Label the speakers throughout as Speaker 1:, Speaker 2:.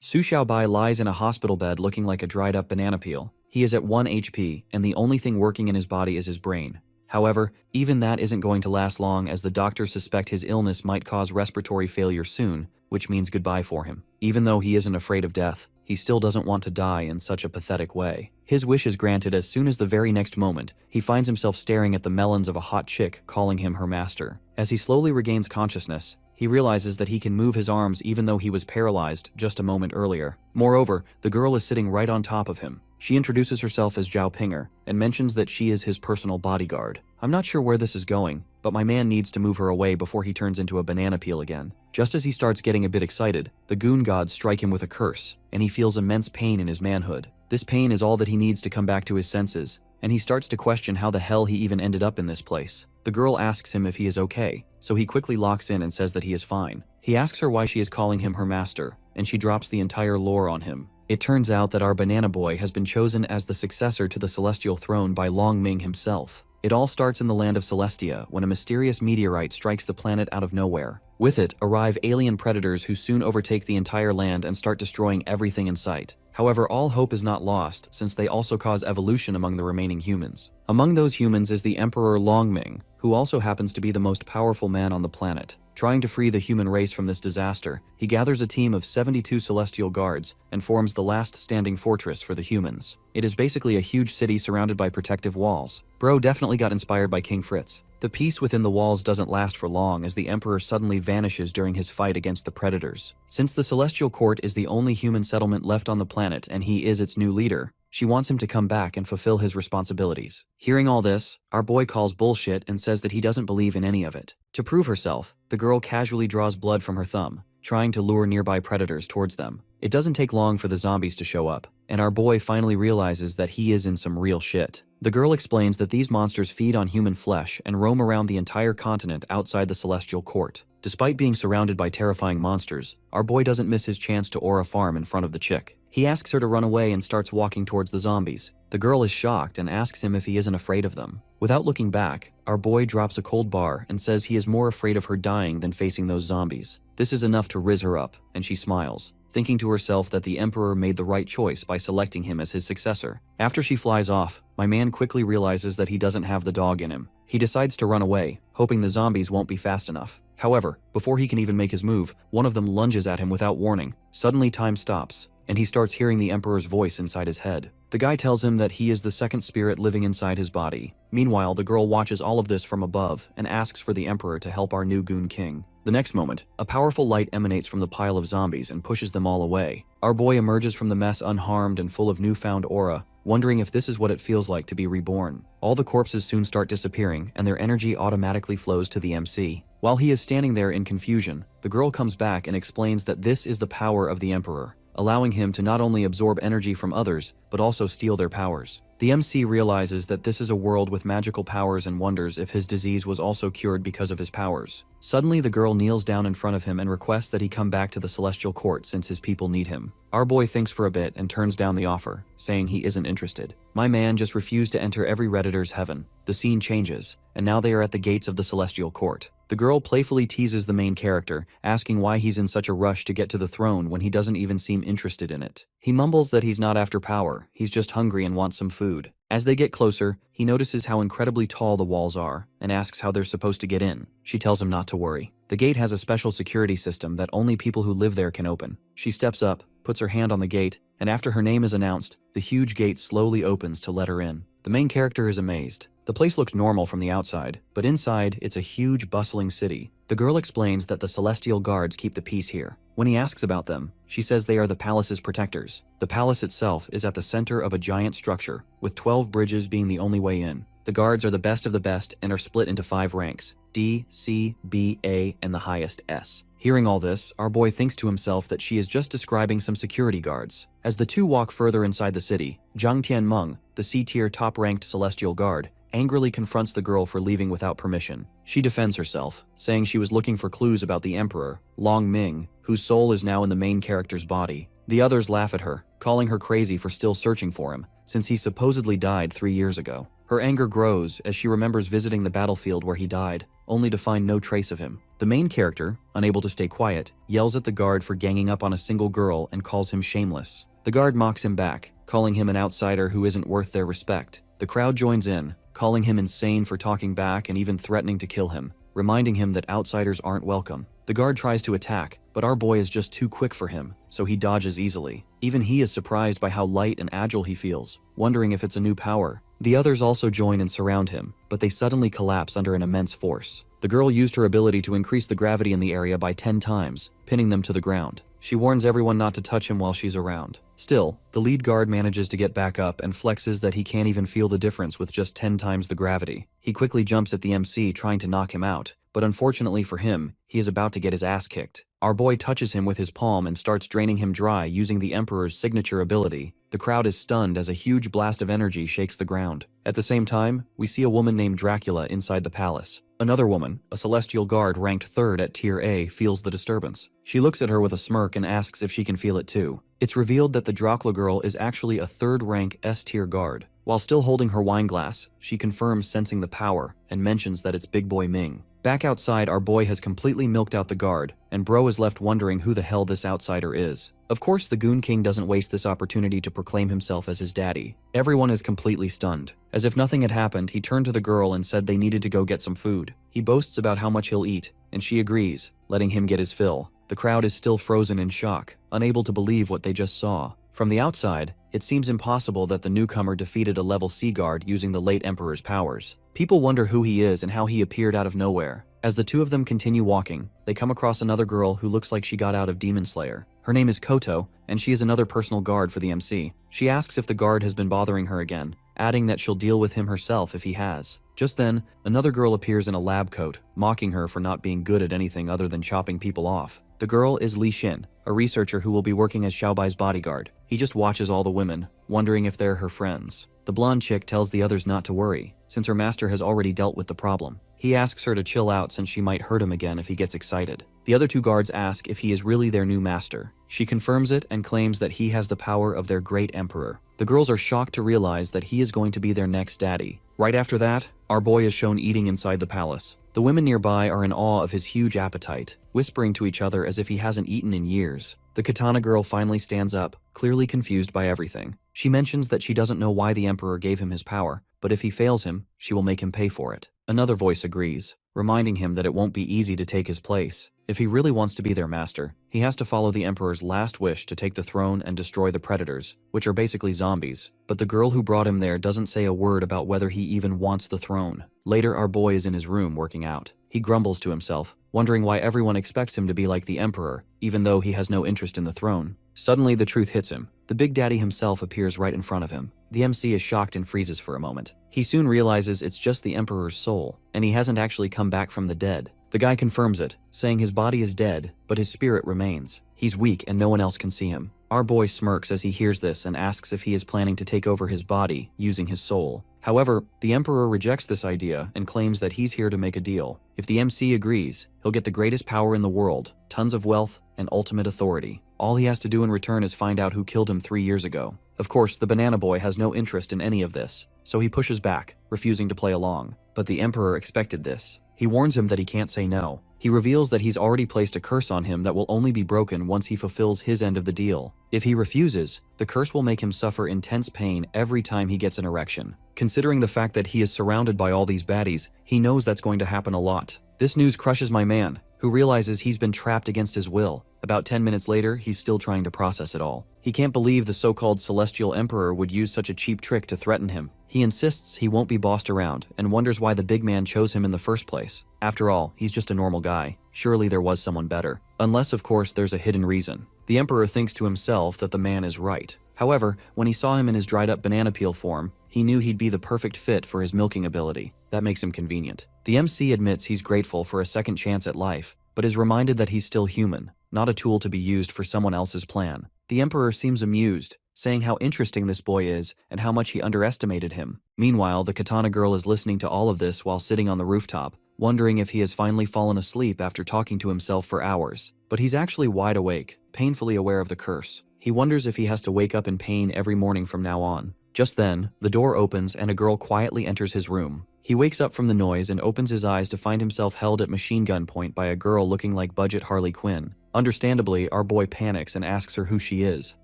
Speaker 1: Su Xiaobai lies in a hospital bed looking like a dried-up banana peel. He is at 1 HP, and the only thing working in his body is his brain. However, even that isn't going to last long, as the doctors suspect his illness might cause respiratory failure soon, which means goodbye for him. Even though he isn't afraid of death, he still doesn't want to die in such a pathetic way. His wish is granted as soon as the very next moment, he finds himself staring at the melons of a hot chick calling him her master. As he slowly regains consciousness, he realizes that he can move his arms even though he was paralyzed just a moment earlier. Moreover, the girl is sitting right on top of him. She introduces herself as Zhao Pinger and mentions that she is his personal bodyguard. I'm not sure where this is going, but my man needs to move her away before he turns into a banana peel again. Just as he starts getting a bit excited, the goon gods strike him with a curse, and he feels immense pain in his manhood. This pain is all that he needs to come back to his senses, and he starts to question how the hell he even ended up in this place. The girl asks him if he is okay, so he quickly locks in and says that he is fine. He asks her why she is calling him her master, and she drops the entire lore on him. It turns out that our banana boy has been chosen as the successor to the celestial throne by Long Ming himself. It all starts in the land of Celestia when a mysterious meteorite strikes the planet out of nowhere. With it arrive alien predators who soon overtake the entire land and start destroying everything in sight. However, all hope is not lost, since they also cause evolution among the remaining humans. Among those humans is the Emperor Long Ming, who also happens to be the most powerful man on the planet. Trying to free the human race from this disaster, he gathers a team of 72 celestial guards and forms the last standing fortress for the humans. It is basically a huge city surrounded by protective walls. Bro definitely got inspired by King Fritz. The peace within the walls doesn't last for long, as the Emperor suddenly vanishes during his fight against the predators. Since the Celestial Court is the only human settlement left on the planet and he is its new leader, she wants him to come back and fulfill his responsibilities. Hearing all this, our boy calls bullshit and says that he doesn't believe in any of it. To prove herself, the girl casually draws blood from her thumb, trying to lure nearby predators towards them. It doesn't take long for the zombies to show up, and our boy finally realizes that he is in some real shit. The girl explains that these monsters feed on human flesh and roam around the entire continent outside the Celestial Court. Despite being surrounded by terrifying monsters, our boy doesn't miss his chance to aura farm in front of the chick. He asks her to run away and starts walking towards the zombies. The girl is shocked and asks him if he isn't afraid of them. Without looking back, our boy drops a cold bar and says he is more afraid of her dying than facing those zombies. This is enough to riz her up, and she smiles, thinking to herself that the Emperor made the right choice by selecting him as his successor. After she flies off, my man quickly realizes that he doesn't have the dog in him. He decides to run away, hoping the zombies won't be fast enough. However, before he can even make his move, one of them lunges at him without warning. Suddenly time stops, and he starts hearing the Emperor's voice inside his head. The guy tells him that he is the second spirit living inside his body. Meanwhile, the girl watches all of this from above and asks for the Emperor to help our new goon king. The next moment, a powerful light emanates from the pile of zombies and pushes them all away. Our boy emerges from the mess unharmed and full of newfound aura, wondering if this is what it feels like to be reborn. All the corpses soon start disappearing, and their energy automatically flows to the MC. While he is standing there in confusion, the girl comes back and explains that this is the power of the Emperor, allowing him to not only absorb energy from others, but also steal their powers. The MC realizes that this is a world with magical powers and wonders if his disease was also cured because of his powers. Suddenly, the girl kneels down in front of him and requests that he come back to the Celestial Court since his people need him. Our boy thinks for a bit and turns down the offer, saying he isn't interested. My man just refused to enter every Redditor's heaven. The scene changes, and now they are at the gates of the Celestial Court. The girl playfully teases the main character, asking why he's in such a rush to get to the throne when he doesn't even seem interested in it. He mumbles that he's not after power, he's just hungry and wants some food. As they get closer, he notices how incredibly tall the walls are, and asks how they're supposed to get in. She tells him not to worry. The gate has a special security system that only people who live there can open. She steps up, puts her hand on the gate, and after her name is announced, the huge gate slowly opens to let her in. The main character is amazed. The place looks normal from the outside, but inside, it's a huge, bustling city. The girl explains that the Celestial Guards keep the peace here. When he asks about them, she says they are the palace's protectors. The palace itself is at the center of a giant structure, with 12 bridges being the only way in. The guards are the best of the best and are split into 5 ranks: D, C, B, A, and the highest, S. Hearing all this, our boy thinks to himself that she is just describing some security guards. As the two walk further inside the city, Zhang Tianmeng, the C-tier top-ranked Celestial Guard, angrily confronts the girl for leaving without permission. She defends herself, saying she was looking for clues about the Emperor, Long Ming, whose soul is now in the main character's body. The others laugh at her, calling her crazy for still searching for him, since he supposedly died 3 years ago. Her anger grows as she remembers visiting the battlefield where he died, only to find no trace of him. The The main character, unable to stay quiet, yells at the guard for ganging up on a single girl and calls him shameless. The guard mocks him back, calling him an outsider who isn't worth their respect. The crowd joins in, calling him insane for talking back and even threatening to kill him, reminding him that outsiders aren't welcome. The guard tries to attack, but our boy is just too quick for him, so he dodges easily. Even he is surprised by how light and agile he feels, wondering if it's a new power. The others also join and surround him, but they suddenly collapse under an immense force. The girl used her ability to increase the gravity in the area by 10 times, pinning them to the ground. She warns everyone not to touch him while she's around. Still, the lead guard manages to get back up and flexes that he can't even feel the difference with just 10 times the gravity. He quickly jumps at the MC trying to knock him out, but unfortunately for him, he is about to get his ass kicked. Our boy touches him with his palm and starts draining him dry using the Emperor's signature ability. The crowd is stunned as a huge blast of energy shakes the ground. At the same time, we see a woman named Dracula inside the palace. Another woman, a celestial guard ranked 3rd at Tier A, feels the disturbance. She looks at her with a smirk and asks if she can feel it too. It's revealed that the Dracula girl is actually a 3rd rank S-tier guard. While still holding her wine glass, she confirms sensing the power and mentions that it's Big Boy Ming. Back outside, our boy has completely milked out the guard, and bro is left wondering who the hell this outsider is. Of course, the Goon King doesn't waste this opportunity to proclaim himself as his daddy. Everyone is completely stunned. As if nothing had happened, he turned to the girl and said they needed to go get some food. He boasts about how much he'll eat, and she agrees, letting him get his fill. The crowd is still frozen in shock, unable to believe what they just saw. From the outside, it seems impossible that the newcomer defeated a level C guard using the late Emperor's powers. People wonder who he is and how he appeared out of nowhere. As the two of them continue walking, they come across another girl who looks like she got out of Demon Slayer. Her name is Koto, and she is another personal guard for the MC. She asks if the guard has been bothering her again, adding that she'll deal with him herself if he has. Just then, another girl appears in a lab coat, mocking her for not being good at anything other than chopping people off. The girl is Li Xin, a researcher who will be working as Xiaobai's bodyguard. He just watches all the women, wondering if they're her friends. The blonde chick tells the others not to worry, since her master has already dealt with the problem. He asks her to chill out since she might hurt him again if he gets excited. The other two guards ask if he is really their new master. She confirms it and claims that he has the power of their great emperor. The girls are shocked to realize that he is going to be their next daddy. Right after that, our boy is shown eating inside the palace. The women nearby are in awe of his huge appetite, whispering to each other as if he hasn't eaten in years. The katana girl finally stands up, clearly confused by everything. She mentions that she doesn't know why the emperor gave him his power, but if he fails him, she will make him pay for it. Another voice agrees, reminding him that it won't be easy to take his place. If he really wants to be their master, he has to follow the emperor's last wish to take the throne and destroy the predators, which are basically zombies. But the girl who brought him there doesn't say a word about whether he even wants the throne. Later, our boy is in his room working out. He grumbles to himself, wondering why everyone expects him to be like the emperor, even though he has no interest in the throne. Suddenly, the truth hits him. The Big Daddy himself appears right in front of him. The MC is shocked and freezes for a moment. He soon realizes it's just the emperor's soul, and he hasn't actually come back from the dead. The guy confirms it, saying his body is dead, but his spirit remains. He's weak and no one else can see him. Our boy smirks as he hears this and asks if he is planning to take over his body, using his soul. However, the emperor rejects this idea and claims that he's here to make a deal. If the MC agrees, he'll get the greatest power in the world, tons of wealth, and ultimate authority. All he has to do in return is find out who killed him 3 years ago. Of course, the banana boy has no interest in any of this, so he pushes back, refusing to play along. But the emperor expected this. He warns him that he can't say no. He reveals that he's already placed a curse on him that will only be broken once he fulfills his end of the deal. If he refuses, the curse will make him suffer intense pain every time he gets an erection. Considering the fact that he is surrounded by all these baddies, he knows that's going to happen a lot. This news crushes my man, who realizes he's been trapped against his will. About 10 minutes later, he's still trying to process it all. He can't believe the so-called Celestial Emperor would use such a cheap trick to threaten him. He insists he won't be bossed around and wonders why the big man chose him in the first place. After all, he's just a normal guy. Surely there was someone better. Unless, of course, there's a hidden reason. The Emperor thinks to himself that the man is right. However, when he saw him in his dried-up banana peel form, he knew he'd be the perfect fit for his milking ability. That makes him convenient. The MC admits he's grateful for a second chance at life, but is reminded that he's still human, not a tool to be used for someone else's plan. The Emperor seems amused, saying how interesting this boy is and how much he underestimated him. Meanwhile, the Katana girl is listening to all of this while sitting on the rooftop, wondering if he has finally fallen asleep after talking to himself for hours. But he's actually wide awake, painfully aware of the curse. He wonders if he has to wake up in pain every morning from now on. Just then, the door opens and a girl quietly enters his room. He wakes up from the noise and opens his eyes to find himself held at machine gun point by a girl looking like budget Harley Quinn. Understandably, our boy panics and asks her who she is.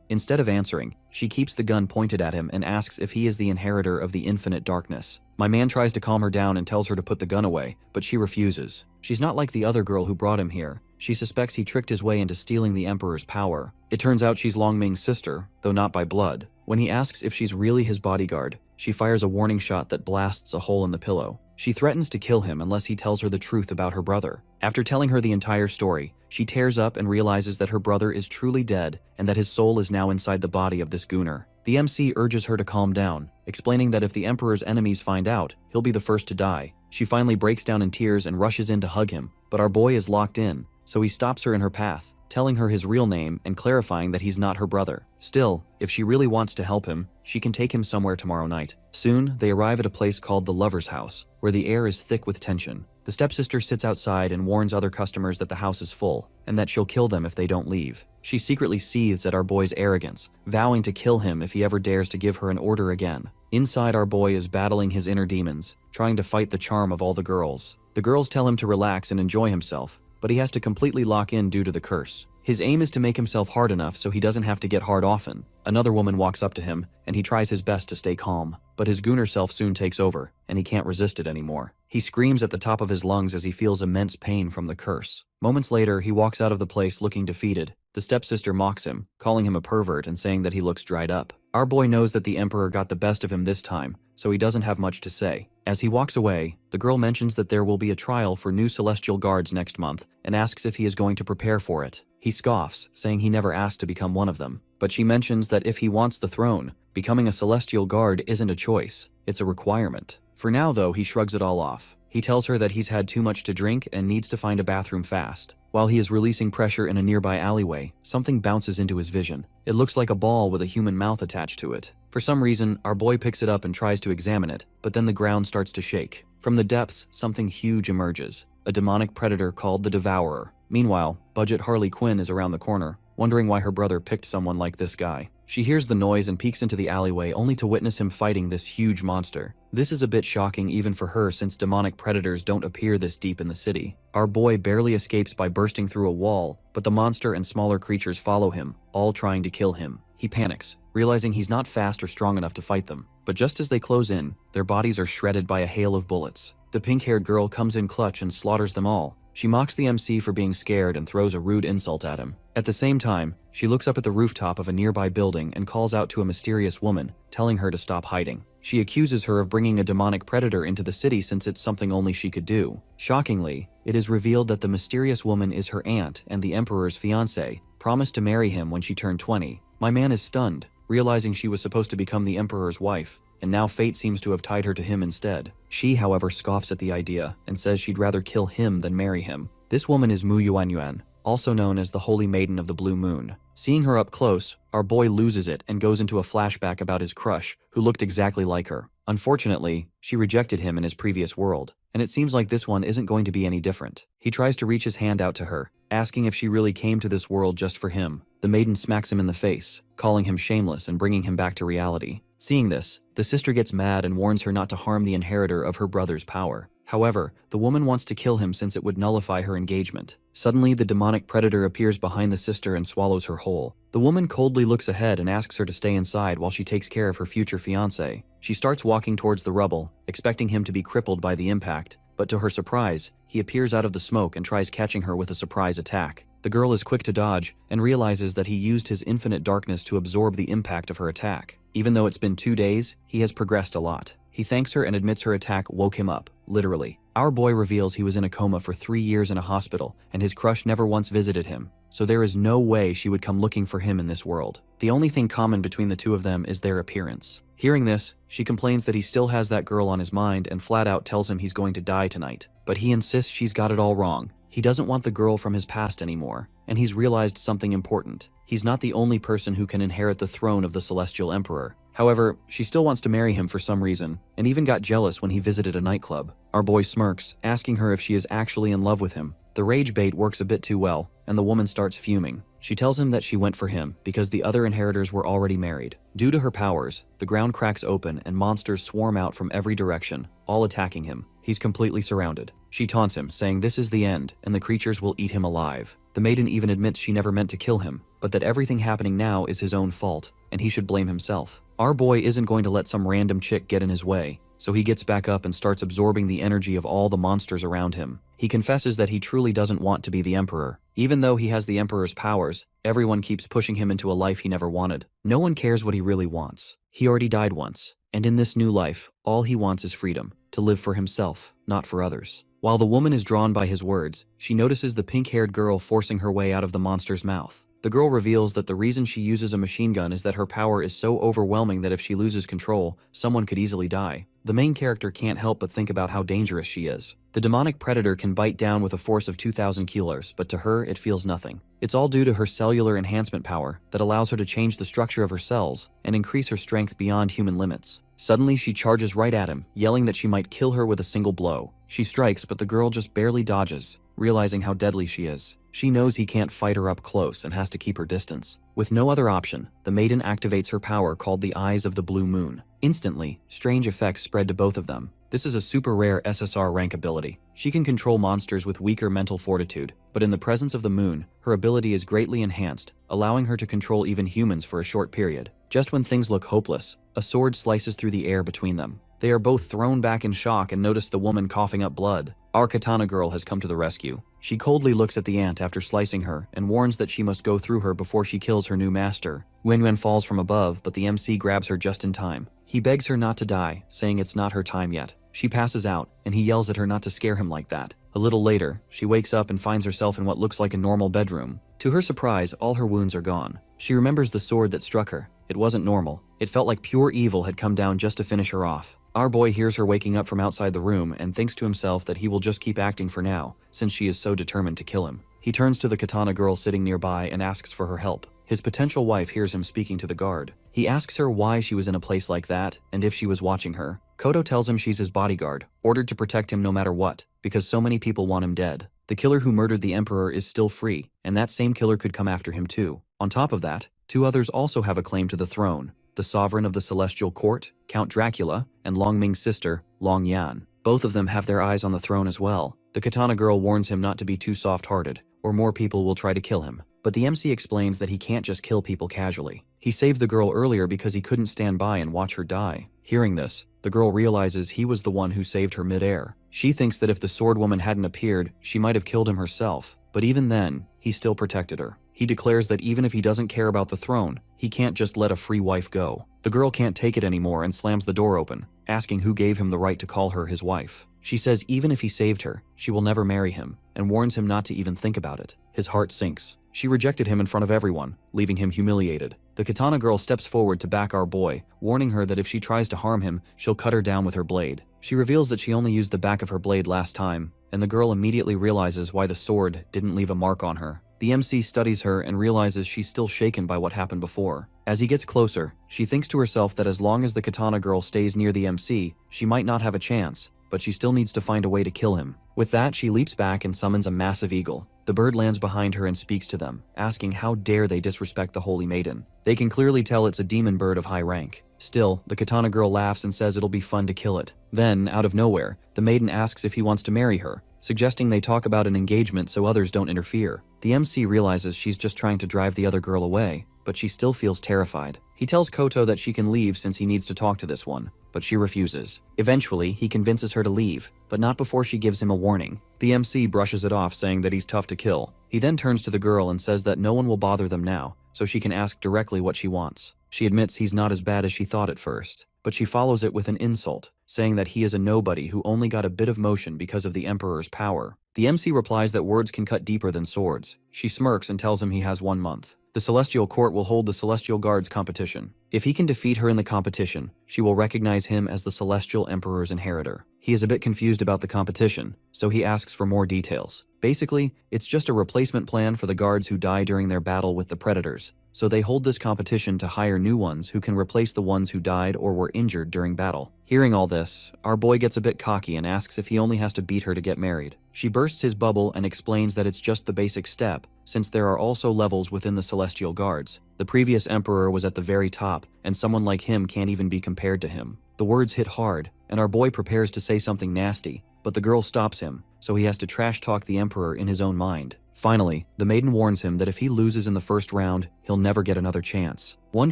Speaker 1: Instead of answering, she keeps the gun pointed at him and asks if he is the inheritor of the infinite darkness. My man tries to calm her down and tells her to put the gun away, but she refuses. She's not like the other girl who brought him here. She suspects he tricked his way into stealing the Emperor's power. It turns out she's Long Ming's sister, though not by blood. When he asks if she's really his bodyguard, she fires a warning shot that blasts a hole in the pillow. She threatens to kill him unless he tells her the truth about her brother. After telling her the entire story, she tears up and realizes that her brother is truly dead and that his soul is now inside the body of this gooner. The MC urges her to calm down, explaining that if the Emperor's enemies find out, he'll be the first to die. She finally breaks down in tears and rushes in to hug him, but our boy is locked in, so he stops her in her path, telling her his real name and clarifying that he's not her brother. Still, if she really wants to help him, she can take him somewhere tomorrow night. Soon, they arrive at a place called the Lover's House, where the air is thick with tension. The stepsister sits outside and warns other customers that the house is full, and that she'll kill them if they don't leave. She secretly seethes at our boy's arrogance, vowing to kill him if he ever dares to give her an order again. Inside, our boy is battling his inner demons, trying to fight the charm of all the girls. The girls tell him to relax and enjoy himself, but he has to completely lock in due to the curse. His aim is to make himself hard enough so he doesn't have to get hard often. Another woman walks up to him, and he tries his best to stay calm, but his gooner self soon takes over, and he can't resist it anymore. He screams at the top of his lungs as he feels immense pain from the curse. Moments later, he walks out of the place looking defeated. The stepsister mocks him, calling him a pervert and saying that he looks dried up. Our boy knows that the Emperor got the best of him this time, so he doesn't have much to say. As he walks away, the girl mentions that there will be a trial for new celestial guards next month and asks if he is going to prepare for it. He scoffs, saying he never asked to become one of them. But she mentions that if he wants the throne, becoming a celestial guard isn't a choice, it's a requirement. For now, though, he shrugs it all off. He tells her that he's had too much to drink and needs to find a bathroom fast. While he is releasing pressure in a nearby alleyway, something bounces into his vision. It looks like a ball with a human mouth attached to it. For some reason, our boy picks it up and tries to examine it, but then the ground starts to shake. From the depths, something huge emerges, a demonic predator called the Devourer. Meanwhile, budget Harley Quinn is around the corner, wondering why her brother picked someone like this guy. She hears the noise and peeks into the alleyway only to witness him fighting this huge monster. This is a bit shocking even for her since demonic predators don't appear this deep in the city. Our boy barely escapes by bursting through a wall, but the monster and smaller creatures follow him, all trying to kill him. He panics, realizing he's not fast or strong enough to fight them. But just as they close in, their bodies are shredded by a hail of bullets. The pink-haired girl comes in clutch and slaughters them all. She mocks the MC for being scared and throws a rude insult at him. At the same time, she looks up at the rooftop of a nearby building and calls out to a mysterious woman, telling her to stop hiding. She accuses her of bringing a demonic predator into the city since it's something only she could do. Shockingly, it is revealed that the mysterious woman is her aunt and the Emperor's fiancée, promised to marry him when she turned 20. My man is stunned, realizing she was supposed to become the Emperor's wife, and now fate seems to have tied her to him instead. She, however, scoffs at the idea and says she'd rather kill him than marry him. This woman is Mu Yuanyuan, also known as the Holy Maiden of the Blue Moon. Seeing her up close, our boy loses it and goes into a flashback about his crush, who looked exactly like her. Unfortunately, she rejected him in his previous world, and it seems like this one isn't going to be any different. He tries to reach his hand out to her, asking if she really came to this world just for him. The maiden smacks him in the face, calling him shameless and bringing him back to reality. Seeing this, the sister gets mad and warns her not to harm the inheritor of her brother's power. However, the woman wants to kill him since it would nullify her engagement. Suddenly, the demonic predator appears behind the sister and swallows her whole. The woman coldly looks ahead and asks her to stay inside while she takes care of her future fiancé. She starts walking towards the rubble, expecting him to be crippled by the impact, but to her surprise, he appears out of the smoke and tries catching her with a surprise attack. The girl is quick to dodge and realizes that he used his infinite darkness to absorb the impact of her attack. Even though it's been 2 days, he has progressed a lot. He thanks her and admits her attack woke him up, literally. Our boy reveals he was in a coma for 3 years in a hospital, and his crush never once visited him, so there is no way she would come looking for him in this world. The only thing common between the two of them is their appearance. Hearing this, she complains that he still has that girl on his mind and flat out tells him he's going to die tonight. But he insists she's got it all wrong. He doesn't want the girl from his past anymore, and he's realized something important. He's not the only person who can inherit the throne of the Celestial Emperor. However, she still wants to marry him for some reason, and even got jealous when he visited a nightclub. Our boy smirks, asking her if she is actually in love with him. The rage bait works a bit too well, and the woman starts fuming. She tells him that she went for him because the other inheritors were already married. Due to her powers, the ground cracks open and monsters swarm out from every direction, all attacking him. He's completely surrounded. She taunts him, saying this is the end and the creatures will eat him alive. The maiden even admits she never meant to kill him, but that everything happening now is his own fault, and he should blame himself. Our boy isn't going to let some random chick get in his way, so he gets back up and starts absorbing the energy of all the monsters around him. He confesses that he truly doesn't want to be the Emperor. Even though he has the Emperor's powers, everyone keeps pushing him into a life he never wanted. No one cares what he really wants. He already died once, and in this new life, all he wants is freedom, to live for himself, not for others. While the woman is drawn by his words, she notices the pink-haired girl forcing her way out of the monster's mouth. The girl reveals that the reason she uses a machine gun is that her power is so overwhelming that if she loses control, someone could easily die. The main character can't help but think about how dangerous she is. The demonic predator can bite down with a force of 2,000 kilos, but to her, it feels nothing. It's all due to her cellular enhancement power that allows her to change the structure of her cells and increase her strength beyond human limits. Suddenly, she charges right at him, yelling that she might kill her with a single blow. She strikes, but the girl just barely dodges, realizing how deadly she is. She knows he can't fight her up close and has to keep her distance. With no other option, the maiden activates her power called the Eyes of the Blue Moon. Instantly, strange effects spread to both of them. This is a super rare SSR rank ability. She can control monsters with weaker mental fortitude, but in the presence of the moon, her ability is greatly enhanced, allowing her to control even humans for a short period. Just when things look hopeless, a sword slices through the air between them. They are both thrown back in shock and notice the woman coughing up blood. Our katana girl has come to the rescue. She coldly looks at the ant after slicing her and warns that she must go through her before she kills her new master. Wen falls from above, but the MC grabs her just in time. He begs her not to die, saying it's not her time yet. She passes out, and he yells at her not to scare him like that. A little later, she wakes up and finds herself in what looks like a normal bedroom. To her surprise, all her wounds are gone. She remembers the sword that struck her. It wasn't normal. It felt like pure evil had come down just to finish her off. Our boy hears her waking up from outside the room and thinks to himself that he will just keep acting for now, since she is so determined to kill him. He turns to the katana girl sitting nearby and asks for her help. His potential wife hears him speaking to the guard. He asks her why she was in a place like that and if she was watching her. Koto tells him she's his bodyguard, ordered to protect him no matter what, because so many people want him dead. The killer who murdered the Emperor is still free, and that same killer could come after him too. On top of that, two others also have a claim to the throne. The sovereign of the Celestial Court, Count Dracula, and Long Ming's sister, Long Yan. Both of them have their eyes on the throne as well. The katana girl warns him not to be too soft-hearted, or more people will try to kill him. But the MC explains that he can't just kill people casually. He saved the girl earlier because he couldn't stand by and watch her die. Hearing this, the girl realizes he was the one who saved her mid-air. She thinks that if the sword woman hadn't appeared, she might have killed him herself. But even then, he still protected her. He declares that even if he doesn't care about the throne, he can't just let a free wife go. The girl can't take it anymore and slams the door open, asking who gave him the right to call her his wife. She says even if he saved her, she will never marry him, and warns him not to even think about it. His heart sinks. She rejected him in front of everyone, leaving him humiliated. The katana girl steps forward to back our boy, warning her that if she tries to harm him, she'll cut her down with her blade. She reveals that she only used the back of her blade last time, and the girl immediately realizes why the sword didn't leave a mark on her. The MC studies her and realizes she's still shaken by what happened before. As he gets closer, she thinks to herself that as long as the katana girl stays near the MC, she might not have a chance, but she still needs to find a way to kill him. With that, she leaps back and summons a massive eagle. The bird lands behind her and speaks to them, asking how dare they disrespect the Holy Maiden. They can clearly tell it's a demon bird of high rank. Still, the katana girl laughs and says it'll be fun to kill it. Then, out of nowhere, the maiden asks if he wants to marry her, suggesting they talk about an engagement so others don't interfere. The MC realizes she's just trying to drive the other girl away, but she still feels terrified. He tells Koto that she can leave since he needs to talk to this one, but she refuses. Eventually, he convinces her to leave, but not before she gives him a warning. The MC brushes it off, saying that he's tough to kill. He then turns to the girl and says that no one will bother them now, so she can ask directly what she wants. She admits he's not as bad as she thought at first, but she follows it with an insult, saying that he is a nobody who only got a bit of motion because of the Emperor's power. The MC replies that words can cut deeper than swords. She smirks and tells him he has 1 month. The Celestial Court will hold the Celestial Guards competition. If he can defeat her in the competition, she will recognize him as the Celestial Emperor's inheritor. He is a bit confused about the competition, so he asks for more details. Basically, it's just a replacement plan for the guards who die during their battle with the predators. so they hold this competition to hire new ones who can replace the ones who died or were injured during battle. Hearing all this, our boy gets a bit cocky and asks if he only has to beat her to get married. She bursts his bubble and explains that it's just the basic step, since there are also levels within the Celestial Guards. The previous emperor was at the very top, and someone like him can't even be compared to him. The words hit hard, and our boy prepares to say something nasty, but the girl stops him, so he has to trash talk the emperor in his own mind. Finally, the maiden warns him that if he loses in the first round, he'll never get another chance. One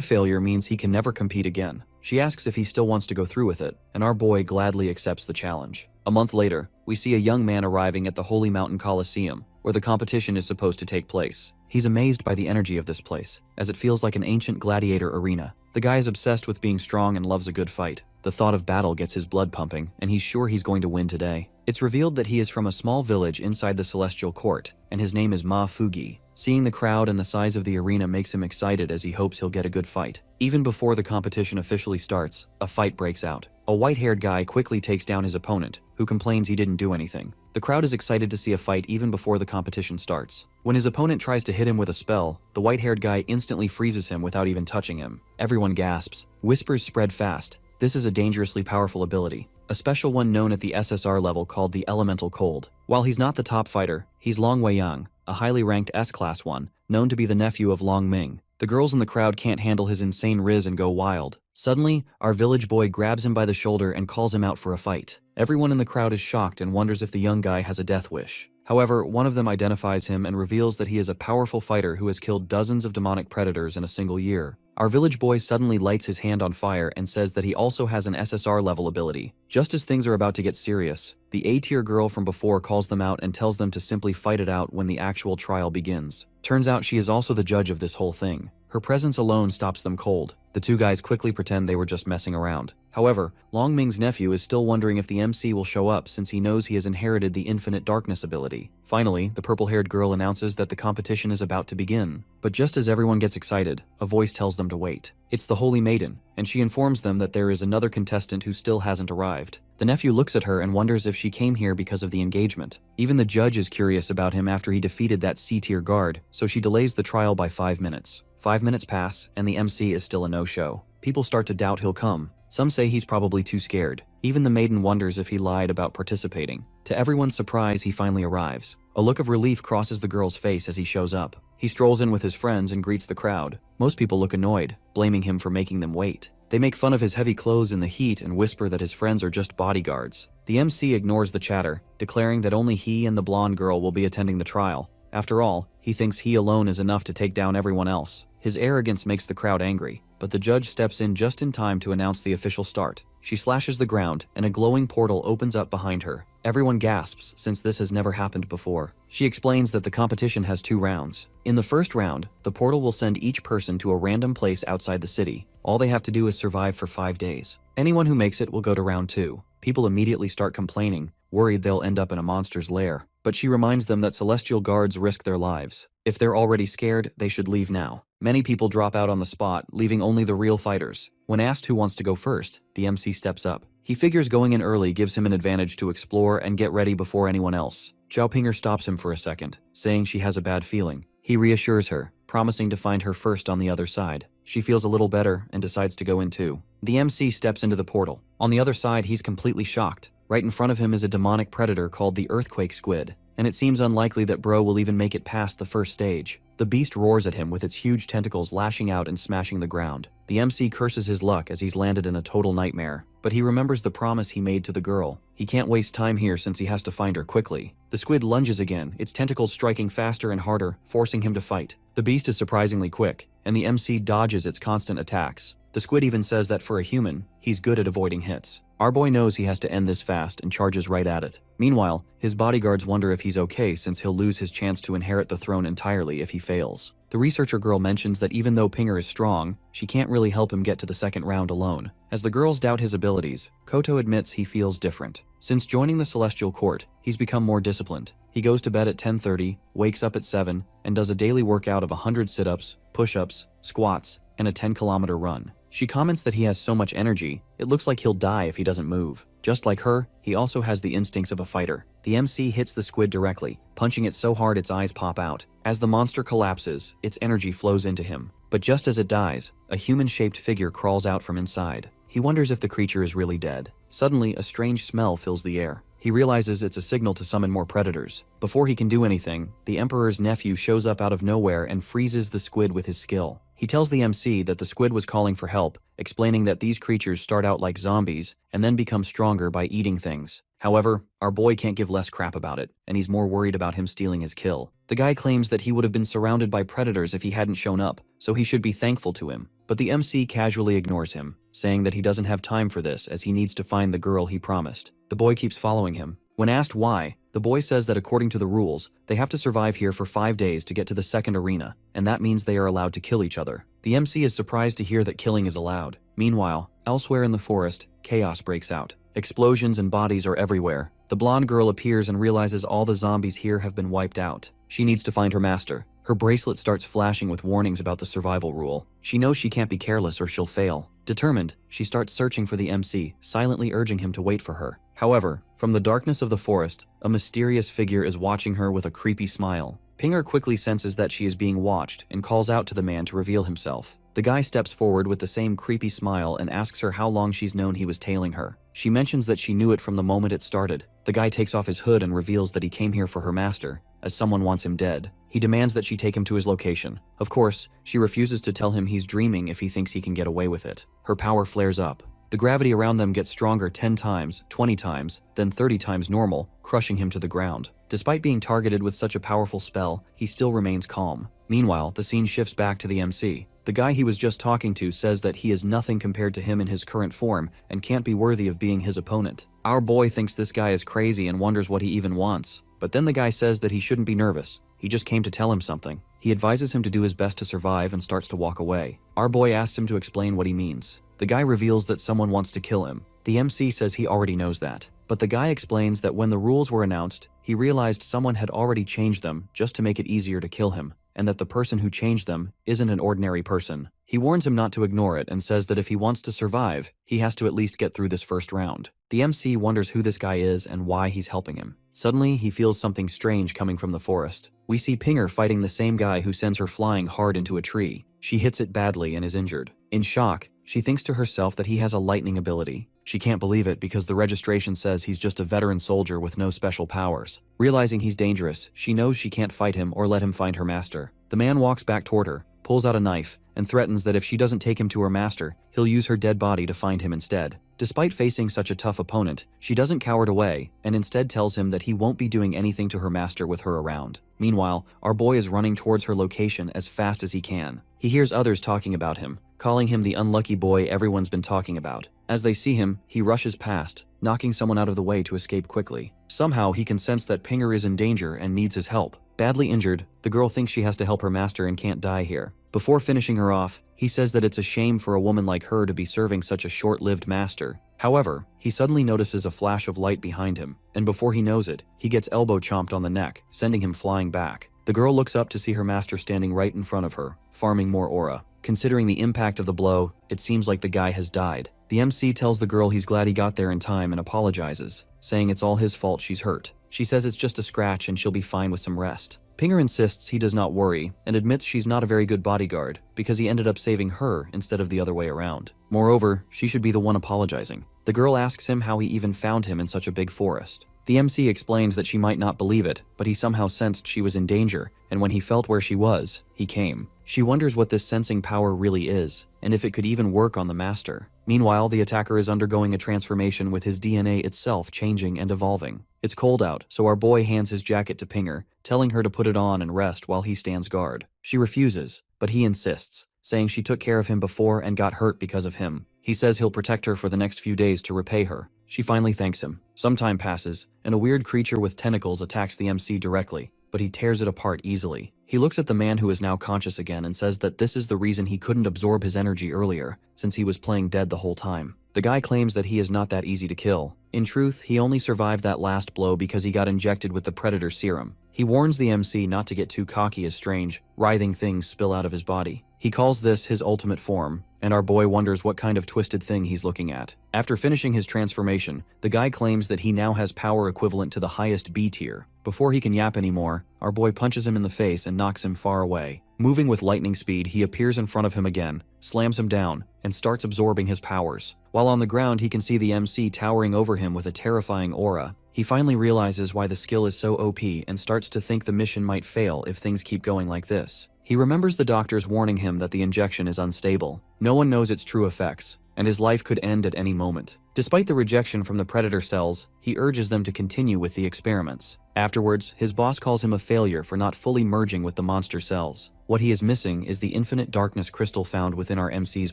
Speaker 1: failure means he can never compete again. She asks if he still wants to go through with it, and our boy gladly accepts the challenge. A month later, we see a young man arriving at the Holy Mountain Coliseum, where the competition is supposed to take place. He's amazed by the energy of this place, as it feels like an ancient gladiator arena. The guy is obsessed with being strong and loves a good fight. The thought of battle gets his blood pumping, and he's sure he's going to win today. It's revealed that he is from a small village inside the Celestial Court, and his name is Ma Fugi. Seeing the crowd and the size of the arena makes him excited as he hopes he'll get a good fight. Even before the competition officially starts, a fight breaks out. A white-haired guy quickly takes down his opponent, who complains he didn't do anything. The crowd is excited to see a fight even before the competition starts. When his opponent tries to hit him with a spell, the white-haired guy instantly freezes him without even touching him. Everyone gasps. Whispers spread fast. This is a dangerously powerful ability, a special one known at the SSR level called the Elemental Cold. While he's not the top fighter, he's Long Weiyang, a highly ranked S-Class one, known to be the nephew of Long Ming. The girls in the crowd can't handle his insane riz and go wild. Suddenly, our village boy grabs him by the shoulder and calls him out for a fight. Everyone in the crowd is shocked and wonders if the young guy has a death wish. However, one of them identifies him and reveals that he is a powerful fighter who has killed dozens of demonic predators in a single year. Our village boy suddenly lights his hand on fire and says that he also has an SSR level ability. Just as things are about to get serious, the A-tier girl from before calls them out and tells them to simply fight it out when the actual trial begins. Turns out she is also the judge of this whole thing. Her presence alone stops them cold. The two guys quickly pretend they were just messing around. However, Long Ming's nephew is still wondering if the MC will show up since he knows he has inherited the Infinite Darkness ability. Finally, the purple-haired girl announces that the competition is about to begin. But just as everyone gets excited, a voice tells them to wait. It's the Holy Maiden, and she informs them that there is another contestant who still hasn't arrived. The nephew looks at her and wonders if she came here because of the engagement. Even the judge is curious about him after he defeated that C-tier guard, so she delays the trial by 5 minutes. 5 minutes pass, and the MC is still a no-show. People start to doubt he'll come. Some say he's probably too scared. Even the maiden wonders if he lied about participating. To everyone's surprise, he finally arrives. A look of relief crosses the girl's face as he shows up. He strolls in with his friends and greets the crowd. Most people look annoyed, blaming him for making them wait. They make fun of his heavy clothes in the heat and whisper that his friends are just bodyguards. The MC ignores the chatter, declaring that only he and the blonde girl will be attending the trial. After all, he thinks he alone is enough to take down everyone else. His arrogance makes the crowd angry, but the judge steps in just in time to announce the official start. She slashes the ground, and a glowing portal opens up behind her. Everyone gasps since this has never happened before. She explains that the competition has 2 rounds. In the first round, the portal will send each person to a random place outside the city. All they have to do is survive for 5 days. Anyone who makes it will go to round 2. People immediately start complaining, worried they'll end up in a monster's lair. But she reminds them that Celestial Guards risk their lives. If they're already scared, they should leave now. Many people drop out on the spot, leaving only the real fighters. When asked who wants to go first, the MC steps up. He figures going in early gives him an advantage to explore and get ready before anyone else. Zhao Pinger stops him for a second, saying she has a bad feeling. He reassures her, promising to find her first on the other side. She feels a little better and decides to go in too. The MC steps into the portal. On the other side, he's completely shocked. Right in front of him is a demonic predator called the Earthquake Squid, and it seems unlikely that Bro will even make it past the first stage. The beast roars at him with its huge tentacles lashing out and smashing the ground. The MC curses his luck as he's landed in a total nightmare, but he remembers the promise he made to the girl. He can't waste time here since he has to find her quickly. The squid lunges again, its tentacles striking faster and harder, forcing him to fight. The beast is surprisingly quick, and the MC dodges its constant attacks. The squid even says that for a human, he's good at avoiding hits. Our boy knows he has to end this fast and charges right at it. Meanwhile, his bodyguards wonder if he's okay since he'll lose his chance to inherit the throne entirely if he fails. The researcher girl mentions that even though Pinger is strong, she can't really help him get to the second round alone. As the girls doubt his abilities, Koto admits he feels different. Since joining the Celestial Court, he's become more disciplined. He goes to bed at 10:30, wakes up at 7, and does a daily workout of 100 sit-ups, push-ups, squats, and a 10-kilometer run. She comments that he has so much energy, it looks like he'll die if he doesn't move. Just like her, he also has the instincts of a fighter. The MC hits the squid directly, punching it so hard its eyes pop out. As the monster collapses, its energy flows into him. But just as it dies, a human-shaped figure crawls out from inside. He wonders if the creature is really dead. Suddenly, a strange smell fills the air. He realizes it's a signal to summon more predators. Before he can do anything, the Emperor's nephew shows up out of nowhere and freezes the squid with his skill. He tells the MC that the squid was calling for help, explaining that these creatures start out like zombies and then become stronger by eating things. However, our boy can't give less crap about it, and he's more worried about him stealing his kill. The guy claims that he would have been surrounded by predators if he hadn't shown up, so he should be thankful to him. But the MC casually ignores him, saying that he doesn't have time for this as he needs to find the girl he promised. The boy keeps following him. When asked why, the boy says that according to the rules, they have to survive here for 5 days to get to the second arena, and that means they are allowed to kill each other. The MC is surprised to hear that killing is allowed. Meanwhile, elsewhere in the forest, chaos breaks out. Explosions and bodies are everywhere. The blonde girl appears and realizes all the zombies here have been wiped out. She needs to find her master. Her bracelet starts flashing with warnings about the survival rule. She knows she can't be careless or she'll fail. Determined, she starts searching for the MC, silently urging him to wait for her. However, from the darkness of the forest, a mysterious figure is watching her with a creepy smile. Pinger quickly senses that she is being watched and calls out to the man to reveal himself. The guy steps forward with the same creepy smile and asks her how long she's known he was tailing her. She mentions that she knew it from the moment it started. The guy takes off his hood and reveals that he came here for her master, as someone wants him dead. He demands that she take him to his location. Of course, she refuses to tell him he's dreaming if he thinks he can get away with it. Her power flares up. The gravity around them gets stronger 10 times, 20 times, then 30 times normal, crushing him to the ground. Despite being targeted with such a powerful spell, he still remains calm. Meanwhile, the scene shifts back to the MC. The guy he was just talking to says that he is nothing compared to him in his current form and can't be worthy of being his opponent. Our boy thinks this guy is crazy and wonders what he even wants. But then the guy says that he shouldn't be nervous. He just came to tell him something. He advises him to do his best to survive and starts to walk away. Our boy asks him to explain what he means. The guy reveals that someone wants to kill him. The MC says he already knows that. But the guy explains that when the rules were announced, he realized someone had already changed them just to make it easier to kill him, and that the person who changed them isn't an ordinary person. He warns him not to ignore it and says that if he wants to survive, he has to at least get through this first round. The MC wonders who this guy is and why he's helping him. Suddenly, he feels something strange coming from the forest. We see Pinger fighting the same guy who sends her flying hard into a tree. She hits it badly and is injured. In shock, she thinks to herself that he has a lightning ability. She can't believe it because the registration says he's just a veteran soldier with no special powers. Realizing he's dangerous, she knows she can't fight him or let him find her master. The man walks back toward her, pulls out a knife, and threatens that if she doesn't take him to her master, he'll use her dead body to find him instead. Despite facing such a tough opponent, she doesn't cower away and instead tells him that he won't be doing anything to her master with her around. Meanwhile, our boy is running towards her location as fast as he can. He hears others talking about him, calling him the unlucky boy everyone's been talking about. As they see him, he rushes past, knocking someone out of the way to escape quickly. Somehow, he can sense that Pinger is in danger and needs his help. Badly injured, the girl thinks she has to help her master and can't die here. Before finishing her off, he says that it's a shame for a woman like her to be serving such a short-lived master. However, he suddenly notices a flash of light behind him, and before he knows it, he gets elbow chomped on the neck, sending him flying back. The girl looks up to see her master standing right in front of her, farming more aura. Considering the impact of the blow, it seems like the guy has died. The MC tells the girl he's glad he got there in time and apologizes, saying it's all his fault she's hurt. She says it's just a scratch and she'll be fine with some rest. Pinger insists he does not worry and admits she's not a very good bodyguard because he ended up saving her instead of the other way around. Moreover, she should be the one apologizing. The girl asks him how he even found him in such a big forest. The MC explains that she might not believe it, but he somehow sensed she was in danger, and when he felt where she was, he came. She wonders what this sensing power really is, and if it could even work on the master. Meanwhile, the attacker is undergoing a transformation with his DNA itself changing and evolving. It's cold out, so our boy hands his jacket to Pinger, telling her to put it on and rest while he stands guard. She refuses, but he insists, saying she took care of him before and got hurt because of him. He says he'll protect her for the next few days to repay her. She finally thanks him. Some time passes, and a weird creature with tentacles attacks the MC directly, but he tears it apart easily. He looks at the man who is now conscious again and says that this is the reason he couldn't absorb his energy earlier, since he was playing dead the whole time. The guy claims that he is not that easy to kill. In truth, he only survived that last blow because he got injected with the Predator serum. He warns the MC not to get too cocky as strange, writhing things spill out of his body. He calls this his ultimate form, and our boy wonders what kind of twisted thing he's looking at. After finishing his transformation, the guy claims that he now has power equivalent to the highest B tier. Before he can yap anymore, our boy punches him in the face and knocks him far away. Moving with lightning speed, he appears in front of him again, slams him down, and starts absorbing his powers. While on the ground, he can see the MC towering over him with a terrifying aura. He finally realizes why the skill is so OP and starts to think the mission might fail if things keep going like this. He remembers the doctors warning him that the injection is unstable. No one knows its true effects, and his life could end at any moment. Despite the rejection from the predator cells, he urges them to continue with the experiments. Afterwards, his boss calls him a failure for not fully merging with the monster cells. What he is missing is the infinite darkness crystal found within our MC's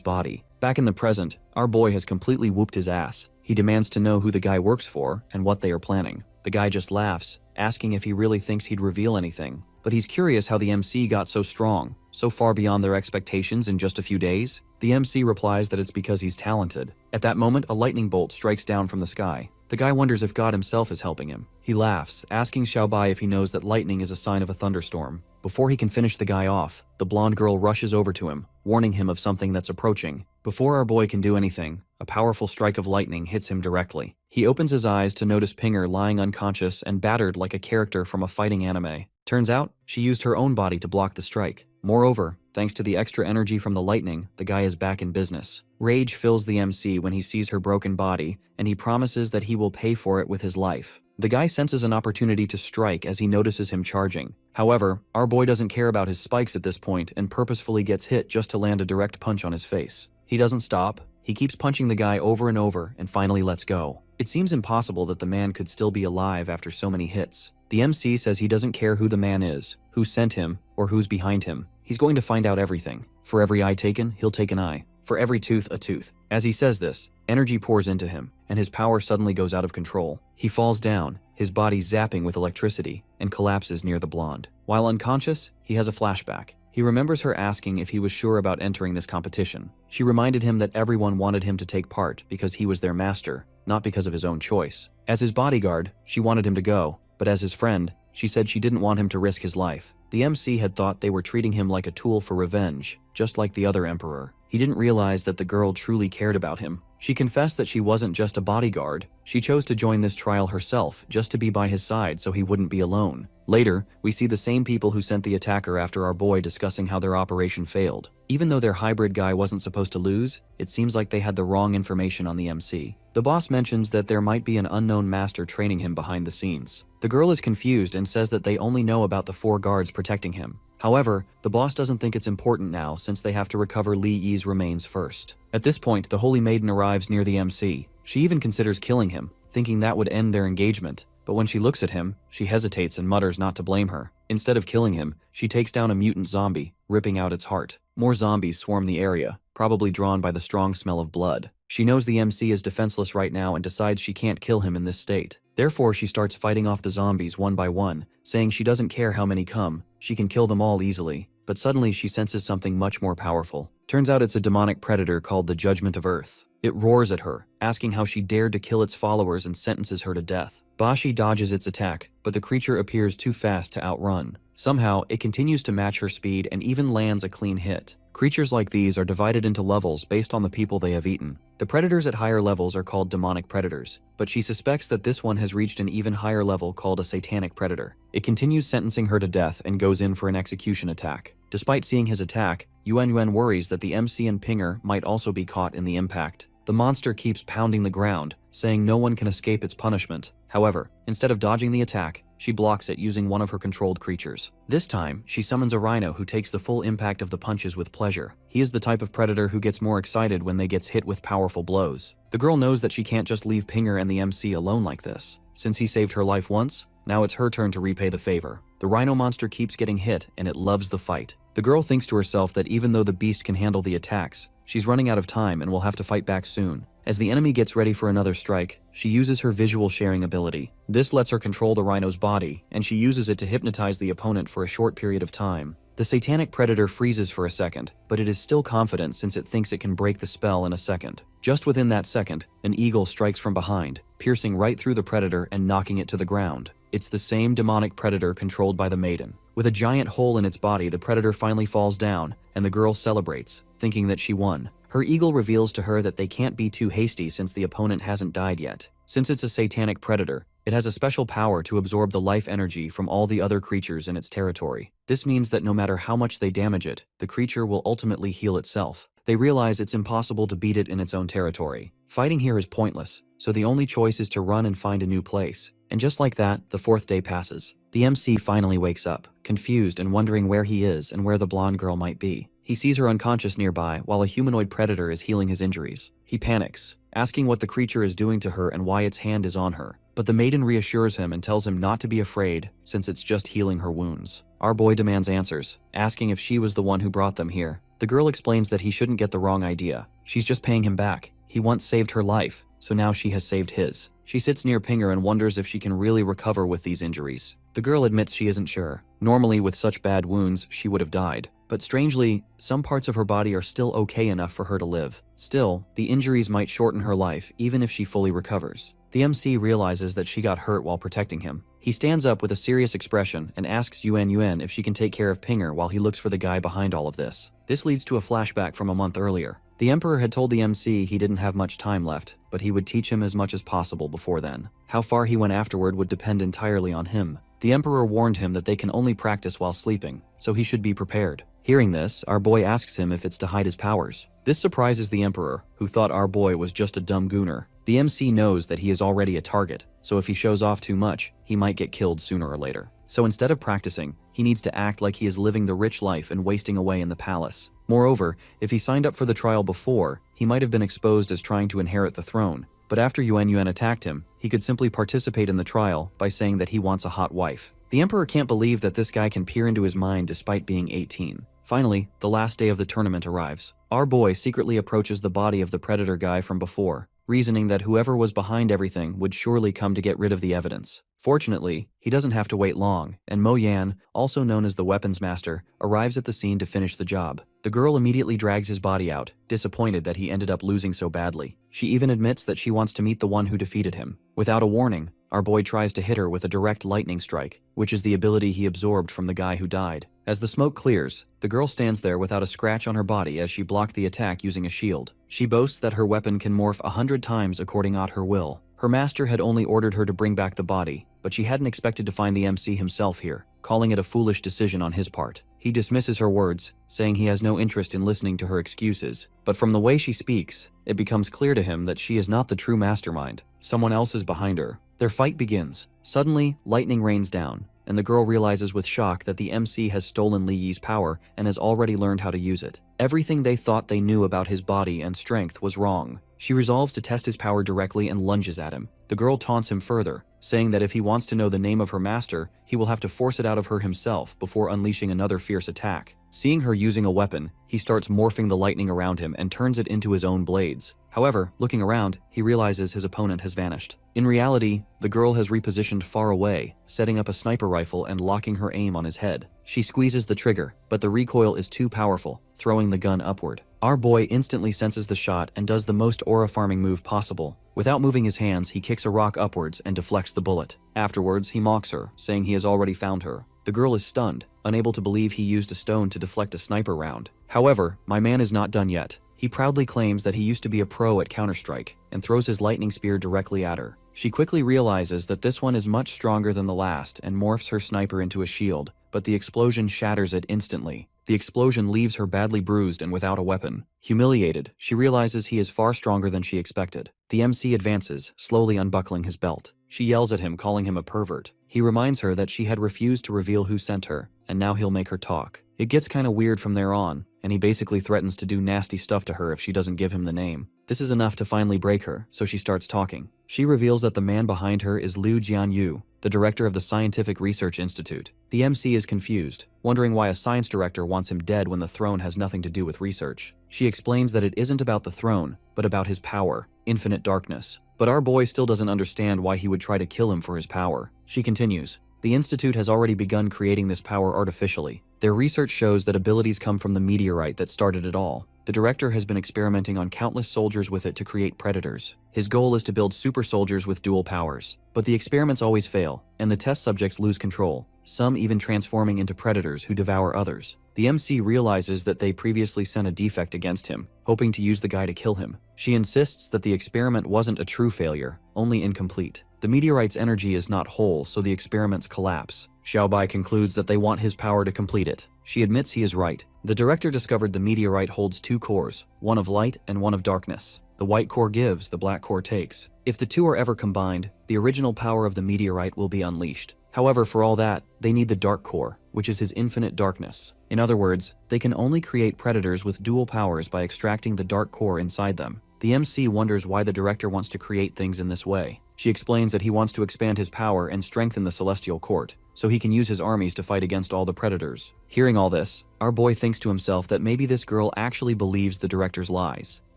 Speaker 1: body. Back in the present, our boy has completely whooped his ass. He demands to know who the guy works for and what they are planning. The guy just laughs, asking if he really thinks he'd reveal anything. But he's curious how the MC got so strong, so far beyond their expectations in just a few days. The MC replies that it's because he's talented. At that moment, a lightning bolt strikes down from the sky. The guy wonders if God himself is helping him. He laughs, asking Xiaobai if he knows that lightning is a sign of a thunderstorm. Before he can finish the guy off, the blonde girl rushes over to him, warning him of something that's approaching. Before our boy can do anything, a powerful strike of lightning hits him directly. He opens his eyes to notice Pinger lying unconscious and battered like a character from a fighting anime. Turns out, she used her own body to block the strike. Moreover, thanks to the extra energy from the lightning, the guy is back in business. Rage fills the MC when he sees her broken body, and he promises that he will pay for it with his life. The guy senses an opportunity to strike as he notices him charging. However, our boy doesn't care about his spikes at this point and purposefully gets hit just to land a direct punch on his face. He doesn't stop. He keeps punching the guy over and over and finally lets go. It seems impossible that the man could still be alive after so many hits. The MC says he doesn't care who the man is, who sent him, or who's behind him. He's going to find out everything. For every eye taken, he'll take an eye. For every tooth, a tooth. As he says this, energy pours into him, and his power suddenly goes out of control. He falls down, his body zapping with electricity, and collapses near the blonde. While unconscious, he has a flashback. He remembers her asking if he was sure about entering this competition. She reminded him that everyone wanted him to take part because he was their master, not because of his own choice. As his bodyguard, she wanted him to go, but as his friend, she said she didn't want him to risk his life. The MC had thought they were treating him like a tool for revenge, just like the other emperor. He didn't realize that the girl truly cared about him. She confessed that she wasn't just a bodyguard. She chose to join this trial herself just to be by his side so he wouldn't be alone. Later, we see the same people who sent the attacker after our boy discussing how their operation failed. Even though their hybrid guy wasn't supposed to lose, it seems like they had the wrong information on the MC. The boss mentions that there might be an unknown master training him behind the scenes. The girl is confused and says that they only know about the 4 guards protecting him. However, the boss doesn't think it's important now since they have to recover Li Yi's remains first. At this point, the Holy Maiden arrives near the MC. She even considers killing him, thinking that would end their engagement. But when she looks at him, she hesitates and mutters not to blame her. Instead of killing him, she takes down a mutant zombie, ripping out its heart. More zombies swarm the area, probably drawn by the strong smell of blood. She knows the MC is defenseless right now and decides she can't kill him in this state. Therefore, she starts fighting off the zombies one by one, saying she doesn't care how many come, she can kill them all easily. But suddenly she senses something much more powerful. Turns out it's a demonic predator called the Judgment of Earth. It roars at her, asking how she dared to kill its followers and sentences her to death. Bashi dodges its attack, but the creature appears too fast to outrun. Somehow, it continues to match her speed and even lands a clean hit. Creatures like these are divided into levels based on the people they have eaten. The predators at higher levels are called demonic predators, but she suspects that this one has reached an even higher level called a satanic predator. It continues sentencing her to death and goes in for an execution attack. Despite seeing his attack, Yuan Yuan worries that the MC and Pinger might also be caught in the impact. The monster keeps pounding the ground, saying no one can escape its punishment. However, instead of dodging the attack, she blocks it using one of her controlled creatures. This time, she summons a rhino who takes the full impact of the punches with pleasure. He is the type of predator who gets more excited when they gets hit with powerful blows. The girl knows that she can't just leave Pinger and the MC alone like this. Since he saved her life once, now it's her turn to repay the favor. The rhino monster keeps getting hit and it loves the fight. The girl thinks to herself that even though the beast can handle the attacks, she's running out of time and will have to fight back soon. As the enemy gets ready for another strike, she uses her visual sharing ability. This lets her control the rhino's body, and she uses it to hypnotize the opponent for a short period of time. The satanic predator freezes for a second, but it is still confident since it thinks it can break the spell in a second. Just within that second, an eagle strikes from behind, piercing right through the predator and knocking it to the ground. It's the same demonic predator controlled by the maiden. With a giant hole in its body, the predator finally falls down, and the girl celebrates, thinking that she won. Her eagle reveals to her that they can't be too hasty since the opponent hasn't died yet. Since it's a satanic predator, It has a special power to absorb the life energy from all the other creatures in its territory. This means that no matter how much they damage it, the creature will ultimately heal itself. They realize it's impossible to beat it in its own territory. Fighting here is pointless, so the only choice is to run and find a new place. And just like that, the 4th day passes. The MC finally wakes up, confused and wondering where he is and where the blonde girl might be. He sees her unconscious nearby while a humanoid predator is healing his injuries. He panics, asking what the creature is doing to her and why its hand is on her. But the maiden reassures him and tells him not to be afraid since it's just healing her wounds. Our boy demands answers, asking if she was the one who brought them here. The girl explains that he shouldn't get the wrong idea. She's just paying him back. He once saved her life, so now she has saved his. She sits near Pinger and wonders if she can really recover with these injuries. The girl admits she isn't sure. Normally, with such bad wounds, she would have died. But strangely, some parts of her body are still okay enough for her to live. Still, the injuries might shorten her life even if she fully recovers. The MC realizes that she got hurt while protecting him. He stands up with a serious expression and asks Yuan if she can take care of Pinger while he looks for the guy behind all of this. This leads to a flashback from a month earlier. The Emperor had told the MC he didn't have much time left, but he would teach him as much as possible before then. How far he went afterward would depend entirely on him. The Emperor warned him that they can only practice while sleeping, so he should be prepared. Hearing this, our boy asks him if it's to hide his powers. This surprises the Emperor, who thought our boy was just a dumb gooner. The MC knows that he is already a target, so if he shows off too much, he might get killed sooner or later. So instead of practicing, he needs to act like he is living the rich life and wasting away in the palace. Moreover, if he signed up for the trial before, he might have been exposed as trying to inherit the throne. But after Yuan attacked him, he could simply participate in the trial by saying that he wants a hot wife. The Emperor can't believe that this guy can peer into his mind despite being 18. Finally, the last day of the tournament arrives. Our boy secretly approaches the body of the predator guy from before, reasoning that whoever was behind everything would surely come to get rid of the evidence. Fortunately, he doesn't have to wait long, and Mo Yan, also known as the weapons master, arrives at the scene to finish the job. The girl immediately drags his body out, disappointed that he ended up losing so badly. She even admits that she wants to meet the one who defeated him. Without a warning, our boy tries to hit her with a direct lightning strike, which is the ability he absorbed from the guy who died. As the smoke clears, the girl stands there without a scratch on her body as she blocked the attack using a shield. She boasts that her weapon can morph 100 times according to her will. Her master had only ordered her to bring back the body, but she hadn't expected to find the MC himself here, calling it a foolish decision on his part. He dismisses her words, saying he has no interest in listening to her excuses. But from the way she speaks, it becomes clear to him that she is not the true mastermind. Someone else is behind her. Their fight begins. Suddenly, lightning rains down, and the girl realizes with shock that the MC has stolen Li Yi's power and has already learned how to use it. Everything they thought they knew about his body and strength was wrong. She resolves to test his power directly and lunges at him. The girl taunts him further, saying that if he wants to know the name of her master, he will have to force it out of her himself before unleashing another fierce attack. Seeing her using a weapon, he starts morphing the lightning around him and turns it into his own blades. However, looking around, he realizes his opponent has vanished. In reality, the girl has repositioned far away, setting up a sniper rifle and locking her aim on his head. She squeezes the trigger, but the recoil is too powerful, throwing the gun upward. Our boy instantly senses the shot and does the most aura-farming move possible. Without moving his hands, he kicks a rock upwards and deflects the bullet. Afterwards, he mocks her, saying he has already found her. The girl is stunned, unable to believe he used a stone to deflect a sniper round. However, my man is not done yet. He proudly claims that he used to be a pro at Counter-Strike and throws his lightning spear directly at her. She quickly realizes that this one is much stronger than the last and morphs her sniper into a shield, but the explosion shatters it instantly. The explosion leaves her badly bruised and without a weapon. Humiliated, she realizes he is far stronger than she expected. The MC advances, slowly unbuckling his belt. She yells at him, calling him a pervert. He reminds her that she had refused to reveal who sent her, and now he'll make her talk. It gets kinda weird from there on, and he basically threatens to do nasty stuff to her if she doesn't give him the name. This is enough to finally break her, so she starts talking. She reveals that the man behind her is Liu Jianyu, the director of the Scientific Research Institute. The MC is confused, wondering why a science director wants him dead when the throne has nothing to do with research. She explains that it isn't about the throne, but about his power, infinite darkness. But our boy still doesn't understand why he would try to kill him for his power. She continues, the Institute has already begun creating this power artificially. Their research shows that abilities come from the meteorite that started it all. The director has been experimenting on countless soldiers with it to create predators. His goal is to build super soldiers with dual powers. But the experiments always fail, and the test subjects lose control. some even transforming into predators who devour others. The MC realizes that they previously sent a defect against him, hoping to use the guy to kill him. She insists that the experiment wasn't a true failure, only incomplete. The meteorite's energy is not whole, so the experiments collapse. Xiaobai concludes that they want his power to complete it. She admits he is right. The director discovered the meteorite holds two cores, one of light and one of darkness. The white core gives, the black core takes. If the two are ever combined, the original power of the meteorite will be unleashed. However, for all that, they need the dark core, which is his infinite darkness. In other words, they can only create predators with dual powers by extracting the dark core inside them. The MC wonders why the director wants to create things in this way. She explains that he wants to expand his power and strengthen the Celestial Court, so he can use his armies to fight against all the predators. Hearing all this, our boy thinks to himself that maybe this girl actually believes the director's lies.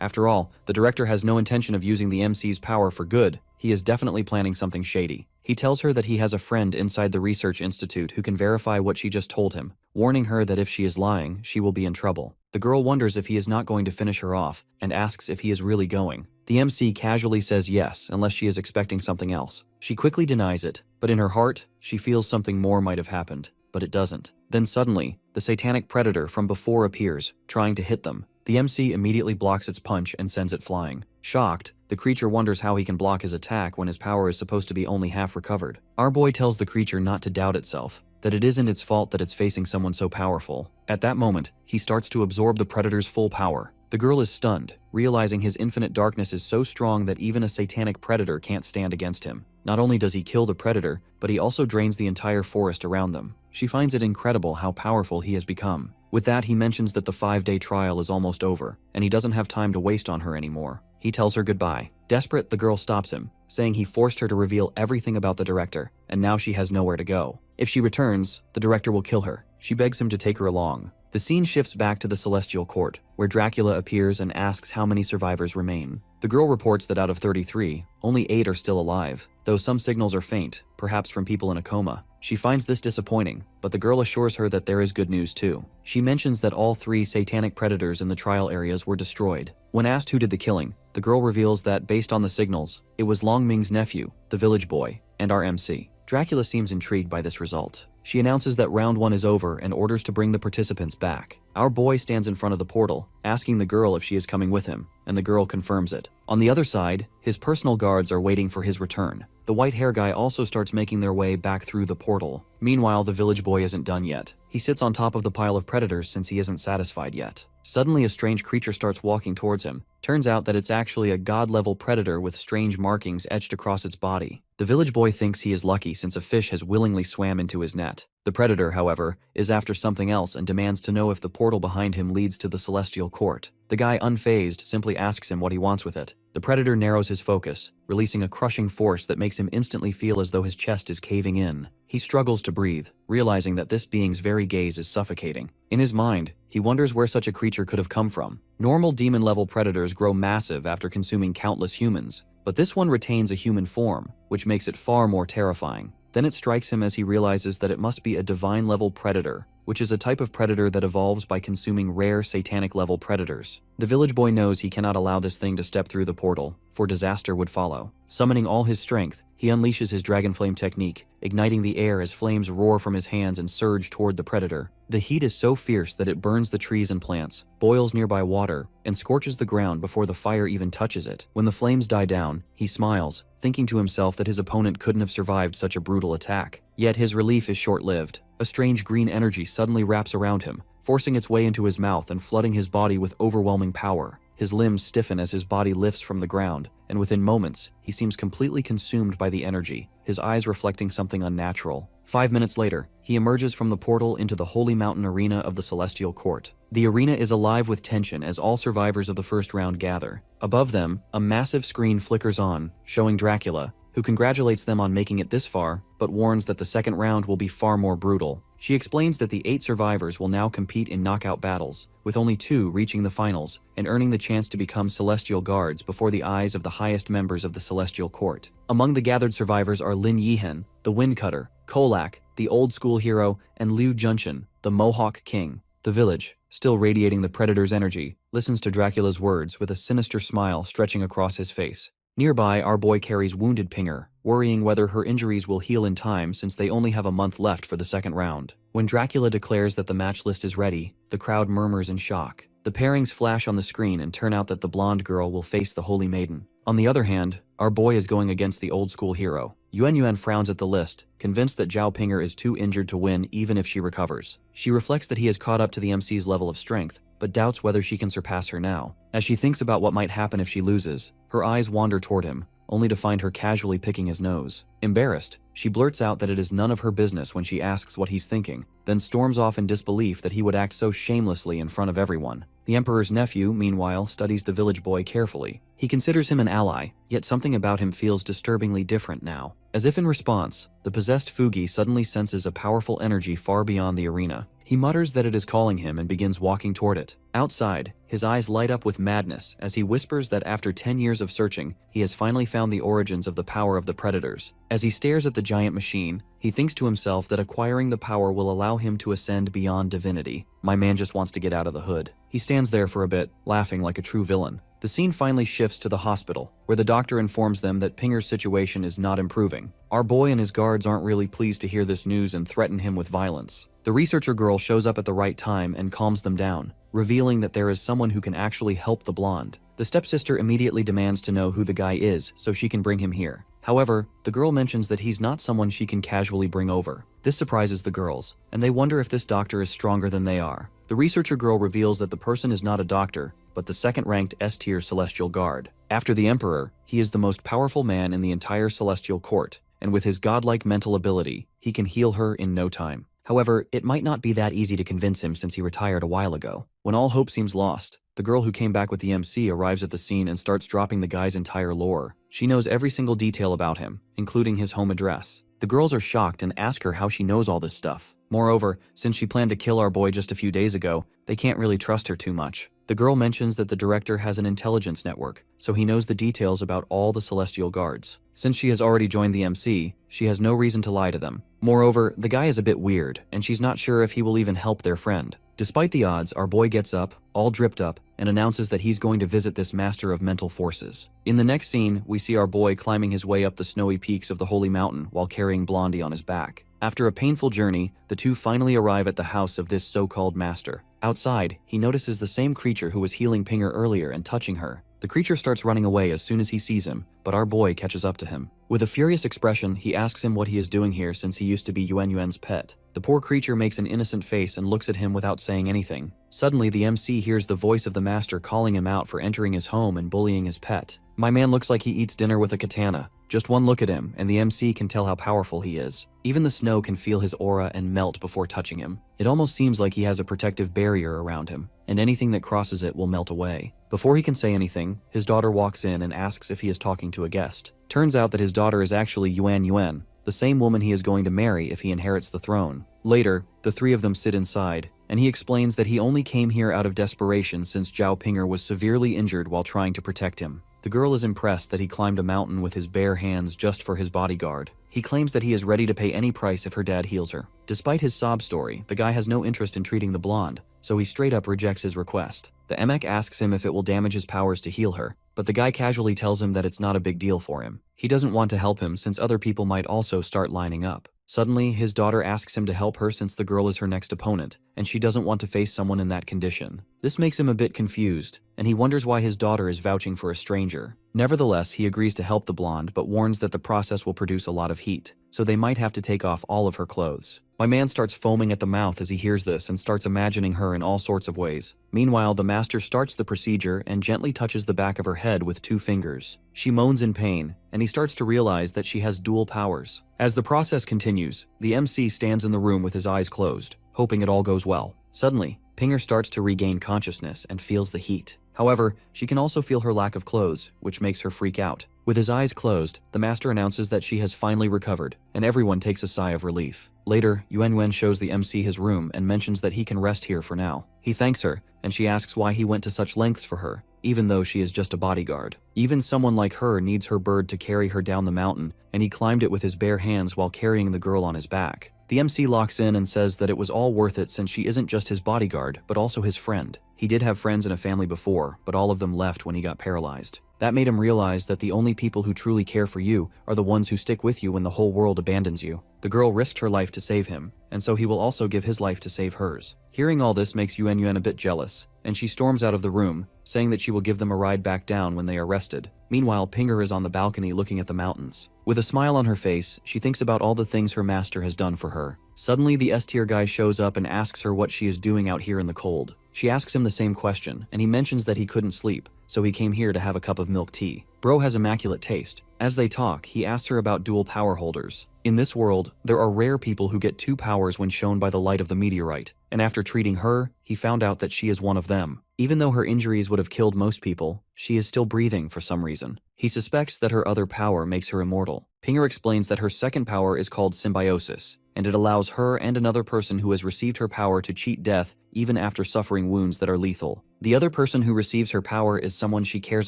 Speaker 1: After all, the director has no intention of using the MC's power for good. He is definitely planning something shady. He tells her that he has a friend inside the research institute who can verify what she just told him, warning her that if she is lying, she will be in trouble. The girl wonders if he is not going to finish her off and asks if he is really going. The MC casually says yes, unless she is expecting something else. She quickly denies it, but in her heart, she feels something more might have happened, but it doesn't. Then suddenly, the satanic predator from before appears, trying to hit them. The MC immediately blocks its punch and sends it flying. Shocked, the creature wonders how he can block his attack when his power is supposed to be only half recovered. Our boy tells the creature not to doubt itself, that it isn't its fault that it's facing someone so powerful. At that moment, he starts to absorb the predator's full power. The girl is stunned, realizing his infinite darkness is so strong that even a satanic predator can't stand against him. Not only does he kill the predator, but he also drains the entire forest around them. She finds it incredible how powerful he has become. With that, he mentions that the 5-day trial is almost over, and he doesn't have time to waste on her anymore. He tells her goodbye. Desperate, the girl stops him, saying he forced her to reveal everything about the director, and now she has nowhere to go. If she returns, the director will kill her. She begs him to take her along. The scene shifts back to the Celestial Court, where Dracula appears and asks how many survivors remain. The girl reports that out of 33, only 8 are still alive, though some signals are faint, perhaps from people in a coma. She finds this disappointing, but the girl assures her that there is good news too. She mentions that all 3 satanic predators in the trial areas were destroyed. When asked who did the killing, the girl reveals that, based on the signals, it was Long Ming's nephew, the village boy, and our MC. Dracula seems intrigued by this result. She announces that round 1 is over and orders to bring the participants back. Our boy stands in front of the portal, asking the girl if she is coming with him, and the girl confirms it. On the other side, his personal guards are waiting for his return. The white hair guy also starts making their way back through the portal. Meanwhile, the village boy isn't done yet. He sits on top of the pile of predators since he isn't satisfied yet. Suddenly, a strange creature starts walking towards him. Turns out that it's actually a god-level predator with strange markings etched across its body. The village boy thinks he is lucky since a fish has willingly swam into his net. The predator, however, is after something else and demands to know if the portal behind him leads to the Celestial Court. The guy, unfazed, simply asks him what he wants with it. The predator narrows his focus, releasing a crushing force that makes him instantly feel as though his chest is caving in. He struggles to breathe, realizing that this being's very gaze is suffocating. In his mind, he wonders where such a creature could have come from. Normal demon-level predators grow massive after consuming countless humans, but this one retains a human form, which makes it far more terrifying. Then it strikes him as he realizes that it must be a divine-level predator, which is a type of predator that evolves by consuming rare satanic-level predators. The village boy knows he cannot allow this thing to step through the portal, for disaster would follow. Summoning all his strength, he unleashes his dragon flame technique, igniting the air as flames roar from his hands and surge toward the predator. The heat is so fierce that it burns the trees and plants, boils nearby water, and scorches the ground before the fire even touches it. When the flames die down, he smiles, thinking to himself that his opponent couldn't have survived such a brutal attack. Yet his relief is short-lived. A strange green energy suddenly wraps around him, forcing its way into his mouth and flooding his body with overwhelming power. His limbs stiffen as his body lifts from the ground, and within moments, he seems completely consumed by the energy, his eyes reflecting something unnatural. 5 minutes later, he emerges from the portal into the Holy Mountain arena of the Celestial Court. The arena is alive with tension as all survivors of the first round gather. Above them, a massive screen flickers on, showing Dracula, who congratulates them on making it this far, but warns that the second round will be far more brutal. She explains that the 8 survivors will now compete in knockout battles, with only 2 reaching the finals and earning the chance to become Celestial Guards before the eyes of the highest members of the Celestial Court. Among the gathered survivors are Lin Yihen, the Wind Cutter, Kolak, the old school hero, and Liu Junshin, the Mohawk King. The village, still radiating the predator's energy, listens to Dracula's words with a sinister smile stretching across his face. Nearby, our boy carries wounded Pinger, worrying whether her injuries will heal in time since they only have a month left for the second round. When Dracula declares that the match list is ready, the crowd murmurs in shock. The pairings flash on the screen and turn out that the blonde girl will face the Holy Maiden. On the other hand, our boy is going against the old-school hero. Yuan Yuan frowns at the list, convinced that Zhao Pinger is too injured to win even if she recovers. She reflects that he has caught up to the MC's level of strength, but doubts whether she can surpass her now. As she thinks about what might happen if she loses, her eyes wander toward him, only to find her casually picking his nose. Embarrassed, she blurts out that it is none of her business when she asks what he's thinking, then storms off in disbelief that he would act so shamelessly in front of everyone. The Emperor's nephew, meanwhile, studies the village boy carefully. He considers him an ally, yet something about him feels disturbingly different now. As if in response, the possessed Fugi suddenly senses a powerful energy far beyond the arena. He mutters that it is calling him and begins walking toward it. Outside, his eyes light up with madness as he whispers that after 10 years of searching, he has finally found the origins of the power of the predators. As he stares at the giant machine, he thinks to himself that acquiring the power will allow him to ascend beyond divinity. My man just wants to get out of the hood. He stands there for a bit, laughing like a true villain. The scene finally shifts to the hospital, where the doctor informs them that Pinger's situation is not improving. Our boy and his guards aren't really pleased to hear this news and threaten him with violence. The researcher girl shows up at the right time and calms them down, revealing that there is someone who can actually help the blonde. The stepsister immediately demands to know who the guy is so she can bring him here. However, the girl mentions that he's not someone she can casually bring over. This surprises the girls, and they wonder if this doctor is stronger than they are. The researcher girl reveals that the person is not a doctor, but the second-ranked S-tier Celestial Guard. After the Emperor, he is the most powerful man in the entire Celestial Court, and with his godlike mental ability, he can heal her in no time. However, it might not be that easy to convince him since he retired a while ago. When all hope seems lost, the girl who came back with the MC arrives at the scene and starts dropping the guy's entire lore. She knows every single detail about him, including his home address. The girls are shocked and ask her how she knows all this stuff. Moreover, since she planned to kill our boy just a few days ago, they can't really trust her too much. The girl mentions that the director has an intelligence network, so he knows the details about all the Celestial Guards. Since she has already joined the MC, she has no reason to lie to them. Moreover, the guy is a bit weird, and she's not sure if he will even help their friend. Despite the odds, our boy gets up, all dripped up, and announces that he's going to visit this master of mental forces. In the next scene, we see our boy climbing his way up the snowy peaks of the Holy Mountain while carrying Blondie on his back. After a painful journey, the two finally arrive at the house of this so-called master. Outside, he notices the same creature who was healing Pinger earlier and touching her. The creature starts running away as soon as he sees him, but our boy catches up to him. With a furious expression, he asks him what he is doing here since he used to be Yuan Yuan's pet. The poor creature makes an innocent face and looks at him without saying anything. Suddenly, the MC hears the voice of the master calling him out for entering his home and bullying his pet. My man looks like he eats dinner with a katana. Just one look at him, and the MC can tell how powerful he is. Even the snow can feel his aura and melt before touching him. It almost seems like he has a protective barrier around him, and anything that crosses it will melt away. Before he can say anything, his daughter walks in and asks if he is talking to a guest. Turns out that his daughter is actually Yuan Yuan, the same woman he is going to marry if he inherits the throne. Later, the three of them sit inside, and he explains that he only came here out of desperation since Zhao Pinger was severely injured while trying to protect him. The girl is impressed that he climbed a mountain with his bare hands just for his bodyguard. He claims that he is ready to pay any price if her dad heals her. Despite his sob story, the guy has no interest in treating the blonde, so he straight up rejects his request. The Emek asks him if it will damage his powers to heal her, but the guy casually tells him that it's not a big deal for him. He doesn't want to help him since other people might also start lining up. Suddenly, his daughter asks him to help her since the girl is her next opponent, and she doesn't want to face someone in that condition. This makes him a bit confused, and he wonders why his daughter is vouching for a stranger. Nevertheless, he agrees to help the blonde, but warns that the process will produce a lot of heat, so they might have to take off all of her clothes. My man starts foaming at the mouth as he hears this and starts imagining her in all sorts of ways. Meanwhile, the master starts the procedure and gently touches the back of her head with 2 fingers. She moans in pain, and he starts to realize that she has dual powers. As the process continues, the MC stands in the room with his eyes closed, hoping it all goes well. Suddenly, Pinger starts to regain consciousness and feels the heat. However, she can also feel her lack of clothes, which makes her freak out. With his eyes closed, the master announces that she has finally recovered, and everyone takes a sigh of relief. Later, Yuan Yuan shows the MC his room and mentions that he can rest here for now. He thanks her, and she asks why he went to such lengths for her, even though she is just a bodyguard. Even someone like her needs her bird to carry her down the mountain, and he climbed it with his bare hands while carrying the girl on his back. The MC locks in and says that it was all worth it since she isn't just his bodyguard, but also his friend. He did have friends and a family before, but all of them left when he got paralyzed. That made him realize that the only people who truly care for you are the ones who stick with you when the whole world abandons you. The girl risked her life to save him, and so he will also give his life to save hers. Hearing all this makes Yuan Yuan a bit jealous, and she storms out of the room, saying that she will give them a ride back down when they are rested. Meanwhile, Pinger is on the balcony looking at the mountains. With a smile on her face, she thinks about all the things her master has done for her. Suddenly, the S-tier guy shows up and asks her what she is doing out here in the cold. She asks him the same question, and he mentions that he couldn't sleep, so he came here to have a cup of milk tea. Bro has immaculate taste. As they talk, he asks her about dual power holders. In this world, there are rare people who get two powers when shown by the light of the meteorite, and after treating her, he found out that she is one of them. Even though her injuries would have killed most people, she is still breathing for some reason. He suspects that her other power makes her immortal. Pinger explains that her second power is called symbiosis, and it allows her and another person who has received her power to cheat death even after suffering wounds that are lethal. The other person who receives her power is someone she cares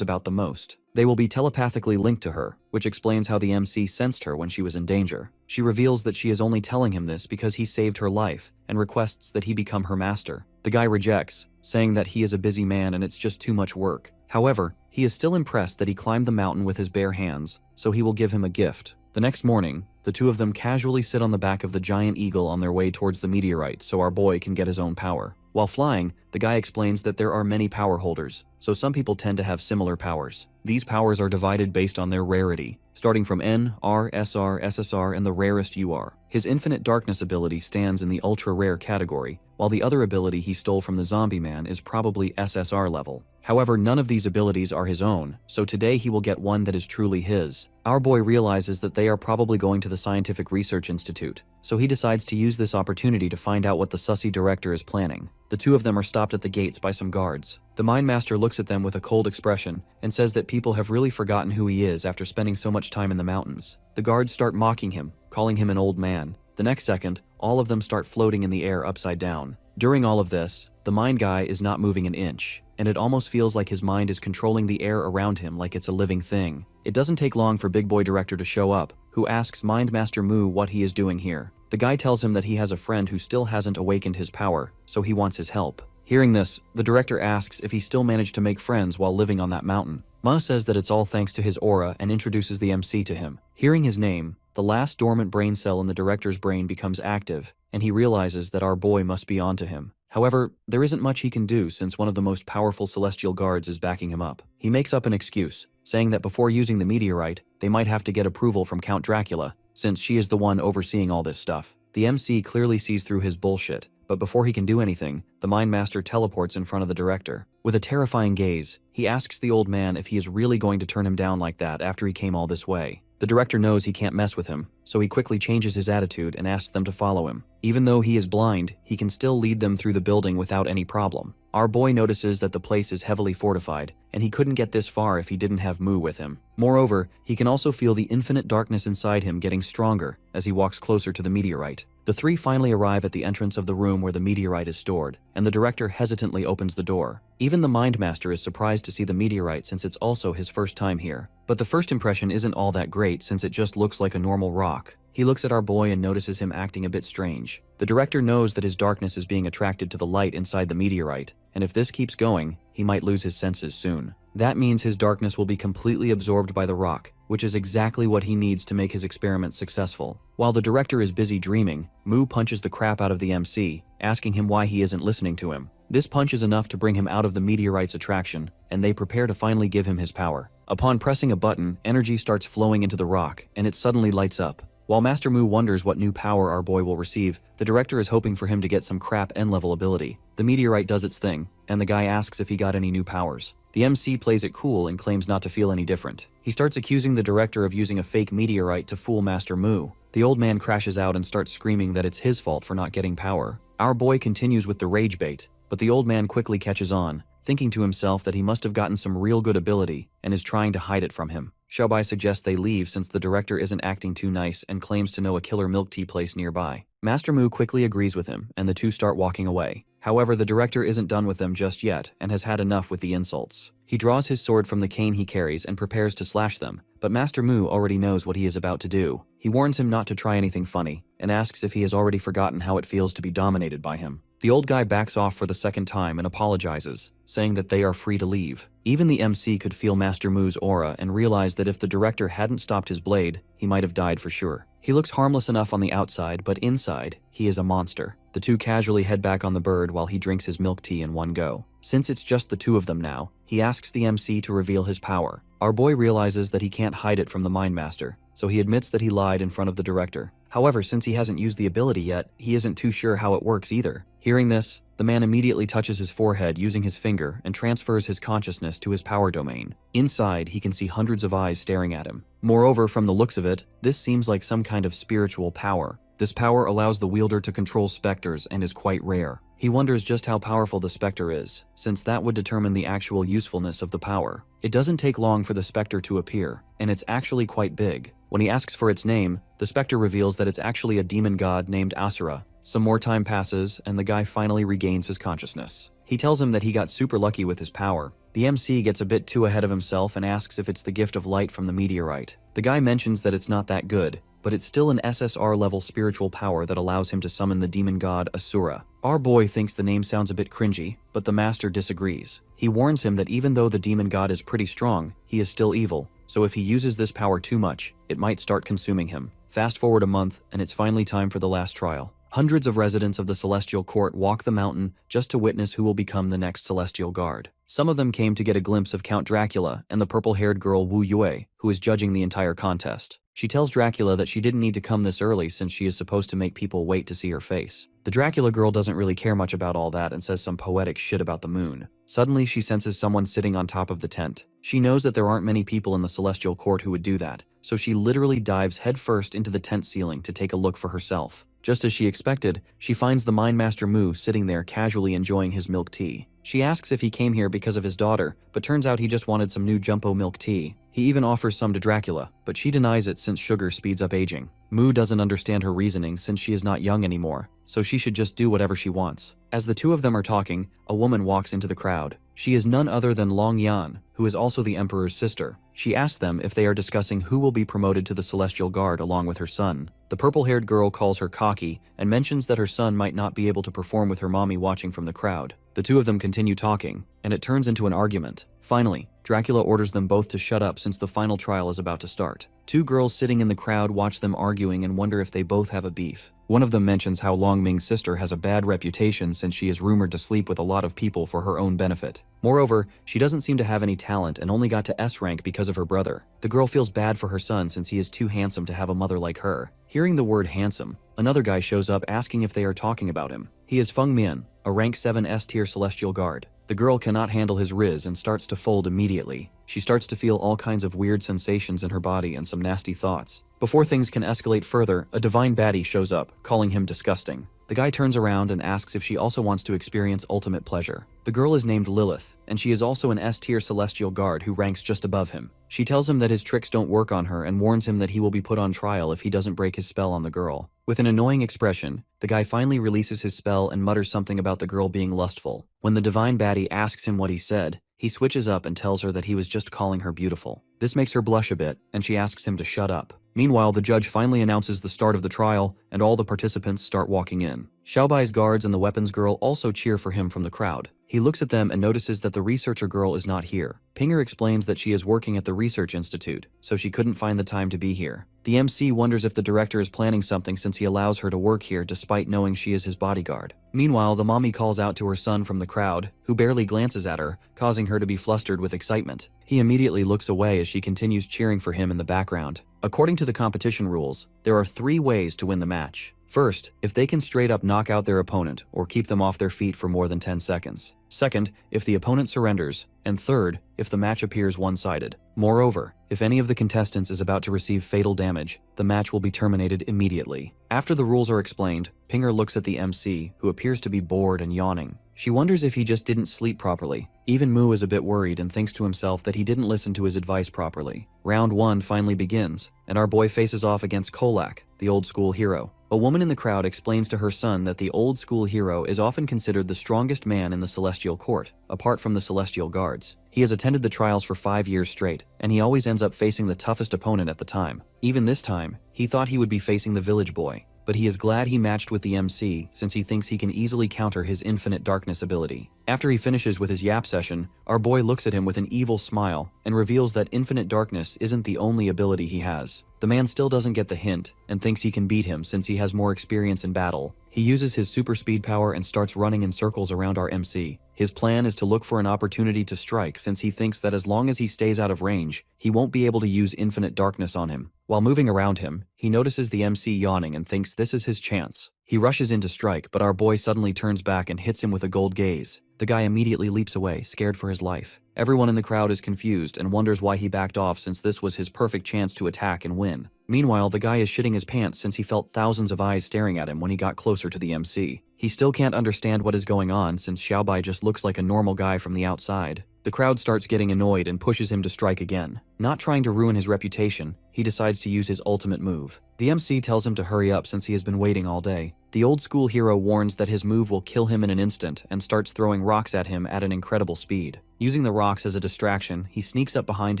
Speaker 1: about the most. They will be telepathically linked to her, which explains how the MC sensed her when she was in danger. She reveals that she is only telling him this because he saved her life, and requests that he become her master. The guy rejects, saying that he is a busy man and it's just too much work. However, he is still impressed that he climbed the mountain with his bare hands, so he will give him a gift. The next morning, the two of them casually sit on the back of the giant eagle on their way towards the meteorite so our boy can get his own power. While flying, the guy explains that there are many power holders, so some people tend to have similar powers. These powers are divided based on their rarity, starting from N, R, SR, SSR, and the rarest UR. His infinite darkness ability stands in the ultra-rare category, while the other ability he stole from the zombie man is probably SSR level. However, none of these abilities are his own, so today he will get one that is truly his. Our boy realizes that they are probably going to the Scientific Research Institute, so he decides to use this opportunity to find out what the sussy director is planning. The two of them are stopped at the gates by some guards. The Mind Master looks at them with a cold expression and says that people have really forgotten who he is after spending so much time in the mountains. The guards start mocking him, calling him an old man. The next second, all of them start floating in the air upside down. During all of this, the mind guy is not moving an inch, and it almost feels like his mind is controlling the air around him like it's a living thing. It doesn't take long for Big Boy Director to show up, who asks Mind Master Moo what he is doing here. The guy tells him that he has a friend who still hasn't awakened his power, so he wants his help. Hearing this, the director asks if he still managed to make friends while living on that mountain. Ma says that it's all thanks to his aura and introduces the MC to him. Hearing his name, the last dormant brain cell in the director's brain becomes active, and he realizes that our boy must be onto him. However, there isn't much he can do since one of the most powerful celestial guards is backing him up. He makes up an excuse, saying that before using the meteorite, they might have to get approval from Count Dracula, since she is the one overseeing all this stuff. The MC clearly sees through his bullshit, but before he can do anything, the Mind Master teleports in front of the director. With a terrifying gaze, he asks the old man if he is really going to turn him down like that after he came all this way. The director knows he can't mess with him, so he quickly changes his attitude and asks them to follow him. Even though he is blind, he can still lead them through the building without any problem. Our boy notices that the place is heavily fortified, and he couldn't get this far if he didn't have Moo with him. Moreover, he can also feel the infinite darkness inside him getting stronger as he walks closer to the meteorite. The three finally arrive at the entrance of the room where the meteorite is stored, and the director hesitantly opens the door. Even the Mind Master is surprised to see the meteorite since it's also his first time here. But the first impression isn't all that great since it just looks like a normal rock. He looks at our boy and notices him acting a bit strange. The director knows that his darkness is being attracted to the light inside the meteorite, and if this keeps going, he might lose his senses soon. That means his darkness will be completely absorbed by the rock, which is exactly what he needs to make his experiment successful. While the director is busy dreaming, Moo punches the crap out of the MC, asking him why he isn't listening to him. This punch is enough to bring him out of the meteorite's attraction, and they prepare to finally give him his power. Upon pressing a button, energy starts flowing into the rock, and it suddenly lights up. While Master Moo wonders what new power our boy will receive, the director is hoping for him to get some crap N-level ability. The meteorite does its thing, and the guy asks if he got any new powers. The MC plays it cool and claims not to feel any different. He starts accusing the director of using a fake meteorite to fool Master Moo. The old man crashes out and starts screaming that it's his fault for not getting power. Our boy continues with the rage bait, but the old man quickly catches on, thinking to himself that he must have gotten some real good ability and is trying to hide it from him. Xiaobai suggests they leave since the director isn't acting too nice and claims to know a killer milk tea place nearby. Master Moo quickly agrees with him, and the two start walking away. However, the director isn't done with them just yet and has had enough with the insults. He draws his sword from the cane he carries and prepares to slash them, but Master Moo already knows what he is about to do. He warns him not to try anything funny and asks if he has already forgotten how it feels to be dominated by him. The old guy backs off for the second time and apologizes, saying that they are free to leave. Even the MC could feel Master Mu's aura and realize that if the director hadn't stopped his blade, he might have died for sure. He looks harmless enough on the outside, but inside, he is a monster. The two casually head back on the bird while he drinks his milk tea in one go. Since it's just the two of them now, he asks the MC to reveal his power. Our boy realizes that he can't hide it from the Mind Master, so he admits that he lied in front of the director. However, since he hasn't used the ability yet, he isn't too sure how it works either. Hearing this, the man immediately touches his forehead using his finger and transfers his consciousness to his power domain. Inside, he can see hundreds of eyes staring at him. Moreover, from the looks of it, this seems like some kind of spiritual power. This power allows the wielder to control specters and is quite rare. He wonders just how powerful the specter is, since that would determine the actual usefulness of the power. It doesn't take long for the specter to appear, and it's actually quite big. When he asks for its name, the specter reveals that it's actually a demon god named Asura. Some more time passes, and the guy finally regains his consciousness. He tells him that he got super lucky with his power. The MC gets a bit too ahead of himself and asks if it's the gift of light from the meteorite. The guy mentions that it's not that good, but it's still an SSR-level spiritual power that allows him to summon the demon god Asura. Our boy thinks the name sounds a bit cringy, but the master disagrees. He warns him that even though the demon god is pretty strong, he is still evil, so if he uses this power too much, it might start consuming him. Fast forward a month, and it's finally time for the last trial. Hundreds of residents of the Celestial Court walk the mountain just to witness who will become the next Celestial Guard. Some of them came to get a glimpse of Count Dracula and the purple-haired girl Wu Yue, who is judging the entire contest. She tells Dracula that she didn't need to come this early since she is supposed to make people wait to see her face. The Dracula girl doesn't really care much about all that and says some poetic shit about the moon. Suddenly, she senses someone sitting on top of the tent. She knows that there aren't many people in the Celestial Court who would do that, so she literally dives headfirst into the tent ceiling to take a look for herself. Just as she expected, she finds the Mind Master Mu sitting there casually enjoying his milk tea. She asks if he came here because of his daughter, but turns out he just wanted some new Jumbo milk tea. He even offers some to Dracula, but she denies it since sugar speeds up aging. Mu doesn't understand her reasoning since she is not young anymore, so she should just do whatever she wants. As the two of them are talking, a woman walks into the crowd. She is none other than Long Yan, who is also the Emperor's sister. She asks them if they are discussing who will be promoted to the Celestial Guard along with her son. The purple-haired girl calls her cocky and mentions that her son might not be able to perform with her mommy watching from the crowd. The two of them continue talking, and it turns into an argument. Finally, Dracula orders them both to shut up since the final trial is about to start. Two girls sitting in the crowd watch them arguing and wonder if they both have a beef. One of them mentions how Long Ming's sister has a bad reputation since she is rumored to sleep with a lot of people for her own benefit. Moreover, she doesn't seem to have any talent and only got to S rank because of her brother. The girl feels bad for her son since he is too handsome to have a mother like her. Hearing the word handsome, another guy shows up asking if they are talking about him. He is Feng Mian, a rank 7 S-tier Celestial Guard. The girl cannot handle his riz and starts to fold immediately. She starts to feel all kinds of weird sensations in her body and some nasty thoughts. Before things can escalate further, a divine baddie shows up, calling him disgusting. The guy turns around and asks if she also wants to experience ultimate pleasure. The girl is named Lilith, and she is also an S-tier Celestial Guard who ranks just above him. She tells him that his tricks don't work on her and warns him that he will be put on trial if he doesn't break his spell on the girl. With an annoying expression, the guy finally releases his spell and mutters something about the girl being lustful. When the divine baddie asks him what he said, he switches up and tells her that he was just calling her beautiful. This makes her blush a bit, and she asks him to shut up. Meanwhile, the judge finally announces the start of the trial, and all the participants start walking in. Xiaobai's guards and the weapons girl also cheer for him from the crowd. He looks at them and notices that the researcher girl is not here. Pinger explains that she is working at the research institute, so she couldn't find the time to be here. The MC wonders if the director is planning something since he allows her to work here despite knowing she is his bodyguard. Meanwhile, the mommy calls out to her son from the crowd, who barely glances at her, causing her to be flustered with excitement. He immediately looks away as she continues cheering for him in the background. According to the competition rules, there are 3 ways to win the match. First, if they can straight up knock out their opponent or keep them off their feet for more than 10 seconds. Second, if the opponent surrenders. And third, if the match appears one-sided. Moreover, if any of the contestants is about to receive fatal damage, the match will be terminated immediately. After the rules are explained, Pinger looks at the MC, who appears to be bored and yawning. She wonders if he just didn't sleep properly. Even Mu is a bit worried and thinks to himself that he didn't listen to his advice properly. Round 1 finally begins, and our boy faces off against Kolak, the old school hero. A woman in the crowd explains to her son that the old school hero is often considered the strongest man in the Celestial Court, apart from the Celestial Guards. He has attended the trials for 5 years straight, and he always ends up facing the toughest opponent at the time. Even this time, he thought he would be facing the village boy, but he is glad he matched with the MC since he thinks he can easily counter his infinite darkness ability. After he finishes with his yap session, our boy looks at him with an evil smile and reveals that infinite darkness isn't the only ability he has. The man still doesn't get the hint and thinks he can beat him since he has more experience in battle. He uses his super speed power and starts running in circles around our MC. His plan is to look for an opportunity to strike since he thinks that as long as he stays out of range, he won't be able to use infinite darkness on him. While moving around him, he notices the MC yawning and thinks this is his chance. He rushes in to strike, but our boy suddenly turns back and hits him with a gold gaze. The guy immediately leaps away, scared for his life. Everyone in the crowd is confused and wonders why he backed off since this was his perfect chance to attack and win. Meanwhile, the guy is shitting his pants since he felt thousands of eyes staring at him when he got closer to the MC. He still can't understand what is going on since Xiaobai just looks like a normal guy from the outside. The crowd starts getting annoyed and pushes him to strike again. Not trying to ruin his reputation, he decides to use his ultimate move. The MC tells him to hurry up since he has been waiting all day. The old school hero warns that his move will kill him in an instant and starts throwing rocks at him at an incredible speed. Using the rocks as a distraction, he sneaks up behind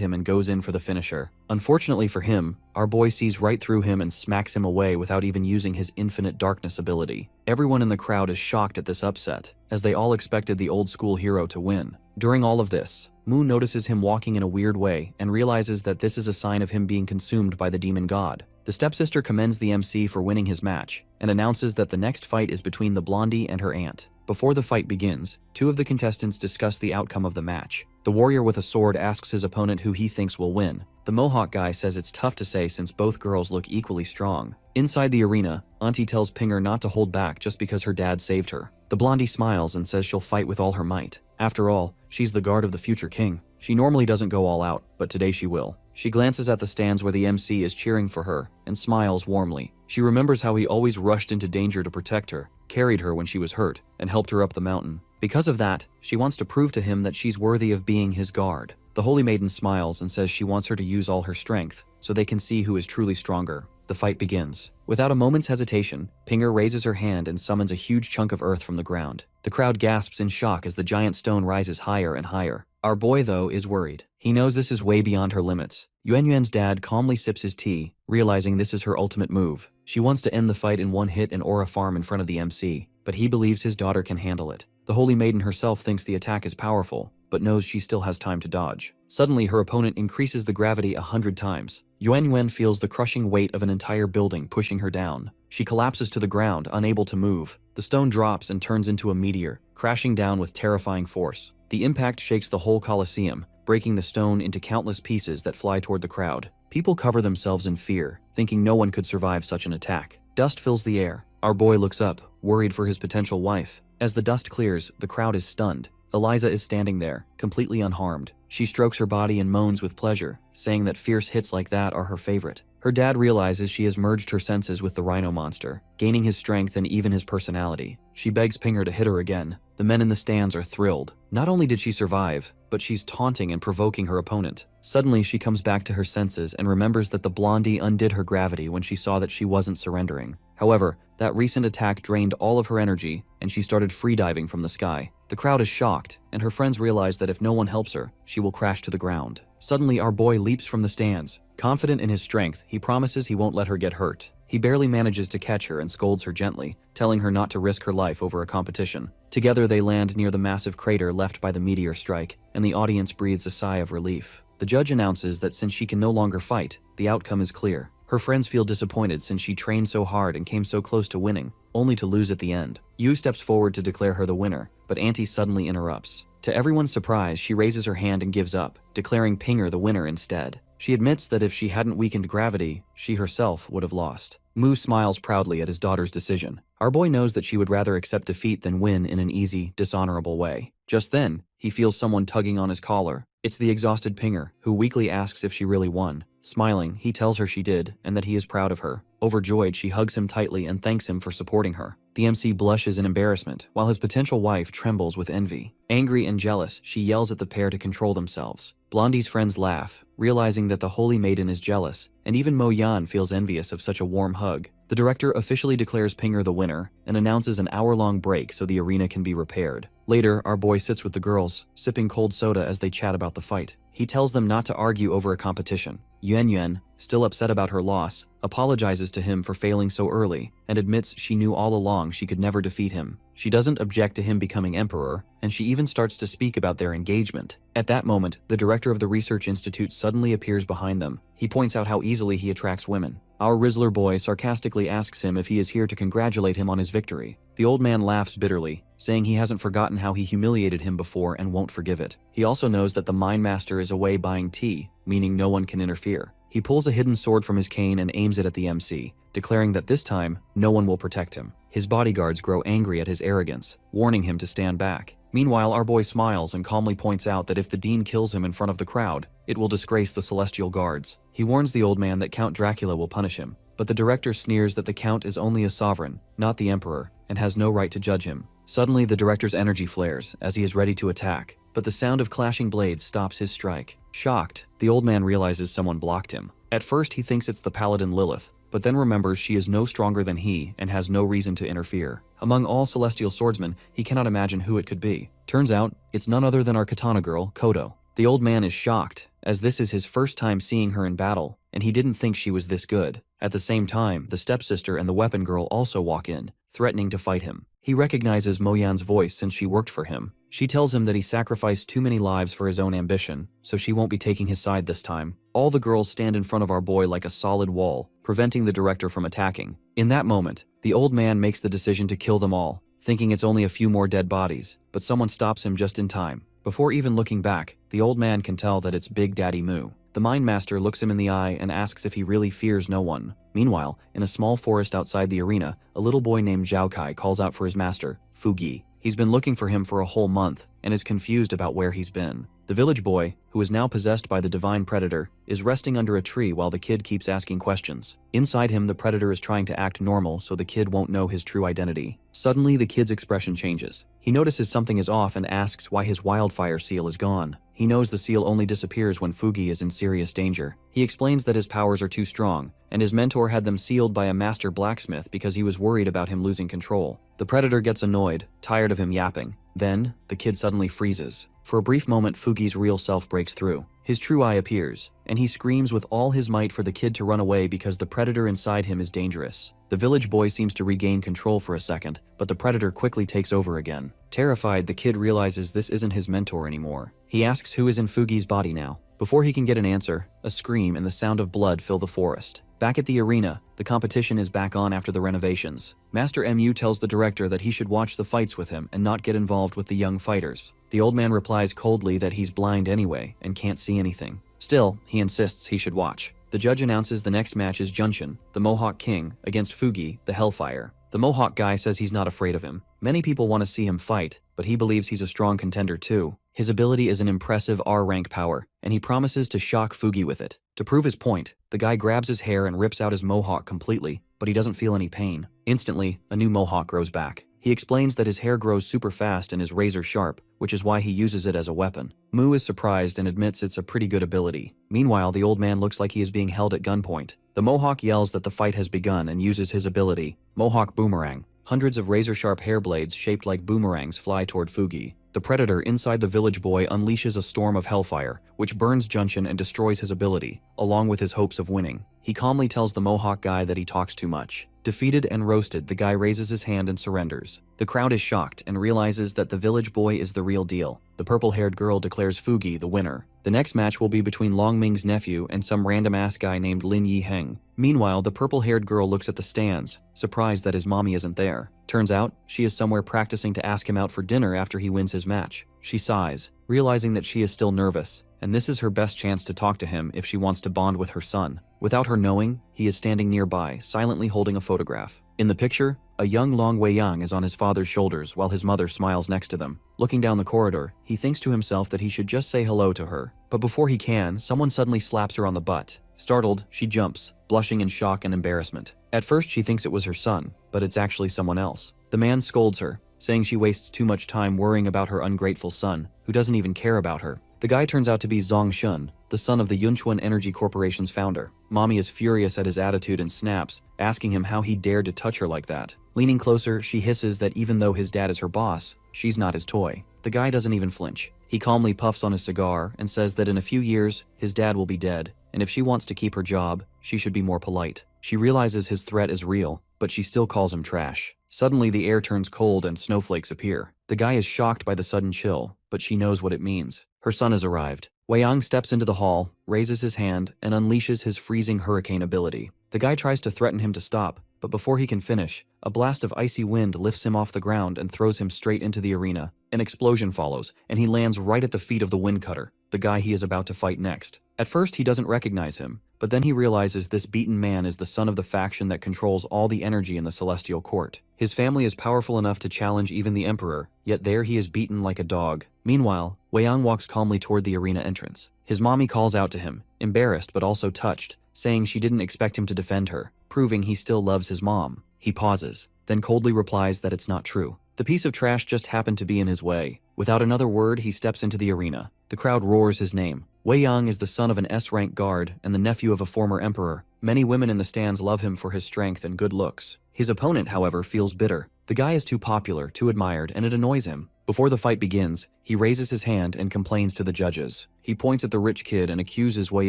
Speaker 1: him and goes in for the finisher. Unfortunately for him, our boy sees right through him and smacks him away without even using his infinite darkness ability. Everyone in the crowd is shocked at this upset, as they all expected the old school hero to win. During all of this, Mu notices him walking in a weird way and realizes that this is a sign of him being consumed by the demon god. The stepsister commends the MC for winning his match and announces that the next fight is between the blondie and her aunt. Before the fight begins, 2 of the contestants discuss the outcome of the match. The warrior with a sword asks his opponent who he thinks will win. The Mohawk guy says it's tough to say since both girls look equally strong. Inside the arena, Auntie tells Pinger not to hold back just because her dad saved her. The blondie smiles and says she'll fight with all her might. After all, she's the guard of the future king. She normally doesn't go all out, but today she will. She glances at the stands where the MC is cheering for her and smiles warmly. She remembers how he always rushed into danger to protect her, carried her when she was hurt, and helped her up the mountain. Because of that, she wants to prove to him that she's worthy of being his guard. The Holy Maiden smiles and says she wants her to use all her strength so they can see who is truly stronger. The fight begins. Without a moment's hesitation, Pinger raises her hand and summons a huge chunk of earth from the ground. The crowd gasps in shock as the giant stone rises higher and higher. Our boy, though, is worried. He knows this is way beyond her limits. Yuan Yuan's dad calmly sips his tea, realizing this is her ultimate move. She wants to end the fight in one hit and aura farm in front of the MC, but he believes his daughter can handle it. The Holy Maiden herself thinks the attack is powerful, but knows she still has time to dodge. Suddenly, her opponent increases the gravity 100 times. Yuan Yuan feels the crushing weight of an entire building pushing her down. She collapses to the ground, unable to move. The stone drops and turns into a meteor, crashing down with terrifying force. The impact shakes the whole Colosseum, breaking the stone into countless pieces that fly toward the crowd. People cover themselves in fear, thinking no one could survive such an attack. Dust fills the air. Our boy looks up, worried for his potential wife. As the dust clears, the crowd is stunned. Eliza is standing there, completely unharmed. She strokes her body and moans with pleasure, saying that fierce hits like that are her favorite. Her dad realizes she has merged her senses with the rhino monster, gaining his strength and even his personality. She begs Pinger to hit her again. The men in the stands are thrilled. Not only did she survive, but she's taunting and provoking her opponent. Suddenly, she comes back to her senses and remembers that the blondie undid her gravity when she saw that she wasn't surrendering. However, that recent attack drained all of her energy, and she started freediving from the sky. The crowd is shocked, and her friends realize that if no one helps her, she will crash to the ground. Suddenly, our boy leaps from the stands. Confident in his strength, he promises he won't let her get hurt. He barely manages to catch her and scolds her gently, telling her not to risk her life over a competition. Together, they land near the massive crater left by the meteor strike, and the audience breathes a sigh of relief. The judge announces that since she can no longer fight, the outcome is clear. Her friends feel disappointed since she trained so hard and came so close to winning, only to lose at the end. Yu steps forward to declare her the winner, but Auntie suddenly interrupts. To everyone's surprise, she raises her hand and gives up, declaring Pinger the winner instead. She admits that if she hadn't weakened gravity, she herself would have lost. Mu smiles proudly at his daughter's decision. Our boy knows that she would rather accept defeat than win in an easy, dishonorable way. Just then, he feels someone tugging on his collar. It's the exhausted Pinger, who weakly asks if she really won. Smiling, he tells her she did, and that he is proud of her. Overjoyed, she hugs him tightly and thanks him for supporting her. The MC blushes in embarrassment, while his potential wife trembles with envy. Angry and jealous, she yells at the pair to control themselves. Blondie's friends laugh, realizing that the holy maiden is jealous, and even Mo Yan feels envious of such a warm hug. The director officially declares Pinger the winner and announces an hour-long break so the arena can be repaired. Later, our boy sits with the girls, sipping cold soda as they chat about the fight. He tells them not to argue over a competition. Yuan Yuan, still upset about her loss, apologizes to him for failing so early and admits she knew all along she could never defeat him. She doesn't object to him becoming emperor, and she even starts to speak about their engagement. At that moment, the director of the research institute suddenly appears behind them. He points out how easily he attracts women. Our Rizzler boy sarcastically asks him if he is here to congratulate him on his victory. The old man laughs bitterly, saying he hasn't forgotten how he humiliated him before and won't forgive it. He also knows that the mine master is away buying tea, meaning no one can interfere. He pulls a hidden sword from his cane and aims it at the MC, declaring that this time, no one will protect him. His bodyguards grow angry at his arrogance, warning him to stand back. Meanwhile, our boy smiles and calmly points out that if the dean kills him in front of the crowd, it will disgrace the celestial guards. He warns the old man that Count Dracula will punish him, but the director sneers that the count is only a sovereign, not the emperor, and has no right to judge him. Suddenly, the director's energy flares as he is ready to attack, but the sound of clashing blades stops his strike. Shocked, the old man realizes someone blocked him. At first, he thinks it's the paladin Lilith, but then remembers she is no stronger than he and has no reason to interfere. Among all celestial swordsmen, he cannot imagine who it could be. Turns out, it's none other than our katana girl, Kodo. The old man is shocked, as this is his first time seeing her in battle, and he didn't think she was this good. At the same time, the stepsister and the weapon girl also walk in, threatening to fight him. He recognizes Mo Yan's voice since she worked for him. She tells him that he sacrificed too many lives for his own ambition, so she won't be taking his side this time. All the girls stand in front of our boy like a solid wall, preventing the director from attacking. In that moment, the old man makes the decision to kill them all, thinking it's only a few more dead bodies, but someone stops him just in time. Before even looking back, the old man can tell that it's Big Daddy Moo. The mine master looks him in the eye and asks if he really fears no one. Meanwhile, in a small forest outside the arena, a little boy named Zhao Kai calls out for his master, Fugi. He's been looking for him for a whole month and is confused about where he's been. The village boy, who is now possessed by the divine predator, is resting under a tree while the kid keeps asking questions. Inside him, the predator is trying to act normal so the kid won't know his true identity. Suddenly, the kid's expression changes. He notices something is off and asks why his wildfire seal is gone. He knows the seal only disappears when Fugi is in serious danger. He explains that his powers are too strong, and his mentor had them sealed by a master blacksmith because he was worried about him losing control. The predator gets annoyed, tired of him yapping. Then, the kid suddenly freezes. For a brief moment, Fugi's real self breaks through. His true eye appears, and he screams with all his might for the kid to run away because the predator inside him is dangerous. The village boy seems to regain control for a second, but the predator quickly takes over again. Terrified, the kid realizes this isn't his mentor anymore. He asks who is in Fugi's body now. Before he can get an answer, a scream and the sound of blood fill the forest. Back at the arena, the competition is back on after the renovations. Master MU tells the director that he should watch the fights with him and not get involved with the young fighters. The old man replies coldly that he's blind anyway and can't see anything. Still, he insists he should watch. The judge announces the next match is Junshin, the Mohawk King, against Fugi, the Hellfire. The Mohawk guy says he's not afraid of him. Many people want to see him fight, but he believes he's a strong contender too. His ability is an impressive R-rank power, and he promises to shock Fugi with it. To prove his point, the guy grabs his hair and rips out his mohawk completely, but he doesn't feel any pain. Instantly, a new mohawk grows back. He explains that his hair grows super fast and is razor sharp, which is why he uses it as a weapon. Mu is surprised and admits it's a pretty good ability. Meanwhile, the old man looks like he is being held at gunpoint. The mohawk yells that the fight has begun and uses his ability, Mohawk Boomerang. Hundreds of razor-sharp hair blades shaped like boomerangs fly toward Fugi. The predator inside the village boy unleashes a storm of hellfire, which burns Junshin and destroys his ability, along with his hopes of winning. He calmly tells the Mohawk guy that he talks too much. Defeated and roasted, the guy raises his hand and surrenders. The crowd is shocked and realizes that the village boy is the real deal. The purple-haired girl declares Fugi the winner. The next match will be between Long Ming's nephew and some random-ass guy named Lin Yiheng. Meanwhile, the purple-haired girl looks at the stands, surprised that his mommy isn't there. Turns out, she is somewhere practicing to ask him out for dinner after he wins his match. She sighs, realizing that she is still nervous, and this is her best chance to talk to him if she wants to bond with her son. Without her knowing, he is standing nearby, silently holding a photograph. In the picture, a young Long Weiyang is on his father's shoulders while his mother smiles next to them. Looking down the corridor, he thinks to himself that he should just say hello to her. But before he can, someone suddenly slaps her on the butt, Startled, she jumps, blushing in shock and embarrassment. At first, she thinks it was her son, but it's actually someone else. The man scolds her, saying she wastes too much time worrying about her ungrateful son, who doesn't even care about her. The guy turns out to be Zhong Shun, the son of the Yunchuan Energy Corporation's founder. Mommy is furious at his attitude and snaps, asking him how he dared to touch her like that. Leaning closer, she hisses that even though his dad is her boss, she's not his toy. The guy doesn't even flinch. He calmly puffs on his cigar and says that in a few years, his dad will be dead, and if she wants to keep her job, she should be more polite. She realizes his threat is real, but she still calls him trash. Suddenly, the air turns cold and snowflakes appear. The guy is shocked by the sudden chill, but she knows what it means. Her son has arrived. Wei Yang steps into the hall, raises his hand, and unleashes his freezing hurricane ability. The guy tries to threaten him to stop, but before he can finish, a blast of icy wind lifts him off the ground and throws him straight into the arena. An explosion follows, and he lands right at the feet of the wind cutter, the guy he is about to fight next. At first, he doesn't recognize him, but then he realizes this beaten man is the son of the faction that controls all the energy in the Celestial Court. His family is powerful enough to challenge even the Emperor, yet there he is beaten like a dog. Meanwhile, Wei Yang walks calmly toward the arena entrance. His mommy calls out to him, embarrassed but also touched, saying she didn't expect him to defend her, proving he still loves his mom. He pauses, then coldly replies that it's not true. The piece of trash just happened to be in his way. Without another word, he steps into the arena. The crowd roars his name. Wei Yang is the son of an S-rank guard and the nephew of a former emperor. Many women in the stands love him for his strength and good looks. His opponent, however, feels bitter. The guy is too popular, too admired, and it annoys him. Before the fight begins, he raises his hand and complains to the judges. He points at the rich kid and accuses Wei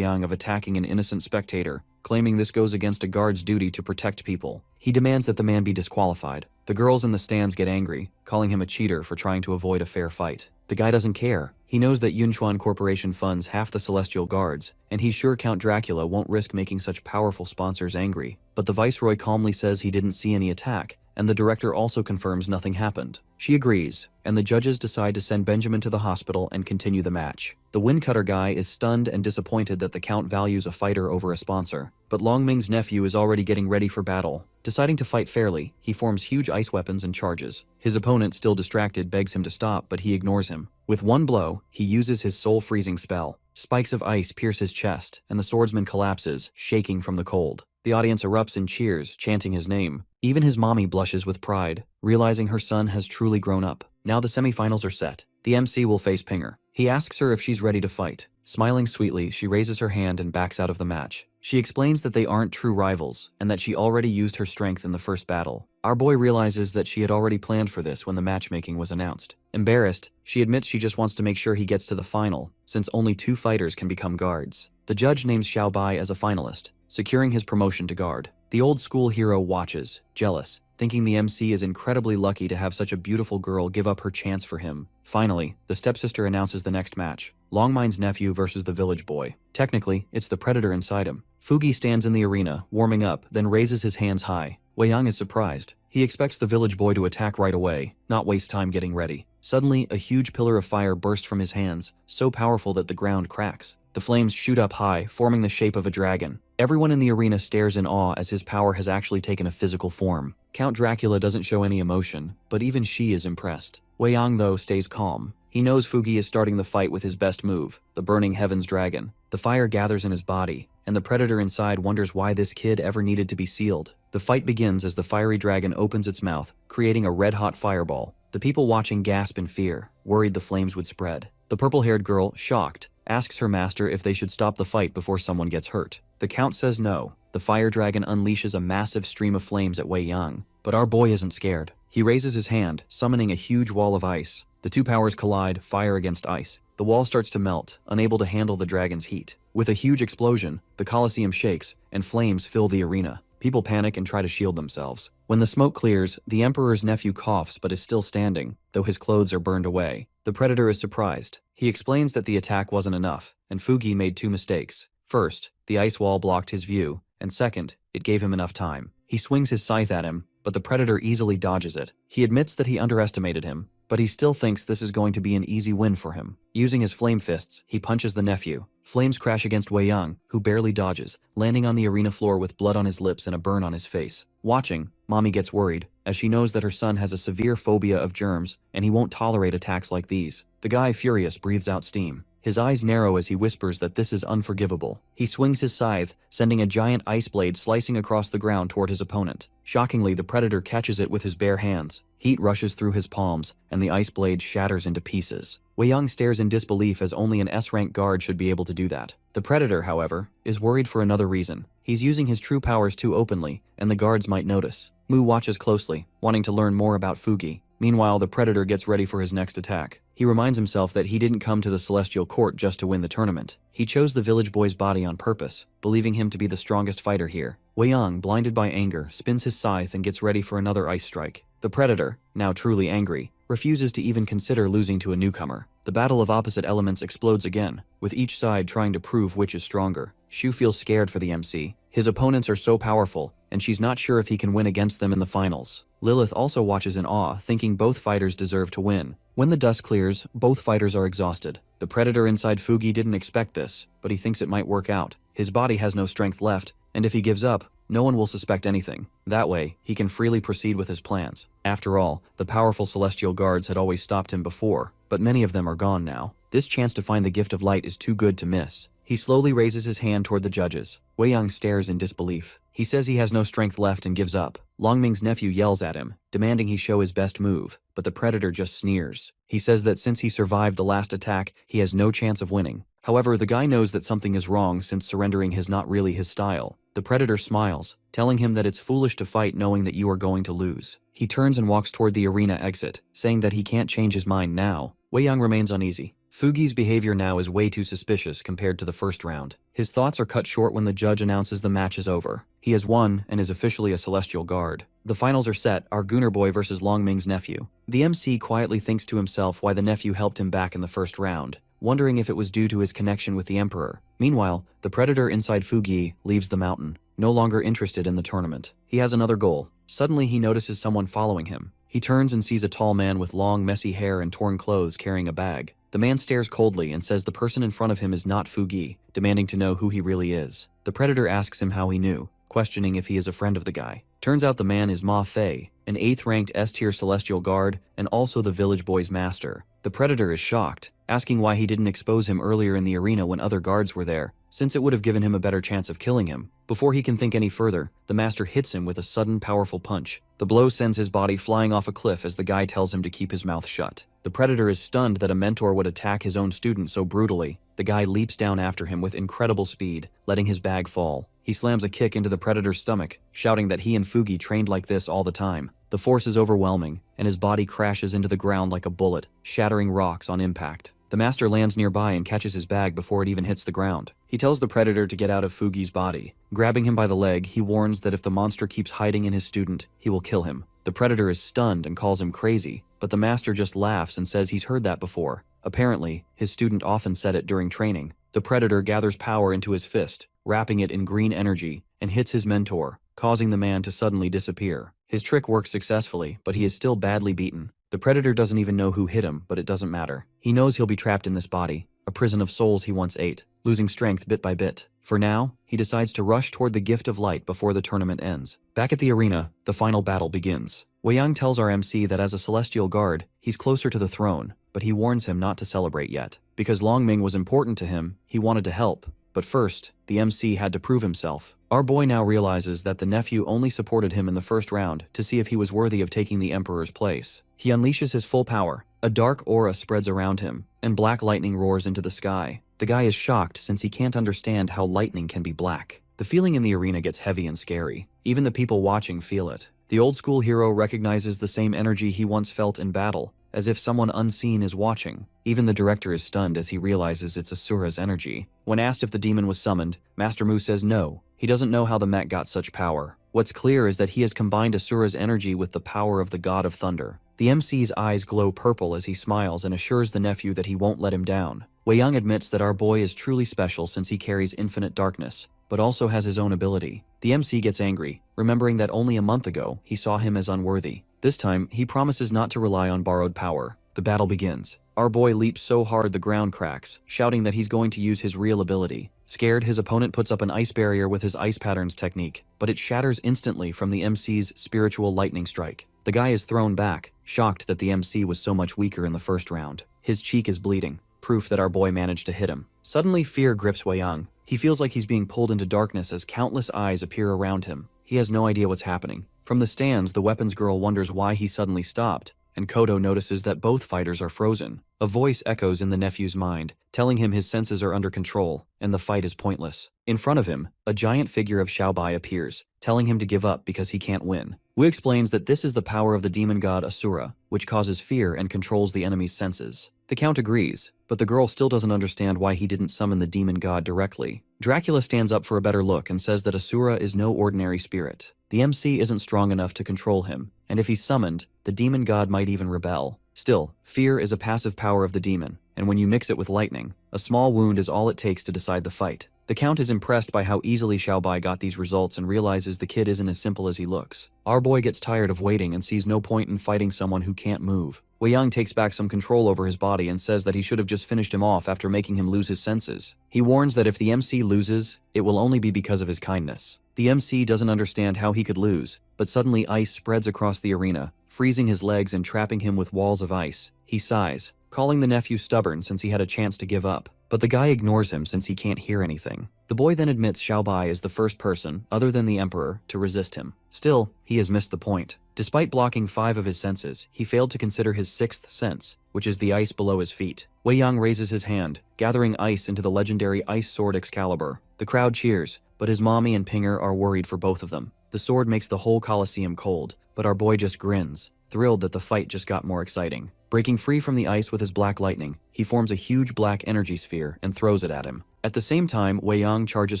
Speaker 1: Yang of attacking an innocent spectator, claiming this goes against a guard's duty to protect people. He demands that the man be disqualified. The girls in the stands get angry, calling him a cheater for trying to avoid a fair fight. The guy doesn't care. He knows that Yunchuan Corporation funds half the Celestial Guards, and he's sure Count Dracula won't risk making such powerful sponsors angry. But the Viceroy calmly says he didn't see any attack, and the director also confirms nothing happened. She agrees, and the judges decide to send Benjamin to the hospital and continue the match. The windcutter guy is stunned and disappointed that the Count values a fighter over a sponsor, but Longming's nephew is already getting ready for battle. Deciding to fight fairly, he forms huge ice weapons and charges. His opponent, still distracted, begs him to stop, but he ignores him. With one blow, he uses his soul-freezing spell. Spikes of ice pierce his chest, and the swordsman collapses, shaking from the cold. The audience erupts in cheers, chanting his name. Even his mommy blushes with pride, realizing her son has truly grown up. Now the semifinals are set. The MC will face Pinger. He asks her if she's ready to fight. Smiling sweetly, she raises her hand and backs out of the match. She explains that they aren't true rivals, and that she already used her strength in the first battle. Our boy realizes that she had already planned for this when the matchmaking was announced. Embarrassed, she admits she just wants to make sure he gets to the final, since only 2 fighters can become guards. The judge names Xiao Bai as a finalist, securing his promotion to guard. The old school hero watches, jealous, thinking the MC is incredibly lucky to have such a beautiful girl give up her chance for him. Finally, the stepsister announces the next match, Longmind's nephew versus the village boy. Technically, it's the predator inside him. Fugi stands in the arena, warming up, then raises his hands high. Wei Yang is surprised. He expects the village boy to attack right away, not waste time getting ready. Suddenly, a huge pillar of fire bursts from his hands, so powerful that the ground cracks. The flames shoot up high, forming the shape of a dragon. Everyone in the arena stares in awe as his power has actually taken a physical form. Count Dracula doesn't show any emotion, but even she is impressed. Wei Yang, though, stays calm. He knows Fugi is starting the fight with his best move, the Burning Heavens Dragon. The fire gathers in his body, and the predator inside wonders why this kid ever needed to be sealed. The fight begins as the fiery dragon opens its mouth, creating a red-hot fireball. The people watching gasp in fear, worried the flames would spread. The purple-haired girl, shocked, asks her master if they should stop the fight before someone gets hurt. The count says no. The fire dragon unleashes a massive stream of flames at Wei Yang, but our boy isn't scared. He raises his hand, summoning a huge wall of ice. The 2 powers collide, fire against ice. The wall starts to melt, unable to handle the dragon's heat. With a huge explosion, the Colosseum shakes, and flames fill the arena. People panic and try to shield themselves. When the smoke clears, the Emperor's nephew coughs but is still standing, though his clothes are burned away. The predator is surprised. He explains that the attack wasn't enough, and Fugi made 2 mistakes. First, the ice wall blocked his view, and second, it gave him enough time. He swings his scythe at him, but the predator easily dodges it. He admits that he underestimated him, but he still thinks this is going to be an easy win for him. Using his flame fists, he punches the nephew. Flames crash against Wei Yang, who barely dodges, landing on the arena floor with blood on his lips and a burn on his face. Watching, Mommy gets worried, as she knows that her son has a severe phobia of germs, and he won't tolerate attacks like these. The guy, furious, breathes out steam. His eyes narrow as he whispers that this is unforgivable. He swings his scythe, sending a giant ice blade slicing across the ground toward his opponent. Shockingly, the predator catches it with his bare hands. Heat rushes through his palms, and the ice blade shatters into pieces. Wei Yang stares in disbelief as only an S-rank guard should be able to do that. The predator, however, is worried for another reason. He's using his true powers too openly, and the guards might notice. Mu watches closely, wanting to learn more about Fugi. Meanwhile, the predator gets ready for his next attack. He reminds himself that he didn't come to the Celestial Court just to win the tournament. He chose the village boy's body on purpose, believing him to be the strongest fighter here. Wei Yang, blinded by anger, spins his scythe and gets ready for another ice strike. The predator, now truly angry, refuses to even consider losing to a newcomer. The battle of opposite elements explodes again, with each side trying to prove which is stronger. Shu feels scared for the MC. His opponents are so powerful, and she's not sure if he can win against them in the finals. Lilith also watches in awe, thinking both fighters deserve to win. When the dust clears, both fighters are exhausted. The predator inside Fugi didn't expect this, but he thinks it might work out. His body has no strength left, and if he gives up, no one will suspect anything. That way, he can freely proceed with his plans. After all, the powerful celestial guards had always stopped him before, but many of them are gone now. This chance to find the gift of light is too good to miss. He slowly raises his hand toward the judges. Wei Yang stares in disbelief. He says he has no strength left and gives up. Longming's nephew yells at him, demanding he show his best move, but the predator just sneers. He says that since he survived the last attack, he has no chance of winning. However, the guy knows that something is wrong since surrendering is not really his style. The predator smiles, telling him that it's foolish to fight knowing that you are going to lose. He turns and walks toward the arena exit, saying that he can't change his mind now. Wei Yang remains uneasy. Fugi's behavior now is way too suspicious compared to the first round. His thoughts are cut short when the judge announces the match is over. He has won and is officially a celestial guard. The finals are set, our Gunner boy versus Longming's nephew. The MC quietly thinks to himself why the nephew helped him back in the first round, wondering if it was due to his connection with the Emperor. Meanwhile, the predator inside Fugi leaves the mountain, no longer interested in the tournament. He has another goal. Suddenly he notices someone following him. He turns and sees a tall man with long, messy hair and torn clothes carrying a bag. The man stares coldly and says the person in front of him is not Fugi, demanding to know who he really is. The predator asks him how he knew, questioning if he is a friend of the guy. Turns out the man is Ma Fei, an 8th-ranked S-tier celestial guard and also the village boy's master. The predator is shocked, asking why he didn't expose him earlier in the arena when other guards were there, since it would have given him a better chance of killing him. Before he can think any further, the master hits him with a sudden, powerful punch. The blow sends his body flying off a cliff as the guy tells him to keep his mouth shut. The predator is stunned that a mentor would attack his own student so brutally. The guy leaps down after him with incredible speed, letting his bag fall. He slams a kick into the predator's stomach, shouting that he and Fugi trained like this all the time. The force is overwhelming, and his body crashes into the ground like a bullet, shattering rocks on impact. The master lands nearby and catches his bag before it even hits the ground. He tells the predator to get out of Fugi's body. Grabbing him by the leg, he warns that if the monster keeps hiding in his student, he will kill him. The predator is stunned and calls him crazy, but the master just laughs and says he's heard that before. Apparently, his student often said it during training. The predator gathers power into his fist, wrapping it in green energy, and hits his mentor, causing the man to suddenly disappear. His trick works successfully, but he is still badly beaten. The predator doesn't even know who hit him, but it doesn't matter. He knows he'll be trapped in this body, a prison of souls he once ate, losing strength bit by bit. For now, he decides to rush toward the gift of light before the tournament ends. Back at the arena, the final battle begins. Wei Yang tells our MC that as a celestial guard, he's closer to the throne, but he warns him not to celebrate yet. Because Longming was important to him, he wanted to help. But first, the MC had to prove himself. Our boy now realizes that the nephew only supported him in the first round to see if he was worthy of taking the Emperor's place. He unleashes his full power. A dark aura spreads around him, and black lightning roars into the sky. The guy is shocked since he can't understand how lightning can be black. The feeling in the arena gets heavy and scary. Even the people watching feel it. The old-school hero recognizes the same energy he once felt in battle, as if someone unseen is watching. Even the director is stunned as he realizes it's Asura's energy. When asked if the demon was summoned, Master Mu says no. He doesn't know how the mech got such power. What's clear is that he has combined Asura's energy with the power of the God of Thunder. The MC's eyes glow purple as he smiles and assures the nephew that he won't let him down. Wei Yang admits that our boy is truly special since he carries infinite darkness, but also has his own ability. The MC gets angry, remembering that only a month ago he saw him as unworthy. This time, he promises not to rely on borrowed power. The battle begins. Our boy leaps so hard the ground cracks, shouting that he's going to use his real ability. Scared, his opponent puts up an ice barrier with his ice patterns technique, but it shatters instantly from the MC's spiritual lightning strike. The guy is thrown back, shocked that the MC was so much weaker in the first round. His cheek is bleeding. proof that our boy managed to hit him. Suddenly, fear grips Wei-young. He feels like he's being pulled into darkness as countless eyes appear around him. He has no idea what's happening. From the stands, the weapons girl wonders why he suddenly stopped, and Kodo notices that both fighters are frozen. A voice echoes in the nephew's mind, telling him his senses are under control, and the fight is pointless. In front of him, a giant figure of Xiaobai appears, telling him to give up because he can't win. Wu explains that this is the power of the demon god Asura, which causes fear and controls the enemy's senses. The Count agrees, but the girl still doesn't understand why he didn't summon the demon god directly. Dracula stands up for a better look and says that Asura is no ordinary spirit. The MC isn't strong enough to control him, and if he's summoned, the demon god might even rebel. Still, fear is a passive power of the demon, and when you mix it with lightning, a small wound is all it takes to decide the fight. The Count is impressed by how easily Xiaobai got these results and realizes the kid isn't as simple as he looks. Our boy gets tired of waiting and sees no point in fighting someone who can't move. Wei-young takes back some control over his body and says that he should have just finished him off after making him lose his senses. He warns that if the MC loses, it will only be because of his kindness. The MC doesn't understand how he could lose, but suddenly ice spreads across the arena, freezing his legs and trapping him with walls of ice. He sighs, calling the nephew stubborn since he had a chance to give up. But the guy ignores him since he can't hear anything. The boy then admits Xiaobai is the first person, other than the Emperor, to resist him. Still, he has missed the point. Despite blocking 5 of his senses, he failed to consider his 6th sense, which is the ice below his feet. Wei-young raises his hand, gathering ice into the legendary ice sword Excalibur. The crowd cheers, but his mommy and Pinger are worried for both of them. The sword makes the whole Colosseum cold, but our boy just grins, thrilled that the fight just got more exciting. Breaking free from the ice with his black lightning, he forms a huge black energy sphere and throws it at him. At the same time, Wei-young charges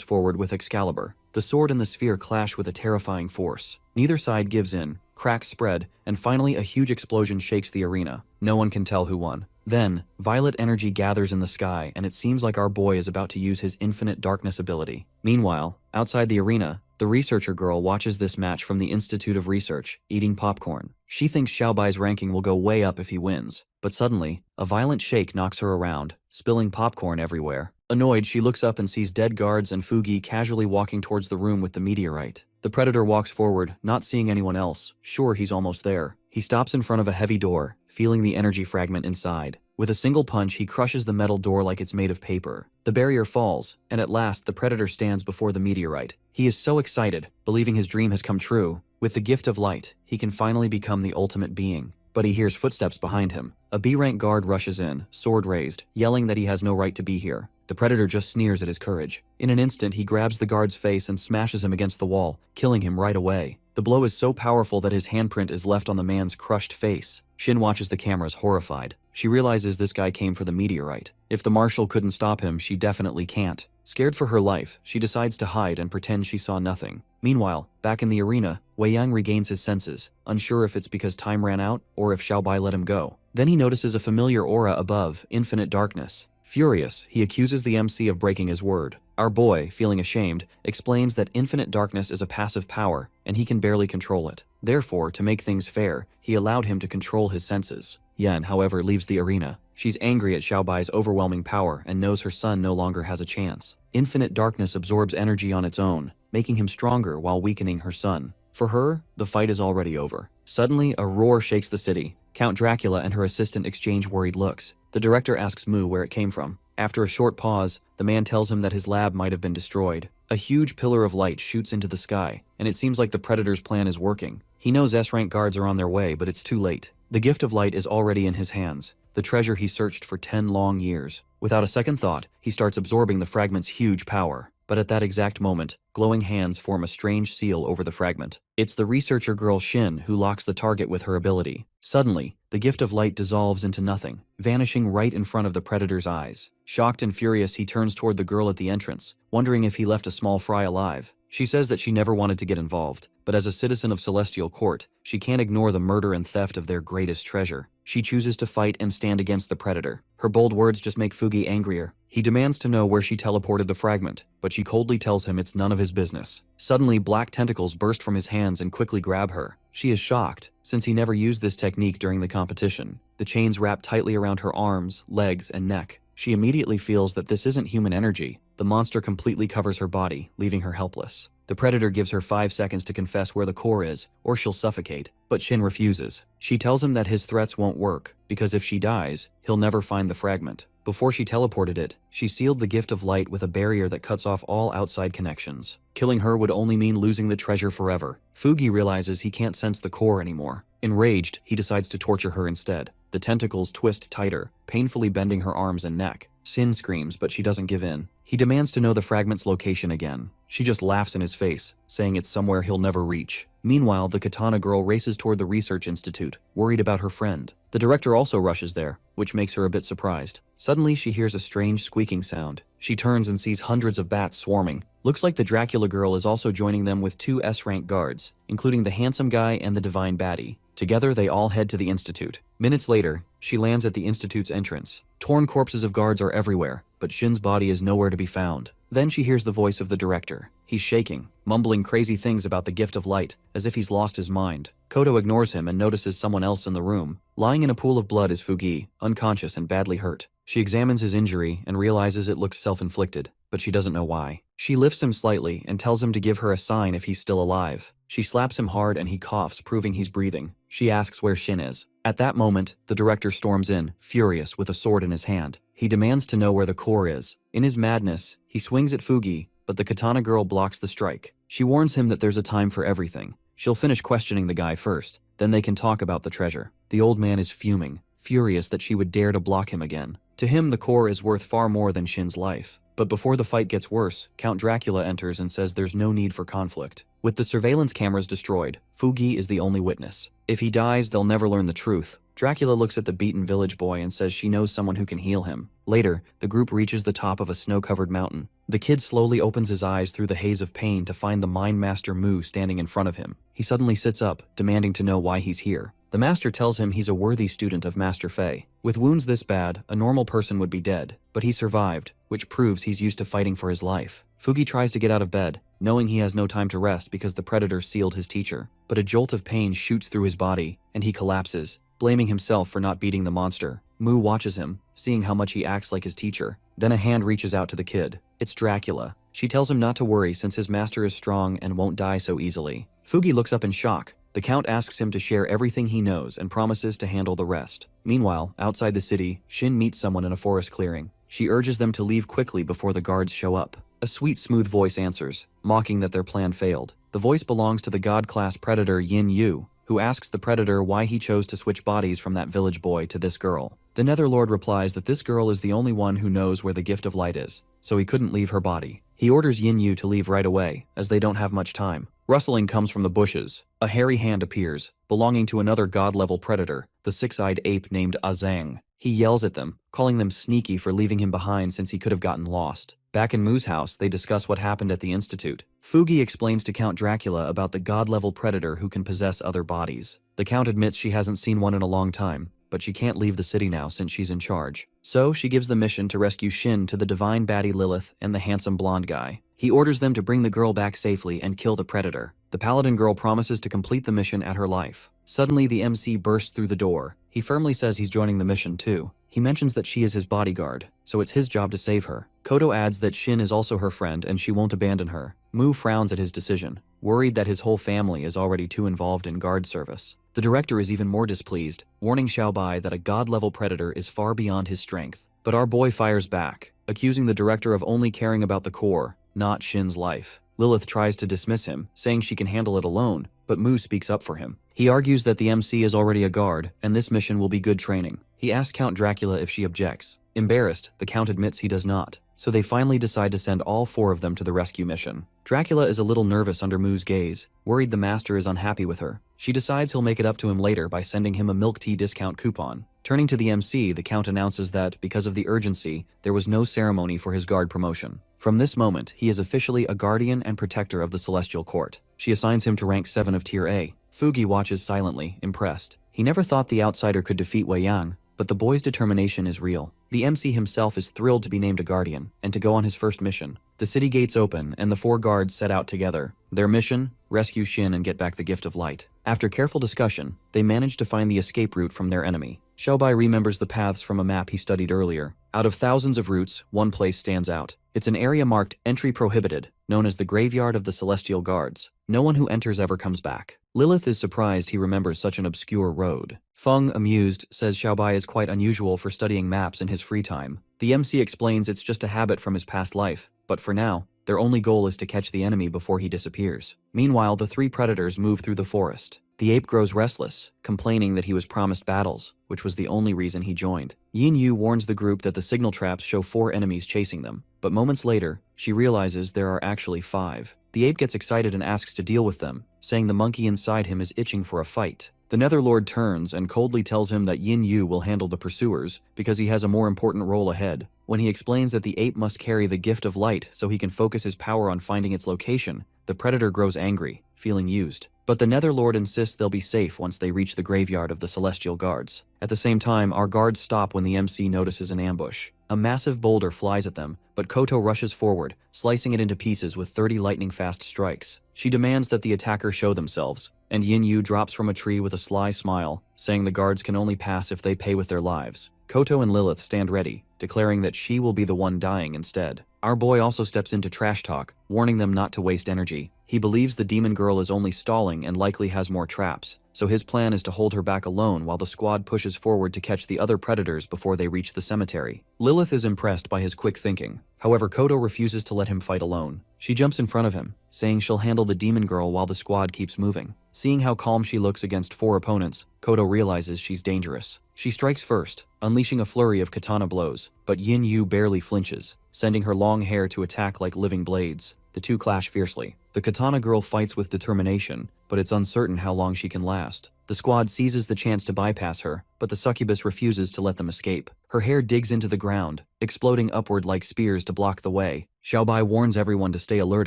Speaker 1: forward with Excalibur. The sword and the sphere clash with a terrifying force. Neither side gives in, cracks spread, and finally a huge explosion shakes the arena. No one can tell who won. Then, violet energy gathers in the sky, and it seems like our boy is about to use his infinite darkness ability. Meanwhile, outside the arena, the researcher girl watches this match from the Institute of Research, eating popcorn. She thinks Xiaobai's ranking will go way up if he wins. But suddenly, a violent shake knocks her around, spilling popcorn everywhere. Annoyed, she looks up and sees dead guards and Fugi casually walking towards the room with the meteorite. The Predator walks forward, not seeing anyone else, sure he's almost there. He stops in front of a heavy door, feeling the energy fragment inside. With a single punch, he crushes the metal door like it's made of paper. The barrier falls, and at last the Predator stands before the meteorite. He is so excited, believing his dream has come true. With the gift of light, he can finally become the ultimate being. But he hears footsteps behind him. A B-rank guard rushes in, sword raised, yelling that he has no right to be here. The Predator just sneers at his courage. In an instant, he grabs the guard's face and smashes him against the wall, killing him right away. The blow is so powerful that his handprint is left on the man's crushed face. Shin watches the cameras horrified. She realizes this guy came for the meteorite. If the marshal couldn't stop him, she definitely can't. Scared for her life, she decides to hide and pretend she saw nothing. Meanwhile, back in the arena, Wei-young regains his senses, unsure if it's because time ran out or if Xiaobai let him go. Then he notices a familiar aura above, infinite darkness. Furious, he accuses the MC of breaking his word. Our boy, feeling ashamed, explains that infinite darkness is a passive power, and he can barely control it. Therefore, to make things fair, he allowed him to control his senses. Yan, however, leaves the arena. She's angry at Xiaobai's overwhelming power and knows her son no longer has a chance. Infinite darkness absorbs energy on its own, making him stronger while weakening her son. For her, the fight is already over. Suddenly, a roar shakes the city. Count Dracula and her assistant exchange worried looks. The director asks Mu where it came from. After a short pause, the man tells him that his lab might have been destroyed. A huge pillar of light shoots into the sky, and it seems like the Predator's plan is working. He knows S-rank guards are on their way, but it's too late. The gift of light is already in his hands, the treasure he searched for 10 long years. Without a second thought, he starts absorbing the fragment's huge power. But at that exact moment, glowing hands form a strange seal over the fragment. It's the researcher girl Shin who locks the target with her ability. Suddenly, the gift of light dissolves into nothing, vanishing right in front of the Predator's eyes. Shocked and furious, he turns toward the girl at the entrance, wondering if he left a small fry alive. She says that she never wanted to get involved, but as a citizen of Celestial Court, she can't ignore the murder and theft of their greatest treasure. She chooses to fight and stand against the Predator. Her bold words just make Fugi angrier. He demands to know where she teleported the fragment, but she coldly tells him it's none of his business. Suddenly, black tentacles burst from his hands and quickly grab her. She is shocked, since he never used this technique during the competition. The chains wrap tightly around her arms, legs, and neck. She immediately feels that this isn't human energy. The monster completely covers her body, leaving her helpless. The Predator gives her 5 seconds to confess where the core is, or she'll suffocate, but Shin refuses. She tells him that his threats won't work, because if she dies, he'll never find the fragment. Before she teleported it, she sealed the gift of light with a barrier that cuts off all outside connections. Killing her would only mean losing the treasure forever. Fugi realizes he can't sense the core anymore. Enraged, he decides to torture her instead. The tentacles twist tighter, painfully bending her arms and neck. Shin screams, but she doesn't give in. He demands to know the fragment's location again. She just laughs in his face, saying it's somewhere he'll never reach. Meanwhile, the katana girl races toward the research institute, worried about her friend. The director also rushes there, which makes her a bit surprised. Suddenly, she hears a strange squeaking sound. She turns and sees hundreds of bats swarming. Looks like the Dracula girl is also joining them with 2 S-rank guards, including the handsome guy and the divine baddie. Together, they all head to the institute. Minutes later, she lands at the institute's entrance. Torn corpses of guards are everywhere, but Shin's body is nowhere to be found. Then she hears the voice of the director. He's shaking, mumbling crazy things about the gift of light, as if he's lost his mind. Kodo ignores him and notices someone else in the room. Lying in a pool of blood is Fugi, unconscious and badly hurt. She examines his injury and realizes it looks self-inflicted, but she doesn't know why. She lifts him slightly and tells him to give her a sign if he's still alive. She slaps him hard and he coughs, proving he's breathing. She asks where Shin is. At that moment, the director storms in, furious, with a sword in his hand. He demands to know where the core is. In his madness, he swings at Fugi, but the katana girl blocks the strike. She warns him that there's a time for everything. She'll finish questioning the guy first, then they can talk about the treasure. The old man is fuming, furious that she would dare to block him again. To him, the core is worth far more than Shin's life. But before the fight gets worse, Count Dracula enters and says there's no need for conflict. With the surveillance cameras destroyed, Fugi is the only witness. If he dies, they'll never learn the truth. Dracula looks at the beaten village boy and says she knows someone who can heal him. Later, the group reaches the top of a snow-covered mountain. The kid slowly opens his eyes through the haze of pain to find the Mind Master Mu standing in front of him. He suddenly sits up, demanding to know why he's here. The master tells him he's a worthy student of Master Fei. With wounds this bad, a normal person would be dead, but he survived, which proves he's used to fighting for his life. Fugi tries to get out of bed, knowing he has no time to rest because the predator sealed his teacher. But a jolt of pain shoots through his body, and he collapses, blaming himself for not beating the monster. Mu watches him, seeing how much he acts like his teacher. Then a hand reaches out to the kid. It's Dracula. She tells him not to worry since his master is strong and won't die so easily. Fugi looks up in shock. The Count asks him to share everything he knows and promises to handle the rest. Meanwhile, outside the city, Shin meets someone in a forest clearing. She urges them to leave quickly before the guards show up. A sweet, smooth voice answers, mocking that their plan failed. The voice belongs to the god-class predator Yin Yu, who asks the predator why he chose to switch bodies from that village boy to this girl. The Netherlord replies that this girl is the only one who knows where the gift of light is, so he couldn't leave her body. He orders Yin Yu to leave right away, as they don't have much time. Rustling comes from the bushes. A hairy hand appears, belonging to another god-level predator, the six-eyed ape named Azang. He yells at them, calling them sneaky for leaving him behind since he could have gotten lost. Back in Mu's house, they discuss what happened at the Institute. Fugi explains to Count Dracula about the god-level predator who can possess other bodies. The Count admits she hasn't seen one in a long time, but she can't leave the city now since she's in charge. So she gives the mission to rescue Shin to the divine baddie Lilith and the handsome blonde guy. He orders them to bring the girl back safely and kill the predator. The paladin girl promises to complete the mission at her life. Suddenly, the MC bursts through the door. He firmly says he's joining the mission too. He mentions that she is his bodyguard, so it's his job to save her. Kodo adds that Shin is also her friend and she won't abandon her. Mu frowns at his decision, worried that his whole family is already too involved in guard service. The director is even more displeased, warning Xiaobai that a god-level predator is far beyond his strength. But our boy fires back, accusing the director of only caring about the core, not Shin's life. Lilith tries to dismiss him, saying she can handle it alone, but Mu speaks up for him. He argues that the MC is already a guard, and this mission will be good training. He asks Count Dracula if she objects. Embarrassed, the Count admits he does not, so they finally decide to send all 4 of them to the rescue mission. Dracula is a little nervous under Mu's gaze, worried the master is unhappy with her. She decides he'll make it up to him later by sending him a milk tea discount coupon. Turning to the MC, the Count announces that, because of the urgency, there was no ceremony for his guard promotion. From this moment, he is officially a guardian and protector of the Celestial Court. She assigns him to rank 7 of Tier A. Fugi watches silently, impressed. He never thought the outsider could defeat Wei Yang, but the boy's determination is real. The MC himself is thrilled to be named a guardian and to go on his first mission. The city gates open and the 4 guards set out together. Their mission? Rescue Shin and get back the gift of light. After careful discussion, they manage to find the escape route from their enemy. Xiaobai remembers the paths from a map he studied earlier. Out of thousands of routes, one place stands out. It's an area marked Entry Prohibited, known as the Graveyard of the Celestial Guards. No one who enters ever comes back. Lilith is surprised he remembers such an obscure road. Feng, amused, says Xiaobai is quite unusual for studying maps in his free time. The The MC explains it's just a habit from his past life, but for now, their only goal is to catch the enemy before he disappears. Meanwhile, the three predators move through the forest. The ape grows restless, complaining that he was promised battles, which was the only reason he joined. Yin Yu warns the group that the signal traps show 4 enemies chasing them, but moments later, she realizes there are actually 5. The ape gets excited and asks to deal with them, saying the monkey inside him is itching for a fight. The Netherlord turns and coldly tells him that Yin Yu will handle the pursuers because he has a more important role ahead. When he explains that the ape must carry the gift of light so he can focus his power on finding its location, the predator grows angry, feeling used. But the Netherlord insists they'll be safe once they reach the graveyard of the Celestial Guards. At the same time, our guards stop when the MC notices an ambush. A massive boulder flies at them, but Koto rushes forward, slicing it into pieces with 30 lightning-fast strikes. She demands that the attackers show themselves, and Yin Yu drops from a tree with a sly smile, saying the guards can only pass if they pay with their lives. Koto and Lilith stand ready, declaring that she will be the one dying instead. Our boy also steps in to trash talk, warning them not to waste energy. He believes the demon girl is only stalling and likely has more traps, so his plan is to hold her back alone while the squad pushes forward to catch the other predators before they reach the cemetery. Lilith is impressed by his quick thinking. However, Koto refuses to let him fight alone. She jumps in front of him, saying she'll handle the demon girl while the squad keeps moving. Seeing how calm she looks against 4 opponents, Koto realizes she's dangerous. She strikes first, unleashing a flurry of katana blows, but Yin Yu barely flinches, sending her long hair to attack like living blades. The two clash fiercely. The katana girl fights with determination, but it's uncertain how long she can last. The squad seizes the chance to bypass her, but the succubus refuses to let them escape. Her hair digs into the ground, exploding upward like spears to block the way. Xiaobai warns everyone to stay alert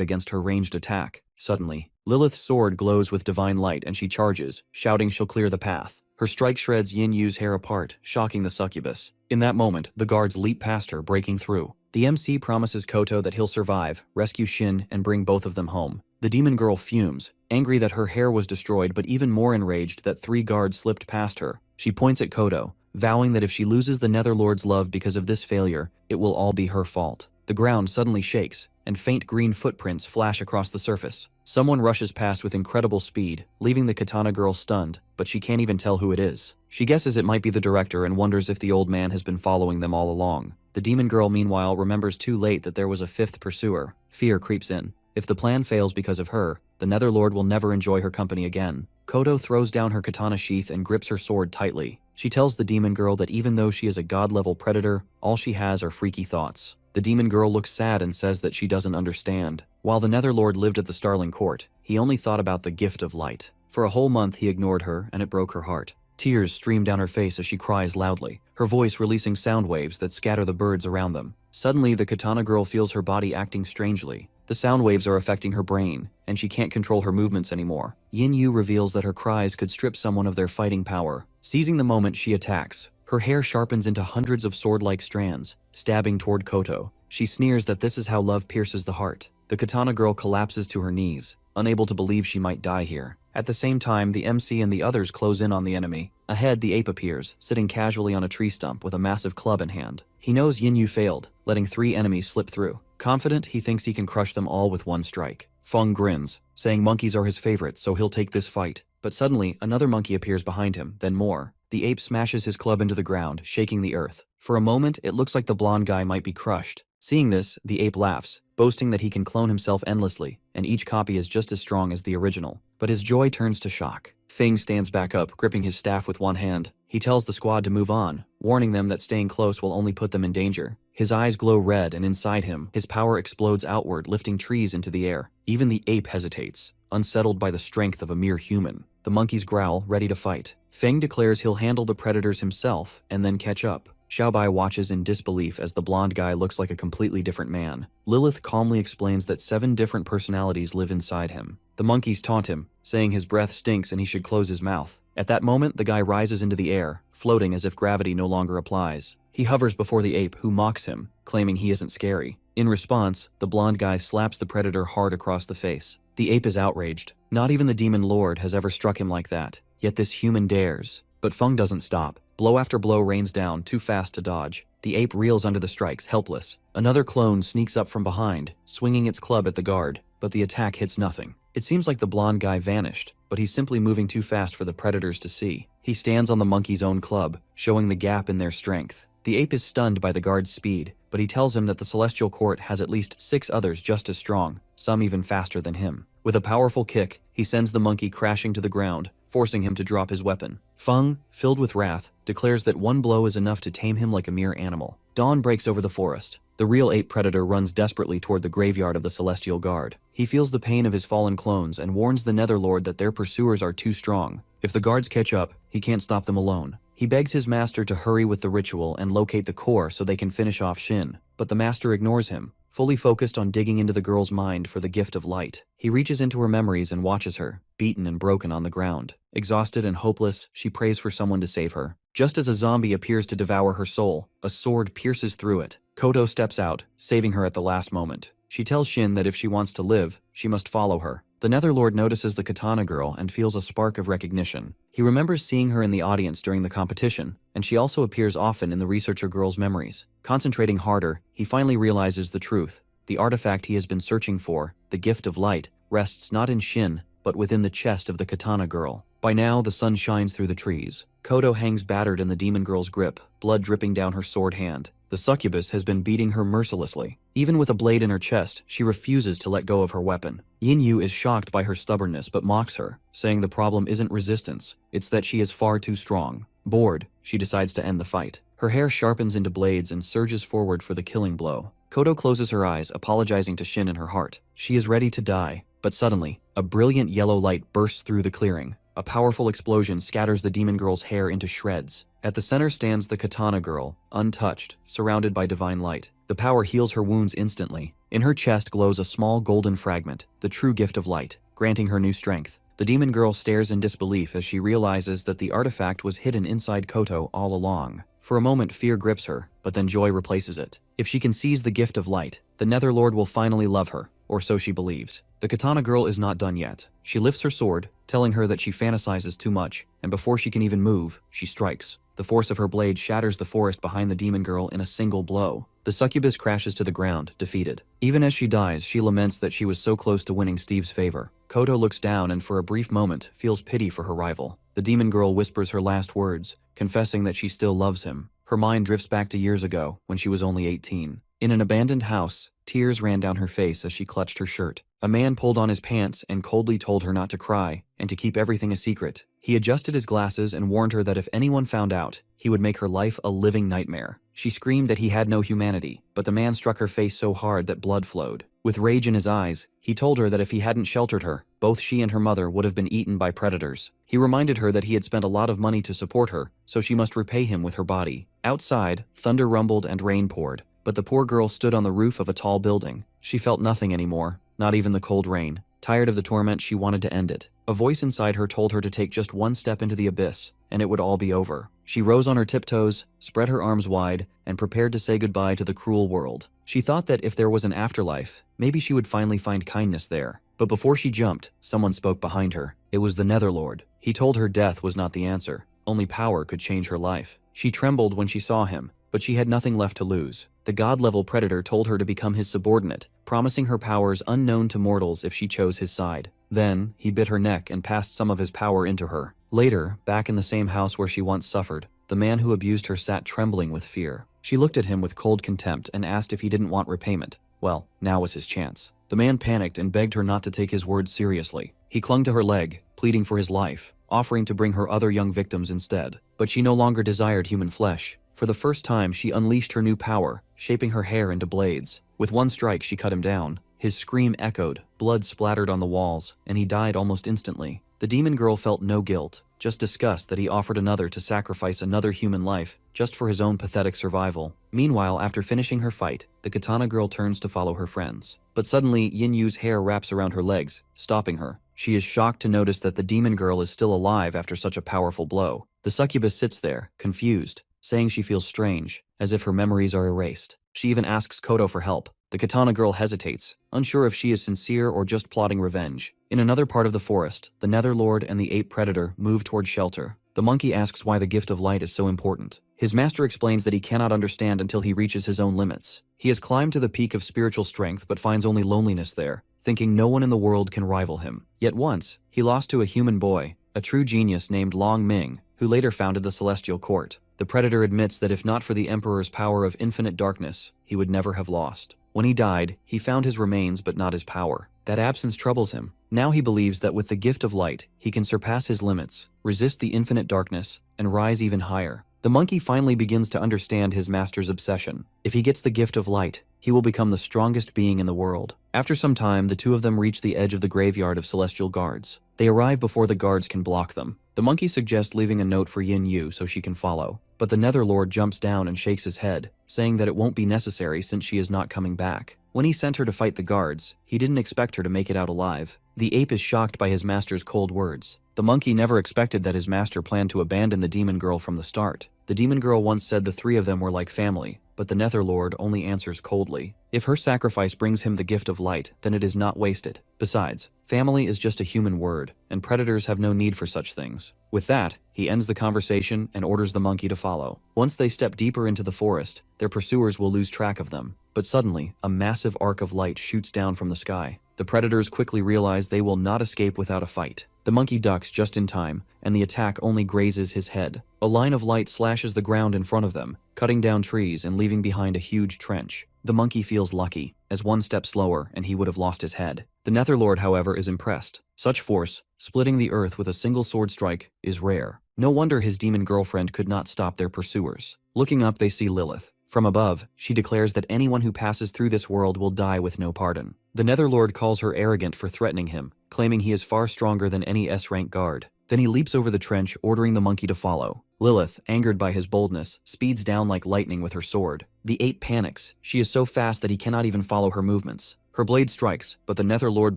Speaker 1: against her ranged attack. Suddenly, Lilith's sword glows with divine light and she charges, shouting she'll clear the path. Her strike shreds Yin Yu's hair apart, shocking the succubus. In that moment, the guards leap past her, breaking through. The MC promises Koto that he'll survive, rescue Shin, and bring both of them home. The demon girl fumes, angry that her hair was destroyed but even more enraged that 3 guards slipped past her. She points at Koto, vowing that if she loses the Netherlord's love because of this failure, it will all be her fault. The ground suddenly shakes, and faint green footprints flash across the surface. Someone rushes past with incredible speed, leaving the katana girl stunned, but she can't even tell who it is. She guesses it might be the director and wonders if the old man has been following them all along. The demon girl, meanwhile, remembers too late that there was a 5th pursuer. Fear creeps in. If the plan fails because of her, the Netherlord will never enjoy her company again. Koto throws down her katana sheath and grips her sword tightly. She tells the demon girl that even though she is a god-level predator, all she has are freaky thoughts. The demon girl looks sad and says that she doesn't understand. While the Netherlord lived at the Starling Court, he only thought about the gift of light. For a whole month he ignored her, and it broke her heart. Tears stream down her face as she cries loudly, her voice releasing sound waves that scatter the birds around them. Suddenly, the katana girl feels her body acting strangely. The sound waves are affecting her brain, and she can't control her movements anymore. Yin Yu reveals that her cries could strip someone of their fighting power. Seizing the moment, she attacks. Her hair sharpens into hundreds of sword-like strands, stabbing toward Koto. She sneers that this is how love pierces the heart. The katana girl collapses to her knees, unable to believe she might die here. At the same time, the MC and the others close in on the enemy. Ahead, the ape appears, sitting casually on a tree stump with a massive club in hand. He knows Yin Yu failed, letting 3 enemies slip through. Confident, he thinks he can crush them all with one strike. Feng grins, saying monkeys are his favorite, so he'll take this fight. But suddenly, another monkey appears behind him, then more. The ape smashes his club into the ground, shaking the earth. For a moment, it looks like the blonde guy might be crushed. Seeing this, the ape laughs, boasting that he can clone himself endlessly, and each copy is just as strong as the original. But his joy turns to shock. Feng stands back up, gripping his staff with one hand. He tells the squad to move on, warning them that staying close will only put them in danger. His eyes glow red, and inside him, his power explodes outward, lifting trees into the air. Even the ape hesitates, unsettled by the strength of a mere human. The monkeys growl, ready to fight. Feng declares he'll handle the predators himself, and then catch up. Xiaobai watches in disbelief as the blonde guy looks like a completely different man. Lilith calmly explains that 7 different personalities live inside him. The monkeys taunt him, saying his breath stinks and he should close his mouth. At that moment, the guy rises into the air, floating as if gravity no longer applies. He hovers before the ape, who mocks him, claiming he isn't scary. In response, the blonde guy slaps the predator hard across the face. The ape is outraged. Not even the demon lord has ever struck him like that, yet this human dares. But Feng doesn't stop. Blow after blow rains down, too fast to dodge. The ape reels under the strikes, helpless. Another clone sneaks up from behind, swinging its club at the guard, but the attack hits nothing. It seems like the blonde guy vanished, but he's simply moving too fast for the predators to see. He stands on the monkey's own club, showing the gap in their strength. The ape is stunned by the guard's speed, but he tells him that the celestial court has at least 6 others just as strong, some even faster than him. With a powerful kick, he sends the monkey crashing to the ground, forcing him to drop his weapon. Feng, filled with wrath, declares that one blow is enough to tame him like a mere animal. Dawn breaks over the forest. The real ape predator runs desperately toward the graveyard of the Celestial Guard. He feels the pain of his fallen clones and warns the Netherlord that their pursuers are too strong. If the guards catch up, he can't stop them alone. He begs his master to hurry with the ritual and locate the core so they can finish off Shin, but the master ignores him, fully focused on digging into the girl's mind for the gift of light. He reaches into her memories and watches her, beaten and broken on the ground. Exhausted and hopeless, she prays for someone to save her. Just as a zombie appears to devour her soul, a sword pierces through it. Koto steps out, saving her at the last moment. She tells Shin that if she wants to live, she must follow her. The Netherlord notices the katana girl and feels a spark of recognition. He remembers seeing her in the audience during the competition, and she also appears often in the researcher girl's memories. Concentrating harder, he finally realizes the truth. The artifact he has been searching for, the gift of light, rests not in Shin, but within the chest of the katana girl. By now, the sun shines through the trees. Koto hangs battered in the demon girl's grip, blood dripping down her sword hand. The succubus has been beating her mercilessly. Even with a blade in her chest, she refuses to let go of her weapon. Yin-Yu is shocked by her stubbornness but mocks her, saying the problem isn't resistance, it's that she is far too strong. Bored, she decides to end the fight. Her hair sharpens into blades and surges forward for the killing blow. Koto closes her eyes, apologizing to Shin in her heart. She is ready to die, but suddenly, a brilliant yellow light bursts through the clearing. A powerful explosion scatters the demon girl's hair into shreds. At the center stands the katana girl, untouched, surrounded by divine light. The power heals her wounds instantly. In her chest glows a small golden fragment, the true gift of light, granting her new strength. The demon girl stares in disbelief as she realizes that the artifact was hidden inside Koto all along. For a moment, fear grips her, but then joy replaces it. If she can seize the gift of light, the Netherlord will finally love her, or so she believes. The katana girl is not done yet. She lifts her sword, telling her that she fantasizes too much, and before she can even move, she strikes. The force of her blade shatters the forest behind the demon girl in a single blow. The succubus crashes to the ground, defeated. Even as she dies, she laments that she was so close to winning Steve's favor. Koto looks down and for a brief moment feels pity for her rival. The demon girl whispers her last words, confessing that she still loves him. Her mind drifts back to years ago, when she was only 18. In an abandoned house, tears ran down her face as she clutched her shirt. A man pulled on his pants and coldly told her not to cry, and to keep everything a secret. He adjusted his glasses and warned her that if anyone found out, he would make her life a living nightmare. She screamed that he had no humanity, but the man struck her face so hard that blood flowed. With rage in his eyes, he told her that if he hadn't sheltered her, both she and her mother would have been eaten by predators. He reminded her that he had spent a lot of money to support her, so she must repay him with her body. Outside, thunder rumbled and rain poured, but the poor girl stood on the roof of a tall building. She felt nothing anymore, not even the cold rain. Tired of the torment, she wanted to end it. A voice inside her told her to take just one step into the abyss, and it would all be over. She rose on her tiptoes, spread her arms wide, and prepared to say goodbye to the cruel world. She thought that if there was an afterlife, maybe she would finally find kindness there. But before she jumped, someone spoke behind her. It was the Netherlord. He told her death was not the answer. Only power could change her life. She trembled when she saw him, but she had nothing left to lose. The god-level predator told her to become his subordinate, promising her powers unknown to mortals if she chose his side. Then, he bit her neck and passed some of his power into her. Later, back in the same house where she once suffered, the man who abused her sat trembling with fear. She looked at him with cold contempt and asked if he didn't want repayment. Well, now was his chance. The man panicked and begged her not to take his words seriously. He clung to her leg, pleading for his life, offering to bring her other young victims instead. But she no longer desired human flesh. For the first time, she unleashed her new power, shaping her hair into blades. With one strike, she cut him down. His scream echoed, blood splattered on the walls, and he died almost instantly. The demon girl felt no guilt, just disgust that he offered another to sacrifice another human life just for his own pathetic survival. Meanwhile, after finishing her fight, the katana girl turns to follow her friends. But suddenly, Yin-Yu's hair wraps around her legs, stopping her. She is shocked to notice that the demon girl is still alive after such a powerful blow. The succubus sits there, confused, saying she feels strange, as if her memories are erased. She even asks Koto for help. The katana girl hesitates, unsure if she is sincere or just plotting revenge. In another part of the forest, the Netherlord and the ape predator move toward shelter. The monkey asks why the gift of light is so important. His master explains that he cannot understand until he reaches his own limits. He has climbed to the peak of spiritual strength but finds only loneliness there, thinking no one in the world can rival him. Yet once, he lost to a human boy, a true genius named Long Ming, who later founded the Celestial Court. The Predator admits that if not for the Emperor's power of infinite darkness, he would never have lost. When he died, he found his remains but not his power. That absence troubles him. Now he believes that with the gift of light, he can surpass his limits, resist the infinite darkness, and rise even higher. The monkey finally begins to understand his master's obsession. If he gets the gift of light, he will become the strongest being in the world. After some time, the two of them reach the edge of the graveyard of celestial guards. They arrive before the guards can block them. The monkey suggests leaving a note for Yin Yu so she can follow, but the Netherlord jumps down and shakes his head, saying that it won't be necessary since she is not coming back. When he sent her to fight the guards, he didn't expect her to make it out alive. The ape is shocked by his master's cold words. The monkey never expected that his master planned to abandon the demon girl from the start. The demon girl once said the three of them were like family, but the Netherlord only answers coldly. If her sacrifice brings him the gift of light, then it is not wasted. Besides, family is just a human word, and predators have no need for such things. With that, he ends the conversation and orders the monkey to follow. Once they step deeper into the forest, their pursuers will lose track of them. But suddenly, a massive arc of light shoots down from the sky. The predators quickly realize they will not escape without a fight. The monkey ducks just in time, and the attack only grazes his head. A line of light slashes the ground in front of them, cutting down trees and leaving behind a huge trench. The monkey feels lucky, as one step slower and he would have lost his head. The Netherlord, however, is impressed. Such force, splitting the earth with a single sword strike, is rare. No wonder his demon girlfriend could not stop their pursuers. Looking up, they see Lilith. From above, she declares that anyone who passes through this world will die with no pardon. The Netherlord calls her arrogant for threatening him, claiming he is far stronger than any S-rank guard. Then he leaps over the trench, ordering the monkey to follow. Lilith, angered by his boldness, speeds down like lightning with her sword. The ape panics. She is so fast that he cannot even follow her movements. Her blade strikes, but the Netherlord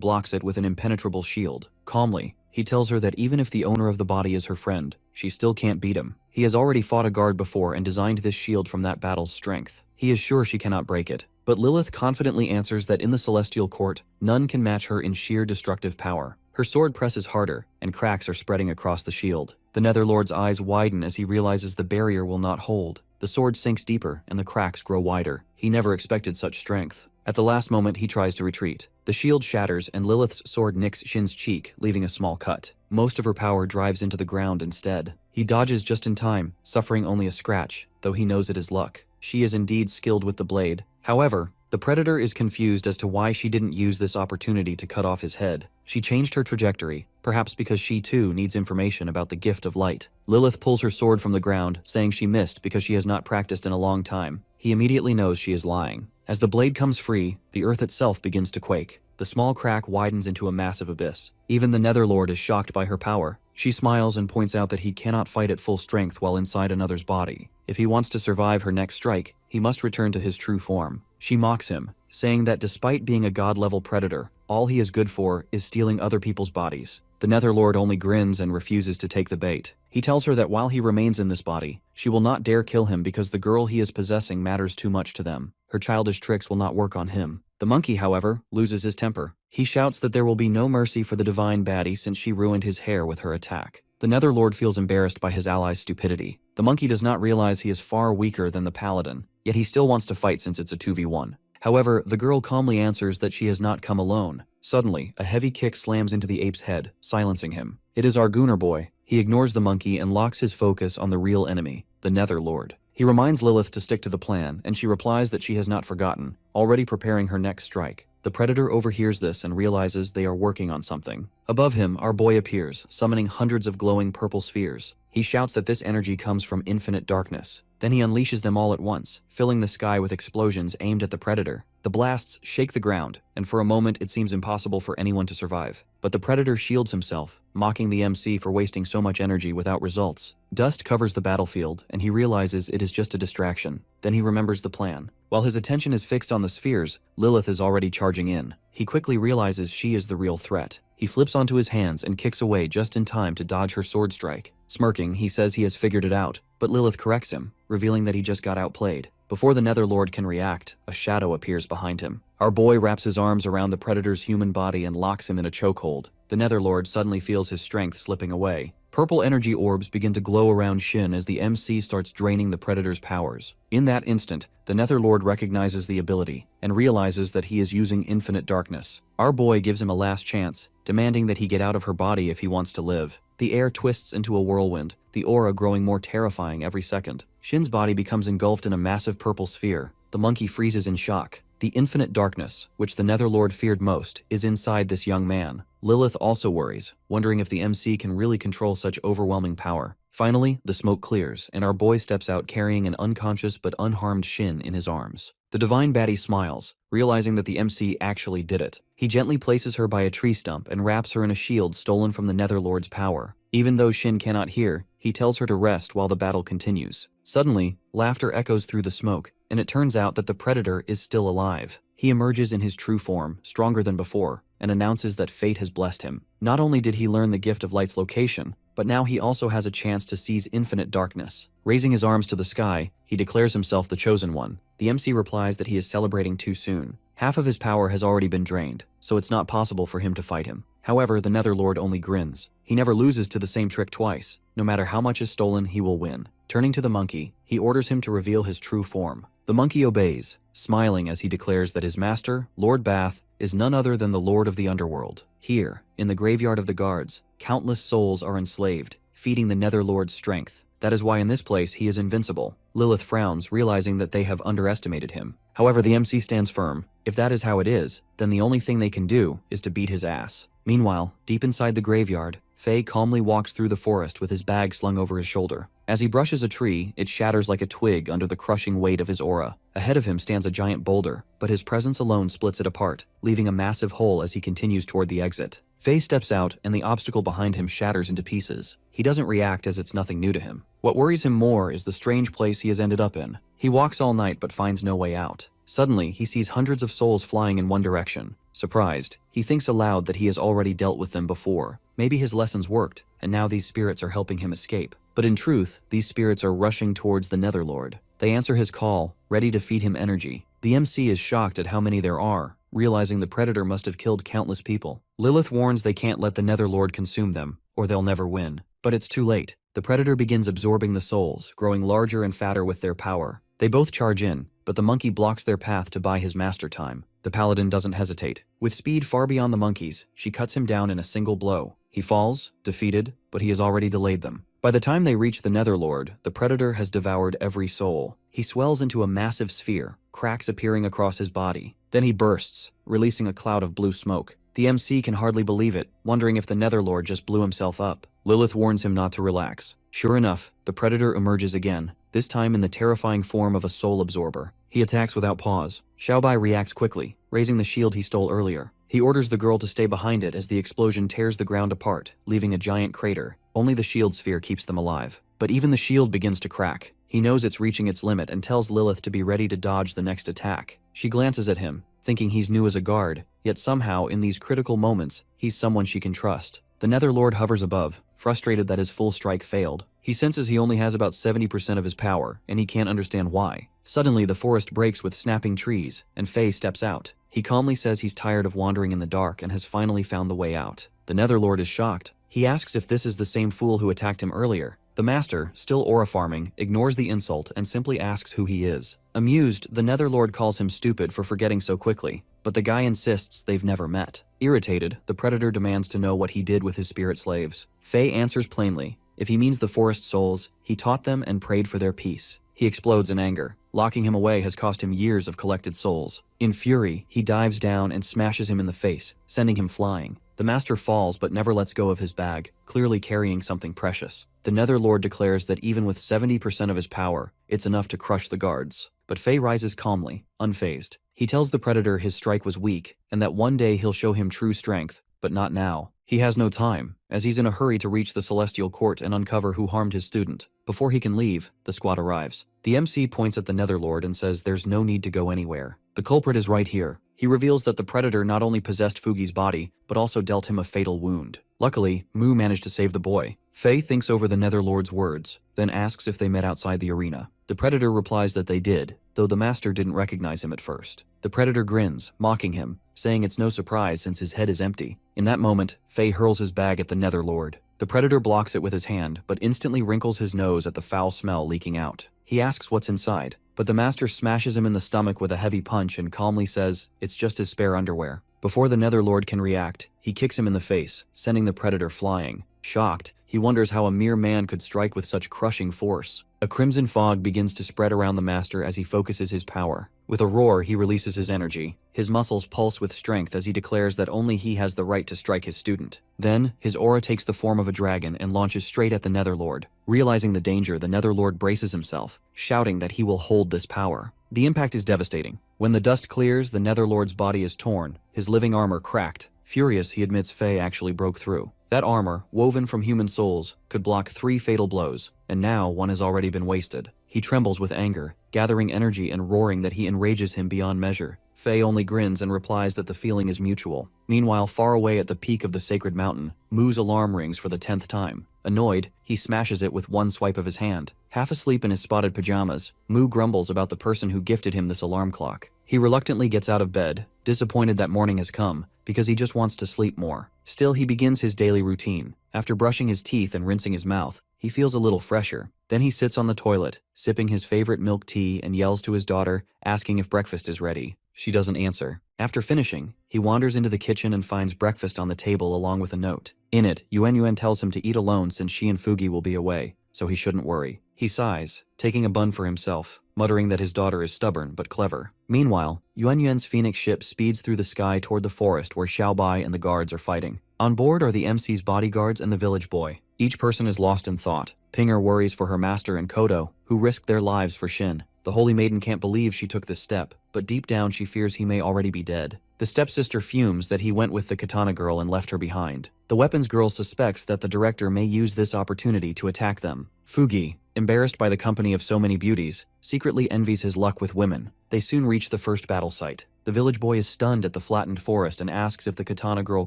Speaker 1: blocks it with an impenetrable shield. Calmly, he tells her that even if the owner of the body is her friend, she still can't beat him. He has already fought a guard before and designed this shield from that battle's strength. He is sure she cannot break it. But Lilith confidently answers that in the Celestial Court, none can match her in sheer destructive power. Her sword presses harder, and cracks are spreading across the shield. The Netherlord's eyes widen as he realizes the barrier will not hold. The sword sinks deeper, and the cracks grow wider. He never expected such strength. At the last moment, he tries to retreat. The shield shatters, and Lilith's sword nicks Shin's cheek, leaving a small cut. Most of her power drives into the ground instead. He dodges just in time, suffering only a scratch, though he knows it is luck. She is indeed skilled with the blade. However, the Predator is confused as to why she didn't use this opportunity to cut off his head. She changed her trajectory, perhaps because she too needs information about the gift of light. Lilith pulls her sword from the ground, saying she missed because she has not practiced in a long time. He immediately knows she is lying. As the blade comes free, the earth itself begins to quake. The small crack widens into a massive abyss. Even the Netherlord is shocked by her power. She smiles and points out that he cannot fight at full strength while inside another's body. If he wants to survive her next strike, he must return to his true form. She mocks him, saying that despite being a god-level predator, all he is good for is stealing other people's bodies. The Netherlord only grins and refuses to take the bait. He tells her that while he remains in this body, she will not dare kill him because the girl he is possessing matters too much to them. Her childish tricks will not work on him. The monkey, however, loses his temper. He shouts that there will be no mercy for the divine baddie since she ruined his hair with her attack. The Netherlord feels embarrassed by his ally's stupidity. The monkey does not realize he is far weaker than the paladin, yet he still wants to fight since it's a 2v1. However, the girl calmly answers that she has not come alone. Suddenly, a heavy kick slams into the ape's head, silencing him. It is our Gunnar boy. He ignores the monkey and locks his focus on the real enemy, the Netherlord. He reminds Lilith to stick to the plan, and she replies that she has not forgotten, already preparing her next strike. The Predator overhears this and realizes they are working on something. Above him, our boy appears, summoning hundreds of glowing purple spheres. He shouts that this energy comes from infinite darkness. Then he unleashes them all at once, filling the sky with explosions aimed at the Predator. The blasts shake the ground, and for a moment it seems impossible for anyone to survive. But the Predator shields himself, mocking the MC for wasting so much energy without results. Dust covers the battlefield, and he realizes it is just a distraction. Then he remembers the plan. While his attention is fixed on the spheres, Lilith is already charging in. He quickly realizes she is the real threat. He flips onto his hands and kicks away just in time to dodge her sword strike. Smirking, he says he has figured it out, but Lilith corrects him, revealing that he just got outplayed. Before the Netherlord can react, a shadow appears behind him. Our boy wraps his arms around the Predator's human body and locks him in a chokehold. The Netherlord suddenly feels his strength slipping away. Purple energy orbs begin to glow around Shin as the MC starts draining the Predator's powers. In that instant, the Netherlord recognizes the ability and realizes that he is using infinite darkness. Our boy gives him a last chance, demanding that he get out of her body if he wants to live. The air twists into a whirlwind, the aura growing more terrifying every second. Shin's body becomes engulfed in a massive purple sphere. The monkey freezes in shock. The infinite darkness, which the Netherlord feared most, is inside this young man. Lilith also worries, wondering if the MC can really control such overwhelming power. Finally, the smoke clears, and our boy steps out carrying an unconscious but unharmed Shin in his arms. The divine baddie smiles, realizing that the MC actually did it. He gently places her by a tree stump and wraps her in a shield stolen from the Netherlord's power. Even though Shin cannot hear, he tells her to rest while the battle continues. Suddenly, laughter echoes through the smoke, and it turns out that the Predator is still alive. He emerges in his true form, stronger than before, and announces that fate has blessed him. Not only did he learn the gift of light's location, but now he also has a chance to seize infinite darkness. Raising his arms to the sky, he declares himself the chosen one. The MC replies that he is celebrating too soon. Half of his power has already been drained, so it's not possible for him to fight him. However, the Netherlord only grins. He never loses to the same trick twice. No matter how much is stolen, he will win. Turning to the monkey, he orders him to reveal his true form. The monkey obeys, smiling as he declares that his master, Lord Bath, is none other than the Lord of the Underworld. Here, in the graveyard of the guards, countless souls are enslaved, feeding the Netherlord's strength. That is why in this place he is invincible. Lilith frowns, realizing that they have underestimated him. However, the MC stands firm. If that is how it is, then the only thing they can do is to beat his ass. Meanwhile, deep inside the graveyard, Faye calmly walks through the forest with his bag slung over his shoulder. As he brushes a tree, it shatters like a twig under the crushing weight of his aura. Ahead of him stands a giant boulder, but his presence alone splits it apart, leaving a massive hole as he continues toward the exit. Faye steps out, and the obstacle behind him shatters into pieces. He doesn't react as it's nothing new to him. What worries him more is the strange place he has ended up in. He walks all night but finds no way out. Suddenly, he sees hundreds of souls flying in one direction. Surprised, he thinks aloud that he has already dealt with them before. Maybe his lessons worked, and now these spirits are helping him escape. But in truth, these spirits are rushing towards the Netherlord. They answer his call, ready to feed him energy. The MC is shocked at how many there are, realizing the Predator must have killed countless people. Lilith warns they can't let the Netherlord consume them, or they'll never win. But it's too late. The Predator begins absorbing the souls, growing larger and fatter with their power. They both charge in, but the monkey blocks their path to buy his master time. The paladin doesn't hesitate. With speed far beyond the monkey's, she cuts him down in a single blow. He falls, defeated, but he has already delayed them. By the time they reach the Netherlord, the Predator has devoured every soul. He swells into a massive sphere, cracks appearing across his body. Then he bursts, releasing a cloud of blue smoke. The MC can hardly believe it, wondering if the Netherlord just blew himself up. Lilith warns him not to relax. Sure enough, the Predator emerges again, this time in the terrifying form of a soul absorber. He attacks without pause. Xiaobai reacts quickly, raising the shield he stole earlier. He orders the girl to stay behind it as the explosion tears the ground apart, leaving a giant crater. Only the shield sphere keeps them alive. But even the shield begins to crack. He knows it's reaching its limit and tells Lilith to be ready to dodge the next attack. She glances at him, thinking he's new as a guard, yet somehow, in these critical moments, he's someone she can trust. The Netherlord hovers above, frustrated that his full strike failed. He senses he only has about 70% of his power, and he can't understand why. Suddenly, the forest breaks with snapping trees, and Faye steps out. He calmly says he's tired of wandering in the dark and has finally found the way out. The Netherlord is shocked. He asks if this is the same fool who attacked him earlier. The master, still aura farming, ignores the insult and simply asks who he is. Amused, the Netherlord calls him stupid for forgetting so quickly, but the guy insists they've never met. Irritated, the Predator demands to know what he did with his spirit slaves. Faye answers plainly. If he means the forest souls, he taught them and prayed for their peace. He explodes in anger. Locking him away has cost him years of collected souls. In fury, he dives down and smashes him in the face, sending him flying. The master falls but never lets go of his bag, clearly carrying something precious. The Netherlord declares that even with 70% of his power, it's enough to crush the guards. But Faye rises calmly, unfazed. He tells the Predator his strike was weak, and that one day he'll show him true strength, but not now. He has no time, as he's in a hurry to reach the Celestial Court and uncover who harmed his student. Before he can leave, the squad arrives. The MC points at the Netherlord and says there's no need to go anywhere. The culprit is right here. He reveals that the Predator not only possessed Fugi's body, but also dealt him a fatal wound. Luckily, Mu managed to save the boy. Faye thinks over the Netherlord's words, then asks if they met outside the arena. The Predator replies that they did, though the master didn't recognize him at first. The Predator grins, mocking him, saying it's no surprise since his head is empty. In that moment, Faye hurls his bag at the Netherlord. The Predator blocks it with his hand, but instantly wrinkles his nose at the foul smell leaking out. He asks what's inside, but the master smashes him in the stomach with a heavy punch and calmly says it's just his spare underwear. Before the Netherlord can react, he kicks him in the face, sending the Predator flying. Shocked, he wonders how a mere man could strike with such crushing force. A crimson fog begins to spread around the master as he focuses his power. With a roar, he releases his energy. His muscles pulse with strength as he declares that only he has the right to strike his student. Then, his aura takes the form of a dragon and launches straight at the Netherlord. Realizing the danger, the Netherlord braces himself, shouting that he will hold this power. The impact is devastating. When the dust clears, the Netherlord's body is torn, his living armor cracked. Furious, he admits Faye actually broke through. That armor, woven from human souls, could block 3 fatal blows, and now one has already been wasted. He trembles with anger, gathering energy and roaring that he enrages him beyond measure. Faye only grins and replies that the feeling is mutual. Meanwhile, far away at the peak of the sacred mountain, Mu's alarm rings for the 10th time. Annoyed, he smashes it with one swipe of his hand. Half asleep in his spotted pajamas, Mu grumbles about the person who gifted him this alarm clock. He reluctantly gets out of bed, disappointed that morning has come, because he just wants to sleep more. Still, he begins his daily routine. After brushing his teeth and rinsing his mouth, he feels a little fresher. Then he sits on the toilet, sipping his favorite milk tea and yells to his daughter, asking if breakfast is ready. She doesn't answer. After finishing, he wanders into the kitchen and finds breakfast on the table along with a note. In it, Yuan tells him to eat alone since she and Fugi will be away, so he shouldn't worry. He sighs, taking a bun for himself, muttering that his daughter is stubborn but clever. Meanwhile, Yuan's phoenix ship speeds through the sky toward the forest where Xiaobai and the guards are fighting. On board are the MC's bodyguards and the village boy. Each person is lost in thought. Pinger worries for her master and Kodo, who risked their lives for Shin. The Holy Maiden can't believe she took this step, but deep down she fears he may already be dead. The stepsister fumes that he went with the katana girl and left her behind. The weapons girl suspects that the director may use this opportunity to attack them. Fugi, embarrassed by the company of so many beauties, secretly envies his luck with women. They soon reach the first battle site. The village boy is stunned at the flattened forest and asks if the katana girl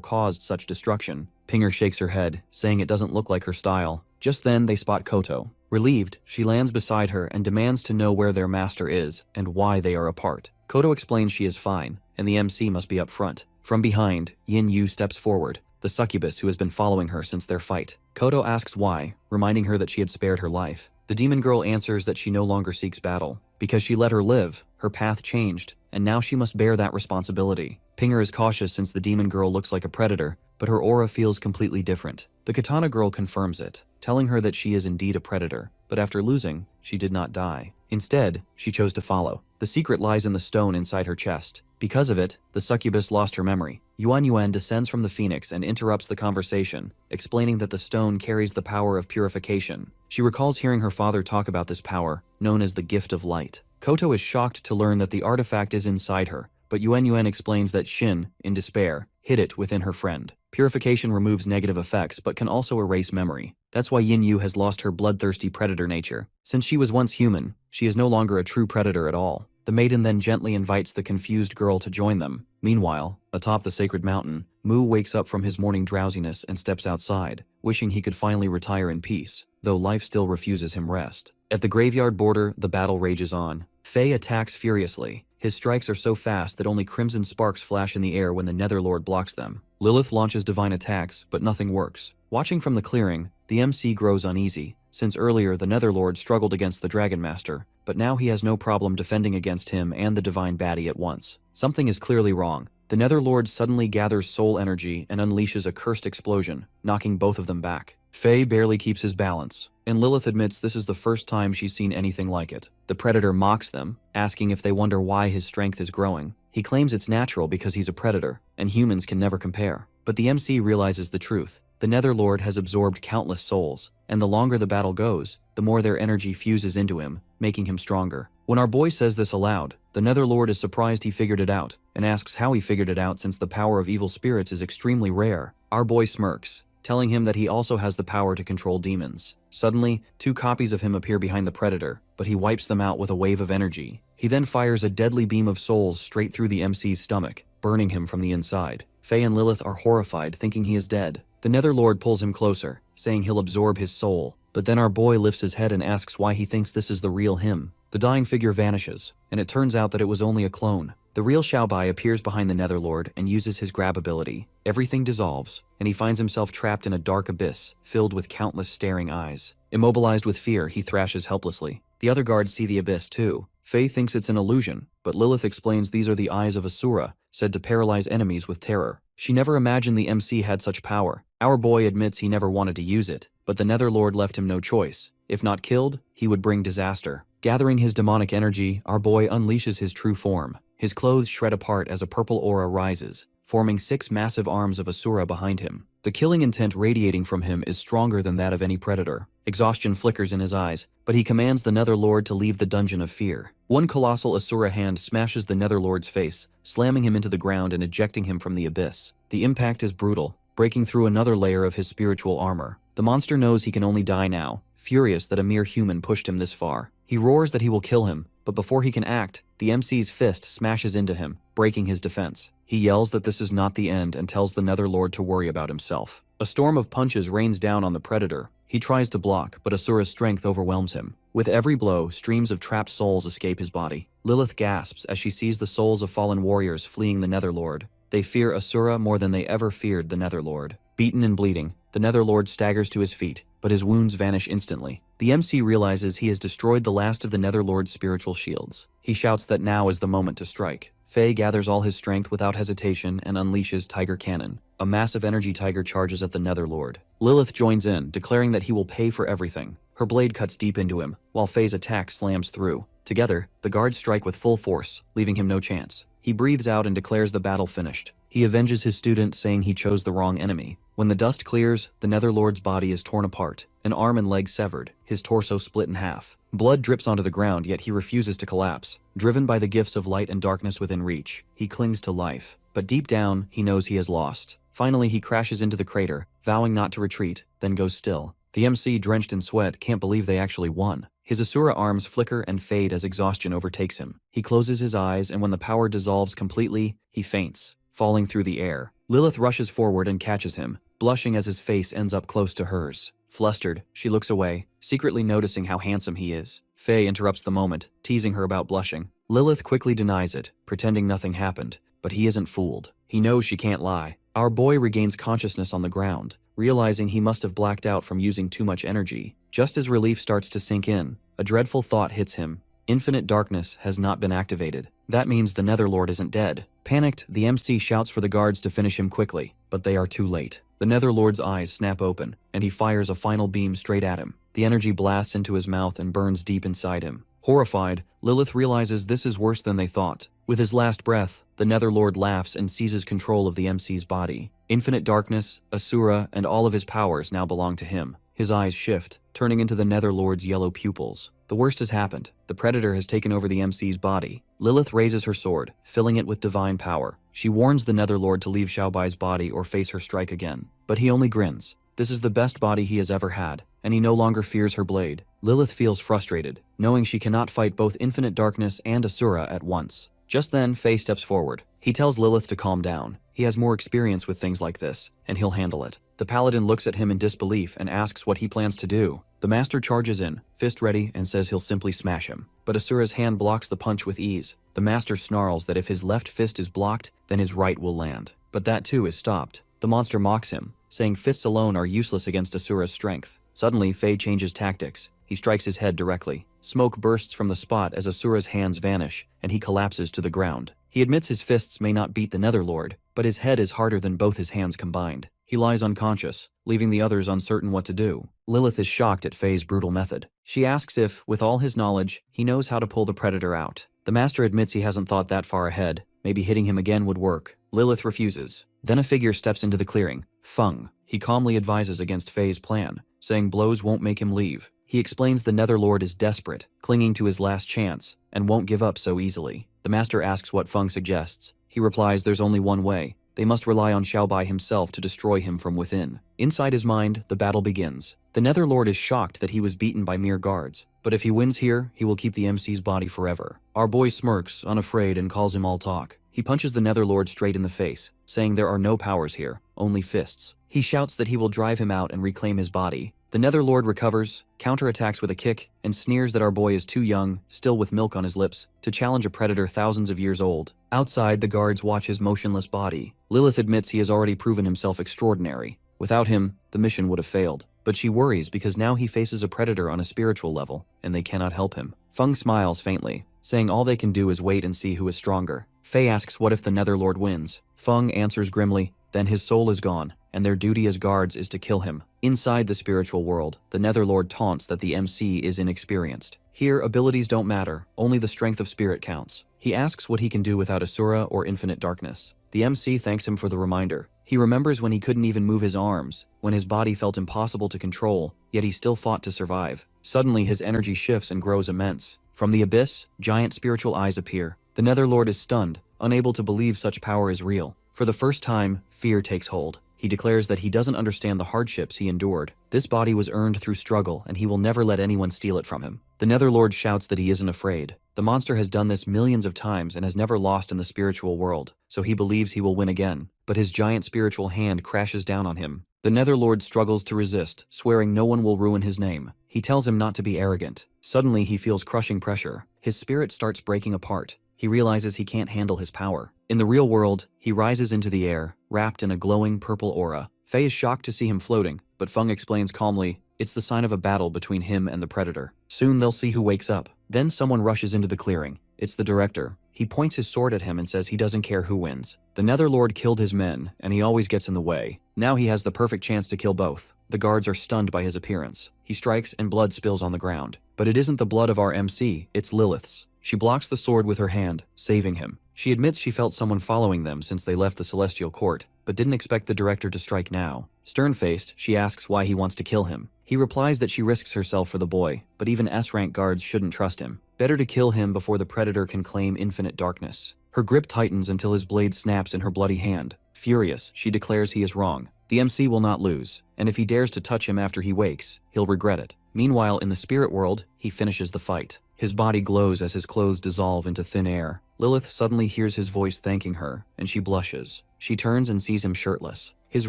Speaker 1: caused such destruction. Pinger shakes her head, saying it doesn't look like her style. Just then, they spot Koto. Relieved, she lands beside her and demands to know where their master is and why they are apart. Koto explains she is fine, and the MC must be up front. From behind, Yin Yu steps forward, the succubus who has been following her since their fight. Koto asks why, reminding her that she had spared her life. The demon girl answers that she no longer seeks battle. Because she let her live, her path changed, and now she must bear that responsibility. Pinger is cautious since the demon girl looks like a predator, but her aura feels completely different. The katana girl confirms it, telling her that she is indeed a predator, but after losing, she did not die. Instead, she chose to follow. The secret lies in the stone inside her chest. Because of it, the succubus lost her memory. Yuan descends from the phoenix and interrupts the conversation, explaining that the stone carries the power of purification. She recalls hearing her father talk about this power, known as the gift of light. Koto is shocked to learn that the artifact is inside her, but Yuan explains that Shin, in despair, hid it within her friend. Purification removes negative effects but can also erase memory. That's why Yin Yu has lost her bloodthirsty predator nature. Since she was once human, she is no longer a true predator at all. The maiden then gently invites the confused girl to join them. Meanwhile, atop the sacred mountain, Mu wakes up from his morning drowsiness and steps outside, wishing he could finally retire in peace, though life still refuses him rest. At the graveyard border, the battle rages on. Faye attacks furiously. His strikes are so fast that only crimson sparks flash in the air when the Netherlord blocks them. Lilith launches divine attacks, but nothing works. Watching from the clearing, the MC grows uneasy, since earlier the Netherlord struggled against the Dragon Master, but now he has no problem defending against him and the divine baddie at once. Something is clearly wrong. The Netherlord suddenly gathers soul energy and unleashes a cursed explosion, knocking both of them back. Faye barely keeps his balance, and Lilith admits this is the first time she's seen anything like it. The Predator mocks them, asking if they wonder why his strength is growing. He claims it's natural because he's a predator, and humans can never compare. But the MC realizes the truth. The Netherlord has absorbed countless souls, and the longer the battle goes, the more their energy fuses into him, making him stronger. When our boy says this aloud, the Netherlord is surprised he figured it out, and asks how he figured it out since the power of evil spirits is extremely rare. Our boy smirks, telling him that he also has the power to control demons. Suddenly, 2 copies of him appear behind the Predator, but he wipes them out with a wave of energy. He then fires a deadly beam of souls straight through the MC's stomach, burning him from the inside. Faye and Lilith are horrified, thinking he is dead. The Netherlord pulls him closer, saying he'll absorb his soul, but then our boy lifts his head and asks why he thinks this is the real him. The dying figure vanishes, and it turns out that it was only a clone. The real Xiaobai appears behind the Netherlord and uses his grab ability. Everything dissolves, and he finds himself trapped in a dark abyss, filled with countless staring eyes. Immobilized with fear, he thrashes helplessly. The other guards see the abyss too. Faye thinks it's an illusion, but Lilith explains these are the eyes of Asura, said to paralyze enemies with terror. She never imagined the MC had such power. Our boy admits he never wanted to use it, but the Netherlord left him no choice. If not killed, he would bring disaster. Gathering his demonic energy, our boy unleashes his true form. His clothes shred apart as a purple aura rises, forming 6 massive arms of Asura behind him. The killing intent radiating from him is stronger than that of any predator. Exhaustion flickers in his eyes, but he commands the Netherlord to leave the dungeon of fear. One colossal Asura hand smashes the Netherlord's face, slamming him into the ground and ejecting him from the abyss. The impact is brutal, breaking through another layer of his spiritual armor. The monster knows he can only die now, furious that a mere human pushed him this far. He roars that he will kill him, but before he can act, the MC's fist smashes into him, breaking his defense. He yells that this is not the end and tells the Netherlord to worry about himself. A storm of punches rains down on the predator. He tries to block, but Asura's strength overwhelms him. With every blow, streams of trapped souls escape his body. Lilith gasps as she sees the souls of fallen warriors fleeing the Netherlord. They fear Asura more than they ever feared the Netherlord. Beaten and bleeding, the Netherlord staggers to his feet, but his wounds vanish instantly. The MC realizes he has destroyed the last of the Netherlord's spiritual shields. He shouts that now is the moment to strike. Faye gathers all his strength without hesitation and unleashes Tiger Cannon. A massive energy tiger charges at the Netherlord. Lilith joins in, declaring that he will pay for everything. Her blade cuts deep into him, while Faye's attack slams through. Together, the guards strike with full force, leaving him no chance. He breathes out and declares the battle finished. He avenges his student, saying he chose the wrong enemy. When the dust clears, the Netherlord's body is torn apart, an arm and leg severed, his torso split in half. Blood drips onto the ground, yet he refuses to collapse. Driven by the gifts of light and darkness within reach, he clings to life. But deep down, he knows he has lost. Finally, he crashes into the crater, vowing not to retreat, then goes still. The MC, drenched in sweat, can't believe they actually won. His Asura arms flicker and fade as exhaustion overtakes him. He closes his eyes, and when the power dissolves completely, he faints, falling through the air. Lilith rushes forward and catches him, blushing as his face ends up close to hers. Flustered, she looks away, secretly noticing how handsome he is. Faye interrupts the moment, teasing her about blushing. Lilith quickly denies it, pretending nothing happened, but he isn't fooled. He knows she can't lie. Our boy regains consciousness on the ground, realizing he must have blacked out from using too much energy. Just as relief starts to sink in, a dreadful thought hits him. Infinite darkness has not been activated. That means the Netherlord isn't dead. Panicked, the MC shouts for the guards to finish him quickly, but they are too late. The Netherlord's eyes snap open, and he fires a final beam straight at him. The energy blasts into his mouth and burns deep inside him. Horrified, Lilith realizes this is worse than they thought. With his last breath, the Netherlord laughs and seizes control of the MC's body. Infinite darkness, Asura, and all of his powers now belong to him. His eyes shift, turning into the Netherlord's yellow pupils. The worst has happened. The Predator has taken over the MC's body. Lilith raises her sword, filling it with divine power. She warns the Netherlord to leave Xiaobai's body or face her strike again. But he only grins. This is the best body he has ever had, and he no longer fears her blade. Lilith feels frustrated, knowing she cannot fight both infinite darkness and Asura at once. Just then, Faye steps forward. He tells Lilith to calm down. He has more experience with things like this, and he'll handle it. The paladin looks at him in disbelief and asks what he plans to do. The master charges in, fist ready, and says he'll simply smash him. But Asura's hand blocks the punch with ease. The master snarls that if his left fist is blocked, then his right will land. But that too is stopped. The monster mocks him, saying fists alone are useless against Asura's strength. Suddenly, Faye changes tactics. He strikes his head directly. Smoke bursts from the spot as Asura's hands vanish, and he collapses to the ground. He admits his fists may not beat the Netherlord, but his head is harder than both his hands combined. He lies unconscious, leaving the others uncertain what to do. Lilith is shocked at Faye's brutal method. She asks if, with all his knowledge, he knows how to pull the Predator out. The master admits he hasn't thought that far ahead. Maybe hitting him again would work. Lilith refuses. Then a figure steps into the clearing. Feng. He calmly advises against Faye's plan, saying blows won't make him leave. He explains the Netherlord is desperate, clinging to his last chance, and won't give up so easily. The master asks what Feng suggests. He replies there's only one way. They must rely on Xiaobai himself to destroy him from within. Inside his mind, the battle begins. The Netherlord is shocked that he was beaten by mere guards, but if he wins here, he will keep the MC's body forever. Our boy smirks, unafraid, and calls him all talk. He punches the Netherlord straight in the face, saying there are no powers here, only fists. He shouts that he will drive him out and reclaim his body. The Netherlord recovers, counterattacks with a kick, and sneers that our boy is too young, still with milk on his lips, to challenge a predator thousands of years old. Outside, the guards watch his motionless body. Lilith admits he has already proven himself extraordinary. Without him, the mission would have failed. But she worries because now he faces a predator on a spiritual level, and they cannot help him. Feng smiles faintly, saying all they can do is wait and see who is stronger. Fei asks what if the Netherlord wins. Feng answers grimly, then his soul is gone, and their duty as guards is to kill him. Inside the spiritual world, the Netherlord taunts that the MC is inexperienced. Here, abilities don't matter, only the strength of spirit counts. He asks what he can do without Asura or infinite darkness. The MC thanks him for the reminder. He remembers when he couldn't even move his arms, when his body felt impossible to control, yet he still fought to survive. Suddenly, his energy shifts and grows immense. From the abyss, giant spiritual eyes appear. The Netherlord is stunned, unable to believe such power is real. For the first time, fear takes hold. He declares that he doesn't understand the hardships he endured. This body was earned through struggle, and he will never let anyone steal it from him. The Netherlord shouts that he isn't afraid. The monster has done this millions of times and has never lost in the spiritual world, so he believes he will win again. But his giant spiritual hand crashes down on him. The Netherlord struggles to resist, swearing no one will ruin his name. He tells him not to be arrogant. Suddenly, he feels crushing pressure. His spirit starts breaking apart. He realizes he can't handle his power. In the real world, he rises into the air, wrapped in a glowing purple aura. Fei is shocked to see him floating, but Feng explains calmly, it's the sign of a battle between him and the predator. Soon they'll see who wakes up. Then someone rushes into the clearing. It's the director. He points his sword at him and says he doesn't care who wins. The Netherlord killed his men, and he always gets in the way. Now he has the perfect chance to kill both. The guards are stunned by his appearance. He strikes and blood spills on the ground. But it isn't the blood of our MC, it's Lilith's. She blocks the sword with her hand, saving him. She admits she felt someone following them since they left the Celestial Court, but didn't expect the director to strike now. Stern-faced, she asks why he wants to kill him. He replies that she risks herself for the boy, but even S-rank guards shouldn't trust him. Better to kill him before the predator can claim infinite darkness. Her grip tightens until his blade snaps in her bloody hand. Furious, she declares he is wrong. The MC will not lose, and if he dares to touch him after he wakes, he'll regret it. Meanwhile, in the spirit world, he finishes the fight. His body glows as his clothes dissolve into thin air. Lilith suddenly hears his voice thanking her, and she blushes. She turns and sees him shirtless. His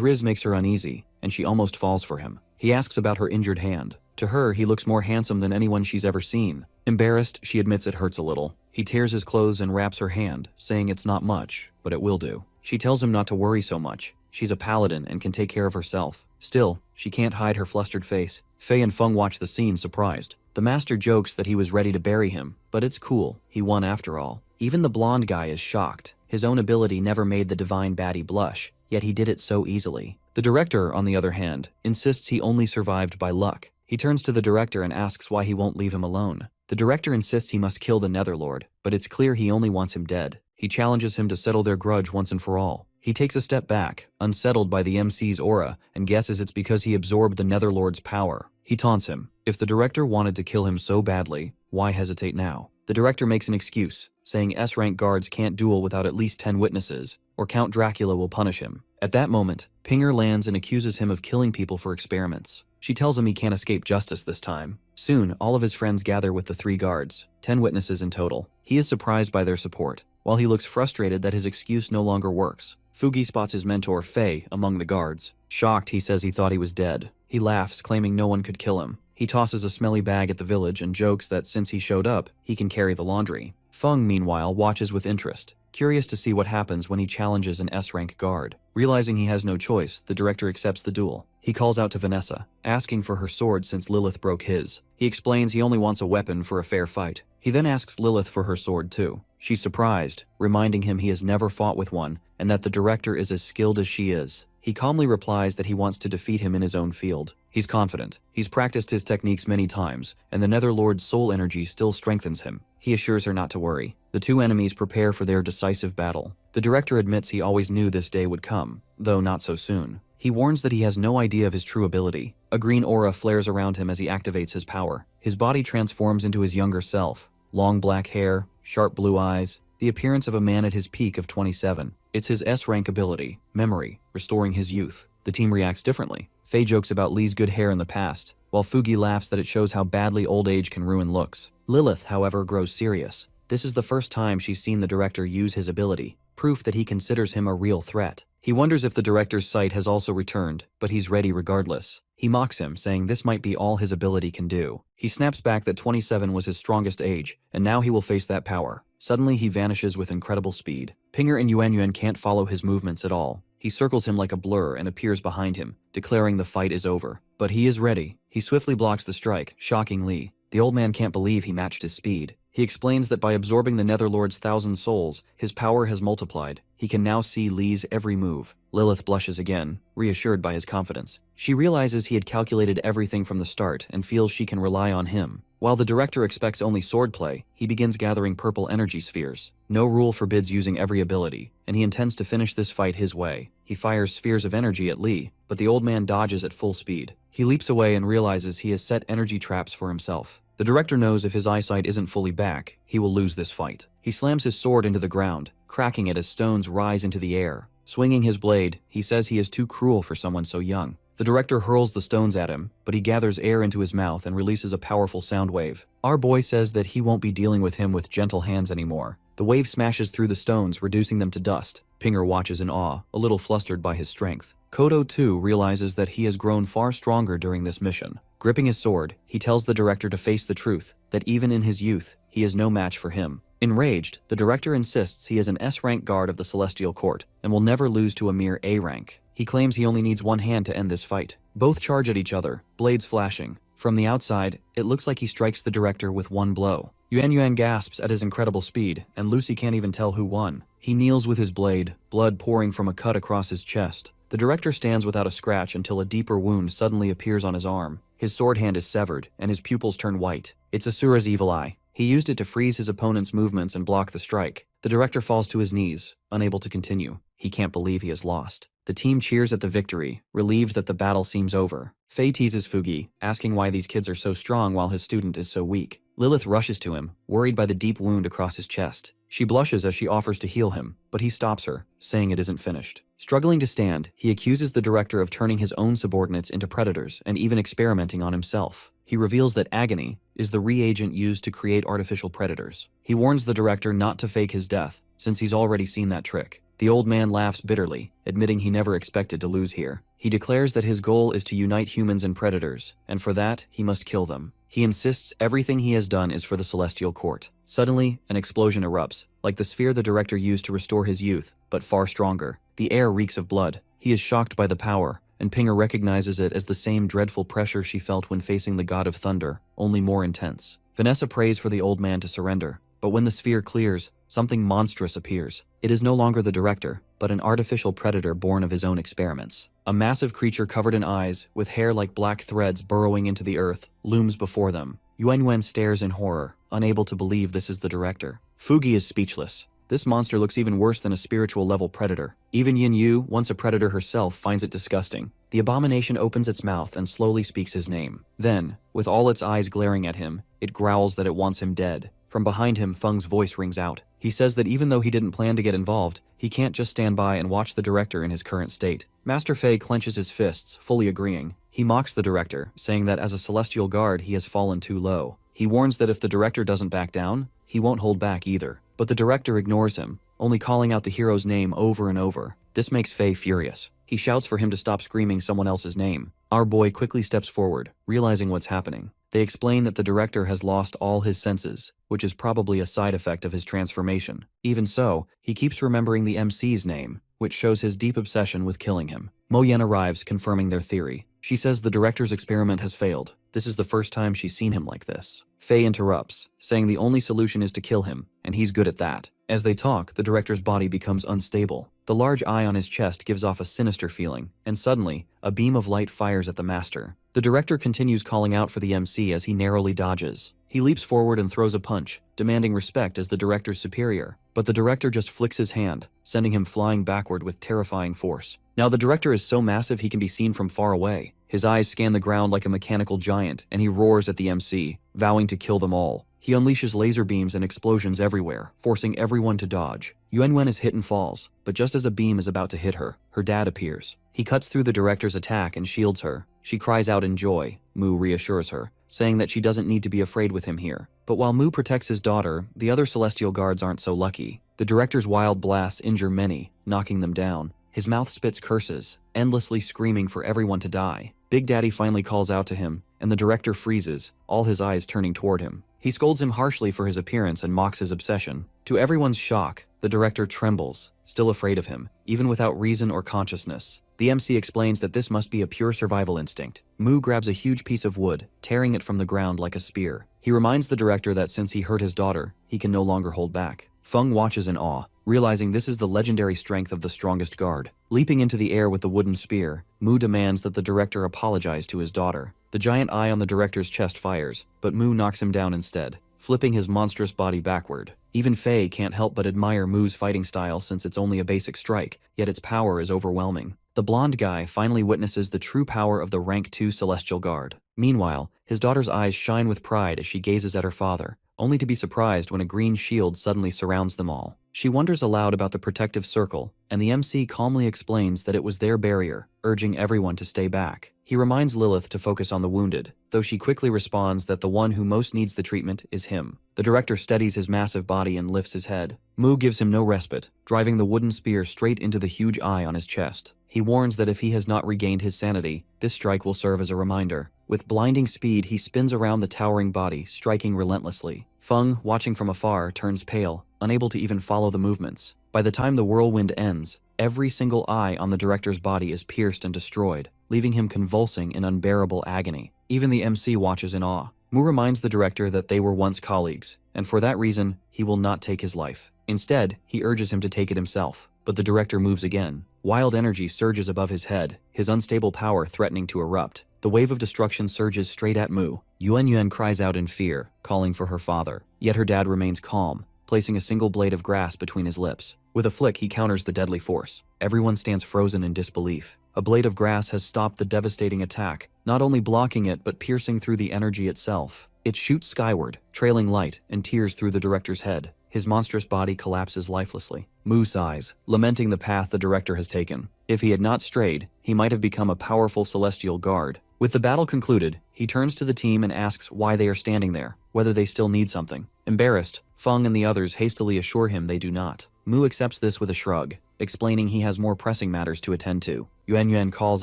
Speaker 1: riz makes her uneasy, and she almost falls for him. He asks about her injured hand. To her, he looks more handsome than anyone she's ever seen. Embarrassed, she admits it hurts a little. He tears his clothes and wraps her hand, saying it's not much, but it will do. She tells him not to worry so much. She's a paladin and can take care of herself. Still, she can't hide her flustered face. Fei and Feng watch the scene, surprised. The master jokes that he was ready to bury him, but it's cool, he won after all. Even the blonde guy is shocked. His own ability never made the divine baddie blush, yet he did it so easily. The director, on the other hand, insists he only survived by luck. He turns to the director and asks why he won't leave him alone. The director insists he must kill the Netherlord, but it's clear he only wants him dead. He challenges him to settle their grudge once and for all. He takes a step back, unsettled by the MC's aura, and guesses it's because he absorbed the Netherlord's power. He taunts him. If the director wanted to kill him so badly, why hesitate now? The director makes an excuse, saying S-rank guards can't duel without at least 10 witnesses, or Count Dracula will punish him. At that moment, Pinger lands and accuses him of killing people for experiments. She tells him he can't escape justice this time. Soon, all of his friends gather with the 3 guards, 10 witnesses in total. He is surprised by their support, while he looks frustrated that his excuse no longer works. Fugi spots his mentor, Fei, among the guards. Shocked, he says he thought he was dead. He laughs, claiming no one could kill him. He tosses a smelly bag at the village and jokes that since he showed up, he can carry the laundry. Feng, meanwhile, watches with interest, curious to see what happens when he challenges an S-rank guard. Realizing he has no choice, the director accepts the duel. He calls out to Vanessa, asking for her sword since Lilith broke his. He explains he only wants a weapon for a fair fight. He then asks Lilith for her sword too. She's surprised, reminding him he has never fought with one, and that the director is as skilled as she is. He calmly replies that he wants to defeat him in his own field. He's confident. He's practiced his techniques many times, and the Netherlord's soul energy still strengthens him. He assures her not to worry. The 2 enemies prepare for their decisive battle. The director admits he always knew this day would come, though not so soon. He warns that he has no idea of his true ability. A green aura flares around him as he activates his power. His body transforms into his younger self. Long black hair, sharp blue eyes, the appearance of a man at his peak of 27. It's his S-rank ability, memory, restoring his youth. The team reacts differently. Fei jokes about Lee's good hair in the past, while Fugi laughs that it shows how badly old age can ruin looks. Lilith, however, grows serious. This is the first time she's seen the director use his ability, proof that he considers him a real threat. He wonders if the director's sight has also returned, but he's ready regardless. He mocks him, saying this might be all his ability can do. He snaps back that 27 was his strongest age, and now he will face that power. Suddenly, he vanishes with incredible speed. Pinger and Yuan Yuan can't follow his movements at all. He circles him like a blur and appears behind him, declaring the fight is over. But he is ready. He swiftly blocks the strike, shocking Lee. The old man can't believe he matched his speed. He explains that by absorbing the Netherlord's 1,000 souls, his power has multiplied. He can now see Lee's every move. Lilith blushes again, reassured by his confidence. She realizes he had calculated everything from the start and feels she can rely on him. While the director expects only swordplay, he begins gathering purple energy spheres. No rule forbids using every ability, and he intends to finish this fight his way. He fires spheres of energy at Lee, but the old man dodges at full speed. He leaps away and realizes he has set energy traps for himself. The director knows if his eyesight isn't fully back, he will lose this fight. He slams his sword into the ground, cracking it as stones rise into the air. Swinging his blade, he says he is too cruel for someone so young. The director hurls the stones at him, but he gathers air into his mouth and releases a powerful sound wave. Our boy says that he won't be dealing with him with gentle hands anymore. The wave smashes through the stones, reducing them to dust. Pinger watches in awe, a little flustered by his strength. Kodo, too, realizes that he has grown far stronger during this mission. Gripping his sword, he tells the director to face the truth, that even in his youth, he is no match for him. Enraged, the director insists he is an S-rank guard of the Celestial Court, and will never lose to a mere A rank. He claims he only needs one hand to end this fight. Both charge at each other, blades flashing. From the outside, it looks like he strikes the director with one blow. Yuan gasps at his incredible speed, and Lucy can't even tell who won. He kneels with his blade, blood pouring from a cut across his chest. The director stands without a scratch until a deeper wound suddenly appears on his arm. His sword hand is severed, and his pupils turn white. It's Asura's evil eye. He used it to freeze his opponent's movements and block the strike. The director falls to his knees, unable to continue. He can't believe he has lost. The team cheers at the victory, relieved that the battle seems over. Faye teases Fugi, asking why these kids are so strong while his student is so weak. Lilith rushes to him, worried by the deep wound across his chest. She blushes as she offers to heal him, but he stops her, saying it isn't finished. Struggling to stand, he accuses the director of turning his own subordinates into predators and even experimenting on himself. He reveals that agony is the reagent used to create artificial predators. He warns the director not to fake his death, since he's already seen that trick. The old man laughs bitterly, admitting he never expected to lose here. He declares that his goal is to unite humans and predators, and for that, he must kill them. He insists everything he has done is for the Celestial Court. Suddenly, an explosion erupts, like the sphere the director used to restore his youth, but far stronger. The air reeks of blood. He is shocked by the power, and Pinger recognizes it as the same dreadful pressure she felt when facing the god of thunder, only more intense. Vanessa prays for the old man to surrender, but when the sphere clears, something monstrous appears. It is no longer the director, but an artificial predator born of his own experiments. A massive creature covered in eyes, with hair like black threads burrowing into the earth, looms before them. Yuan stares in horror, unable to believe this is the director. Fugi is speechless. This monster looks even worse than a spiritual-level predator. Even Yin Yu, once a predator herself, finds it disgusting. The abomination opens its mouth and slowly speaks his name. Then, with all its eyes glaring at him, it growls that it wants him dead. From behind him, Feng's voice rings out. He says that even though he didn't plan to get involved, he can't just stand by and watch the director in his current state. Master Fei clenches his fists, fully agreeing. He mocks the director, saying that as a celestial guard, he has fallen too low. He warns that if the director doesn't back down, he won't hold back either. But the director ignores him, only calling out the hero's name over and over. This makes Fei furious. He shouts for him to stop screaming someone else's name. Our boy quickly steps forward, realizing what's happening. They explain that the director has lost all his senses, which is probably a side effect of his transformation. Even so, he keeps remembering the MC's name, which shows his deep obsession with killing him. Mo Yen arrives, confirming their theory. She says the director's experiment has failed. This is the first time she's seen him like this. Fei interrupts, saying the only solution is to kill him, and he's good at that. As they talk, the director's body becomes unstable. The large eye on his chest gives off a sinister feeling, and suddenly, a beam of light fires at the master. The director continues calling out for the MC as he narrowly dodges. He leaps forward and throws a punch, demanding respect as the director's superior. But the director just flicks his hand, sending him flying backward with terrifying force. Now the director is so massive he can be seen from far away. His eyes scan the ground like a mechanical giant, and he roars at the MC, vowing to kill them all. He unleashes laser beams and explosions everywhere, forcing everyone to dodge. Yuan is hit and falls, but just as a beam is about to hit her, her dad appears. He cuts through the director's attack and shields her. She cries out in joy. Mu reassures her, saying that she doesn't need to be afraid with him here. But while Mu protects his daughter, the other celestial guards aren't so lucky. The director's wild blasts injure many, knocking them down. His mouth spits curses, endlessly screaming for everyone to die. Big Daddy finally calls out to him, and the director freezes, all his eyes turning toward him. He scolds him harshly for his appearance and mocks his obsession. To everyone's shock, the director trembles, still afraid of him, even without reason or consciousness. The MC explains that this must be a pure survival instinct. Mu grabs a huge piece of wood, tearing it from the ground like a spear. He reminds the director that since he hurt his daughter, he can no longer hold back. Feng watches in awe, realizing this is the legendary strength of the strongest guard. Leaping into the air with the wooden spear, Mu demands that the director apologize to his daughter. The giant eye on the director's chest fires, but Mu knocks him down instead, flipping his monstrous body backward. Even Fei can't help but admire Mu's fighting style since it's only a basic strike, yet its power is overwhelming. The blonde guy finally witnesses the true power of the Rank 2 Celestial Guard. Meanwhile, his daughter's eyes shine with pride as she gazes at her father, only to be surprised when a green shield suddenly surrounds them all. She wonders aloud about the protective circle, and the MC calmly explains that it was their barrier, urging everyone to stay back. He reminds Lilith to focus on the wounded, though she quickly responds that the one who most needs the treatment is him. The director steadies his massive body and lifts his head. Mu gives him no respite, driving the wooden spear straight into the huge eye on his chest. He warns that if he has not regained his sanity, this strike will serve as a reminder. With blinding speed, he spins around the towering body, striking relentlessly. Feng, watching from afar, turns pale, unable to even follow the movements. By the time the whirlwind ends, every single eye on the director's body is pierced and destroyed, leaving him convulsing in unbearable agony. Even the MC watches in awe. Mu reminds the director that they were once colleagues, and for that reason, he will not take his life. Instead, he urges him to take it himself, but the director moves again. Wild energy surges above his head, his unstable power threatening to erupt. The wave of destruction surges straight at Mu. Yuan cries out in fear, calling for her father. Yet her dad remains calm, placing a single blade of grass between his lips. With a flick, he counters the deadly force. Everyone stands frozen in disbelief. A blade of grass has stopped the devastating attack, not only blocking it but piercing through the energy itself. It shoots skyward, trailing light and tears through the director's head. His monstrous body collapses lifelessly. Mu sighs, lamenting the path the director has taken. If he had not strayed, he might have become a powerful celestial guard. With the battle concluded, he turns to the team and asks why they are standing there, whether they still need something. Embarrassed, Feng and the others hastily assure him they do not. Mu accepts this with a shrug, explaining he has more pressing matters to attend to. Yuan calls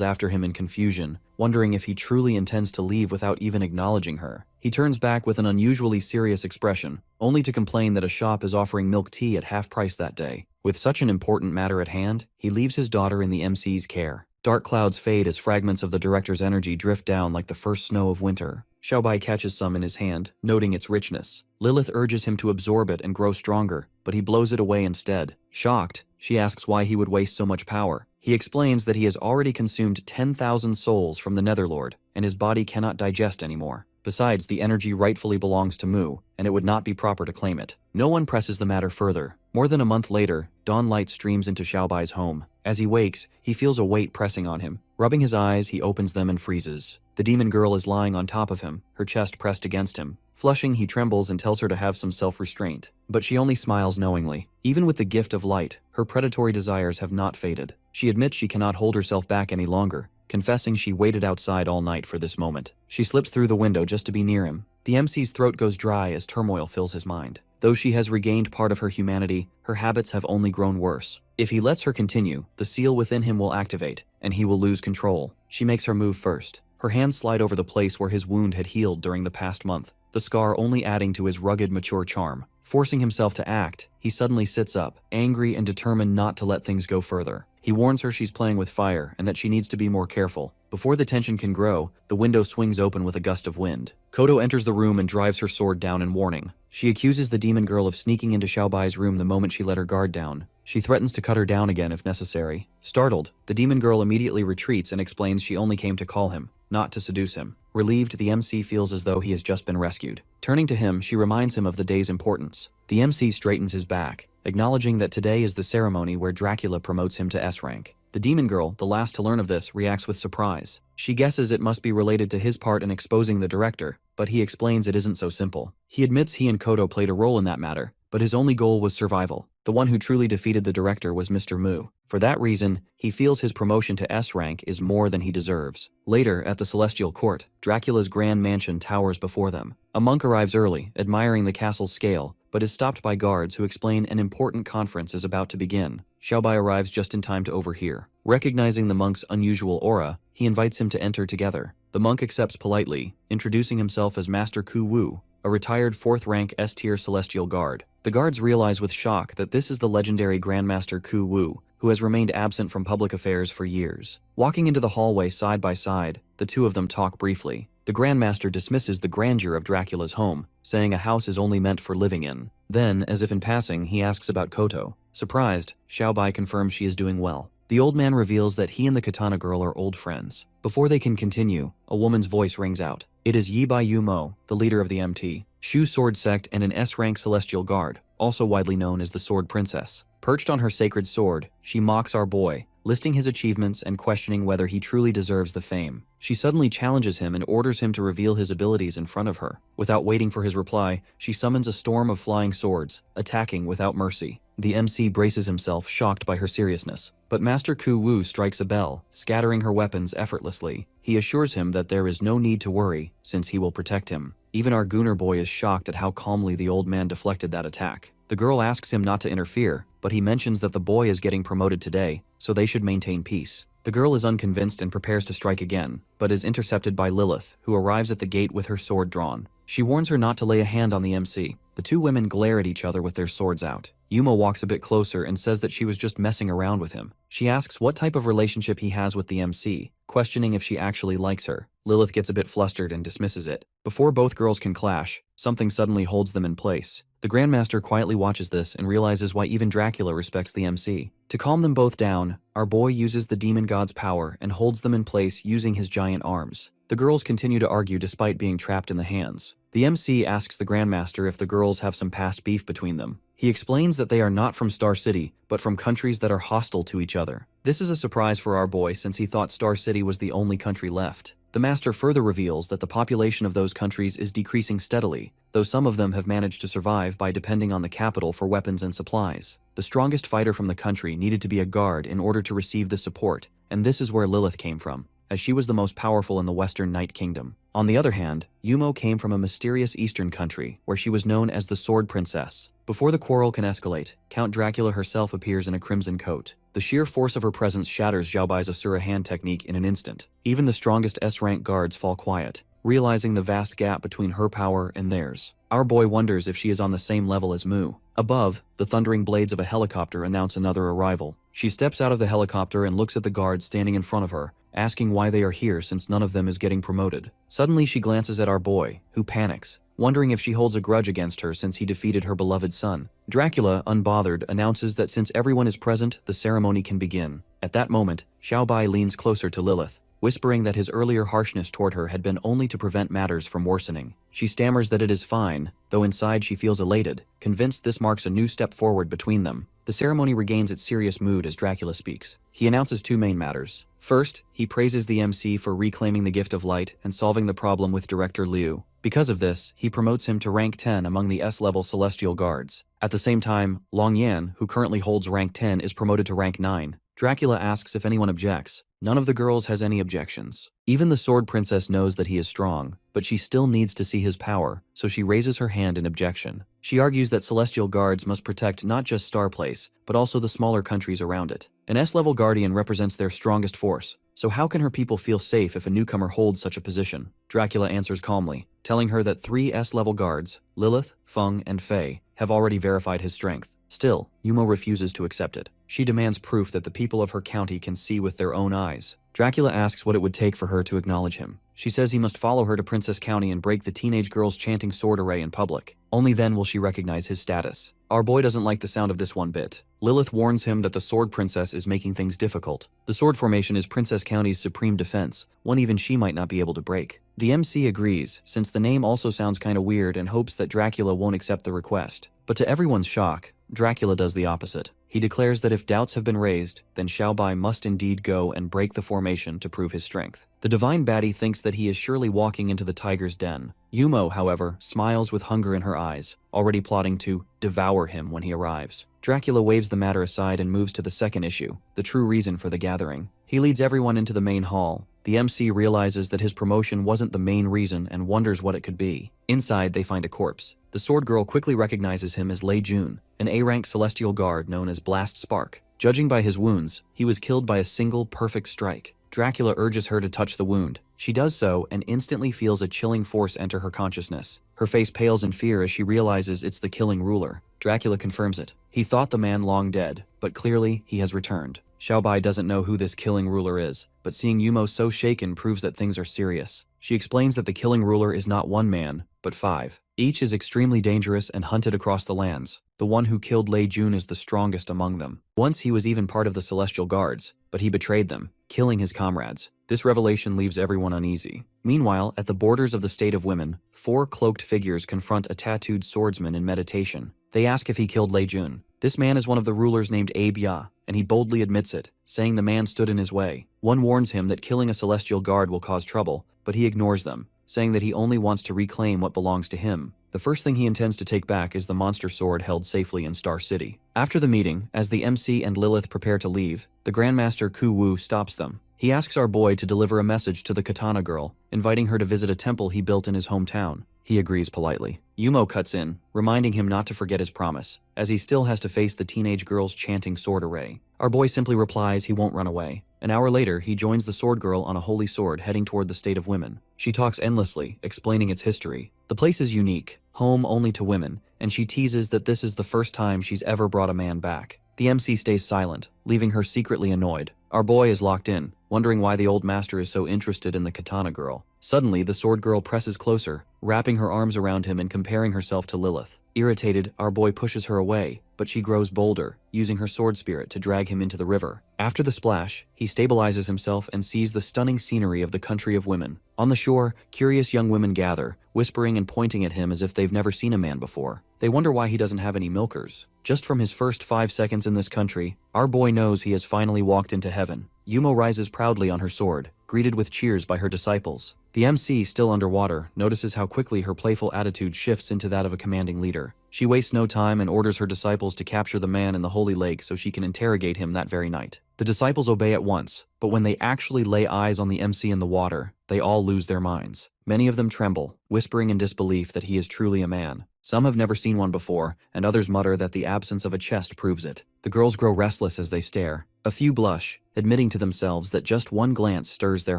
Speaker 1: after him in confusion, wondering if he truly intends to leave without even acknowledging her. He turns back with an unusually serious expression, only to complain that a shop is offering milk tea at half price that day. With such an important matter at hand, he leaves his daughter in the MC's care. Dark clouds fade as fragments of the director's energy drift down like the first snow of winter. Xiaobai catches some in his hand, noting its richness. Lilith urges him to absorb it and grow stronger, but he blows it away instead. Shocked, she asks why he would waste so much power. He explains that he has already consumed 10,000 souls from the Netherlord, and his body cannot digest anymore. Besides, the energy rightfully belongs to Mu, and it would not be proper to claim it. No one presses the matter further. More than a month later, dawn light streams into Xiaobai's home. As he wakes, he feels a weight pressing on him. Rubbing his eyes, he opens them and freezes. The demon girl is lying on top of him, her chest pressed against him. Flushing, he trembles and tells her to have some self-restraint. But she only smiles knowingly. Even with the gift of light, her predatory desires have not faded. She admits she cannot hold herself back any longer, confessing she waited outside all night for this moment. She slips through the window just to be near him. The MC's throat goes dry as turmoil fills his mind. Though she has regained part of her humanity, her habits have only grown worse. If he lets her continue, the seal within him will activate, and he will lose control. She makes her move first. Her hands slide over the place where his wound had healed during the past month, the scar only adding to his rugged, mature charm. Forcing himself to act, he suddenly sits up, angry and determined not to let things go further. He warns her she's playing with fire and that she needs to be more careful. Before the tension can grow, the window swings open with a gust of wind. Kodo enters the room and drives her sword down in warning. She accuses the demon girl of sneaking into Xiaobai's room the moment she let her guard down. She threatens to cut her down again if necessary. Startled, the demon girl immediately retreats and explains she only came to call him, not to seduce him. Relieved, the MC feels as though he has just been rescued. Turning to him, she reminds him of the day's importance. The MC straightens his back, acknowledging that today is the ceremony where Dracula promotes him to S rank. The demon girl, the last to learn of this, reacts with surprise. She guesses it must be related to his part in exposing the director, but he explains it isn't so simple. He admits he and Kodo played a role in that matter, but his only goal was survival. The one who truly defeated the director was Mr. Mu. For that reason, he feels his promotion to S rank is more than he deserves. Later, at the Celestial Court, Dracula's grand mansion towers before them. A monk arrives early, admiring the castle's scale, but is stopped by guards who explain an important conference is about to begin. Xiaobai arrives just in time to overhear. Recognizing the monk's unusual aura, he invites him to enter together. The The monk accepts politely, introducing himself as Master Ku Wu, a retired 4th rank S-tier celestial guard. The guards realize with shock that this is the legendary Grandmaster Ku Wu, who has remained absent from public affairs for years. Walking into the hallway side by side, the two of them talk briefly. The Grandmaster dismisses the grandeur of Dracula's home, saying a house is only meant for living in. Then, as if in passing, he asks about Koto. Surprised, Xiaobai confirms she is doing well. The old man reveals that he and the katana girl are old friends. Before they can continue, a woman's voice rings out. It is Yibai Yumo, the leader of the MT, Shu Sword Sect and an S-rank celestial guard, also widely known as the Sword Princess. Perched on her sacred sword, she mocks our boy, listing his achievements and questioning whether he truly deserves the fame. She suddenly challenges him and orders him to reveal his abilities in front of her. Without waiting for his reply, she summons a storm of flying swords, attacking without mercy. The MC braces himself, shocked by her seriousness. But Master Ku Wu strikes a bell, scattering her weapons effortlessly. He assures him that there is no need to worry, since he will protect him. Even our Gunner boy is shocked at how calmly the old man deflected that attack. The girl asks him not to interfere, but he mentions that the boy is getting promoted today, so they should maintain peace. The girl is unconvinced and prepares to strike again, but is intercepted by Lilith, who arrives at the gate with her sword drawn. She warns her not to lay a hand on the MC. The two women glare at each other with their swords out. Yumo walks a bit closer and says that she was just messing around with him. She asks what type of relationship he has with the MC, questioning if she actually likes her. Lilith gets a bit flustered and dismisses it. Before both girls can clash, something suddenly holds them in place. The Grandmaster quietly watches this and realizes why even Dracula respects the MC. To calm them both down, our boy uses the demon god's power and holds them in place using his giant arms. The girls continue to argue despite being trapped in the hands. The MC asks the Grandmaster if the girls have some past beef between them. He explains that they are not from Star City, but from countries that are hostile to each other. This is a surprise for our boy since he thought Star City was the only country left. The Master further reveals that the population of those countries is decreasing steadily, though some of them have managed to survive by depending on the capital for weapons and supplies. The strongest fighter from the country needed to be a guard in order to receive the support, and this is where Lilith came from, as she was the most powerful in the Western Night Kingdom. On the other hand, Yumo came from a mysterious eastern country where she was known as the Sword Princess. Before the quarrel can escalate, Count Dracula herself appears in a crimson coat. The sheer force of her presence shatters Xiaobai's Asura hand technique in an instant. Even the strongest S-rank guards fall quiet, realizing the vast gap between her power and theirs. Our boy wonders if she is on the same level as Mu. Above, the thundering blades of a helicopter announce another arrival. She steps out of the helicopter and looks at the guards standing in front of her, asking why they are here since none of them is getting promoted. Suddenly she glances at our boy, who panics, wondering if she holds a grudge against her since he defeated her beloved son. Dracula, unbothered, announces that since everyone is present, the ceremony can begin. At that moment, Xiaobai leans closer to Lilith, whispering that his earlier harshness toward her had been only to prevent matters from worsening. She stammers that it is fine, though inside she feels elated, convinced this marks a new step forward between them. The ceremony regains its serious mood as Dracula speaks. He announces two main matters. First, he praises the MC for reclaiming the gift of light and solving the problem with Director Liu. Because of this, he promotes him to rank 10 among the S-level celestial guards. At the same time, Long Yan, who currently holds rank 10, is promoted to rank 9. Dracula asks if anyone objects. None of the girls has any objections. Even the Sword Princess knows that he is strong, but she still needs to see his power, so she raises her hand in objection. She argues that celestial guards must protect not just Star Place, but also the smaller countries around it. An S-level guardian represents their strongest force, so how can her people feel safe if a newcomer holds such a position? Dracula answers calmly, telling her that 3 S-level guards, Lilith, Feng, and Fei, have already verified his strength. Still, Yumo refuses to accept it. She demands proof that the people of her county can see with their own eyes. Dracula asks what it would take for her to acknowledge him. She says he must follow her to Princess County and break the teenage girl's chanting sword array in public. Only then will she recognize his status. Our boy doesn't like the sound of this one bit. Lilith warns him that the Sword Princess is making things difficult. The sword formation is Princess County's supreme defense, one even she might not be able to break. The MC agrees, since the name also sounds kinda weird, and hopes that Dracula won't accept the request. But to everyone's shock, Dracula does the opposite. He declares that if doubts have been raised, then Xiaobai must indeed go and break the formation to prove his strength. The divine baddie thinks that he is surely walking into the tiger's den. Yumo, however, smiles with hunger in her eyes, already plotting to devour him when he arrives. Dracula waves the matter aside and moves to the second issue, the true reason for the gathering. He leads everyone into the main hall. The MC realizes that his promotion wasn't the main reason and wonders what it could be. Inside, they find a corpse. The sword girl quickly recognizes him as Lei Jun, an A-rank celestial guard known as Blast Spark. Judging by his wounds, he was killed by a single perfect strike. Dracula urges her to touch the wound. She does so and instantly feels a chilling force enter her consciousness. Her face pales in fear as she realizes it's the killing ruler. Dracula confirms it. He thought the man long dead, but clearly he has returned. Xiaobai doesn't know who this killing ruler is, but seeing Yumo so shaken proves that things are serious. She explains that the killing ruler is not one man, but 5. Each is extremely dangerous and hunted across the lands. The one who killed Lei Jun is the strongest among them. Once he was even part of the Celestial Guards, but he betrayed them, killing his comrades. This revelation leaves everyone uneasy. Meanwhile, at the borders of the State of Women, 4 cloaked figures confront a tattooed swordsman in meditation. They ask if he killed Lei Jun. This man is one of the rulers named Abe Ya, and he boldly admits it, saying the man stood in his way. One warns him that killing a Celestial Guard will cause trouble, but he ignores them, saying that he only wants to reclaim what belongs to him. The first thing he intends to take back is the monster sword held safely in Star City. After the meeting, as the MC and Lilith prepare to leave, the Grandmaster Ku Wu stops them. He asks our boy to deliver a message to the Katana girl, inviting her to visit a temple he built in his hometown. He agrees politely. Yumo cuts in, reminding him not to forget his promise, as he still has to face the teenage girl's chanting sword array. Our boy simply replies he won't run away. An hour later, he joins the sword girl on a holy sword heading toward the State of Women. She talks endlessly, explaining its history. The place is unique, home only to women, and she teases that this is the first time she's ever brought a man back. The MC stays silent, leaving her secretly annoyed. Our boy is locked in, wondering why the old master is so interested in the Katana girl. Suddenly, the sword girl presses closer, wrapping her arms around him and comparing herself to Lilith. Irritated, our boy pushes her away, but she grows bolder, using her sword spirit to drag him into the river. After the splash, he stabilizes himself and sees the stunning scenery of the country of women. On the shore, curious young women gather, whispering and pointing at him as if they've never seen a man before. They wonder why he doesn't have any milkers. Just from his first 5 seconds in this country, our boy knows he has finally walked into heaven. Yumo rises proudly on her sword, greeted with cheers by her disciples. The MC, still underwater, notices how quickly her playful attitude shifts into that of a commanding leader. She wastes no time and orders her disciples to capture the man in the holy lake so she can interrogate him that very night. The disciples obey at once, but when they actually lay eyes on the MC in the water, they all lose their minds. Many of them tremble, whispering in disbelief that he is truly a man. Some have never seen one before, and others mutter that the absence of a chest proves it. The girls grow restless as they stare. A few blush, admitting to themselves that just one glance stirs their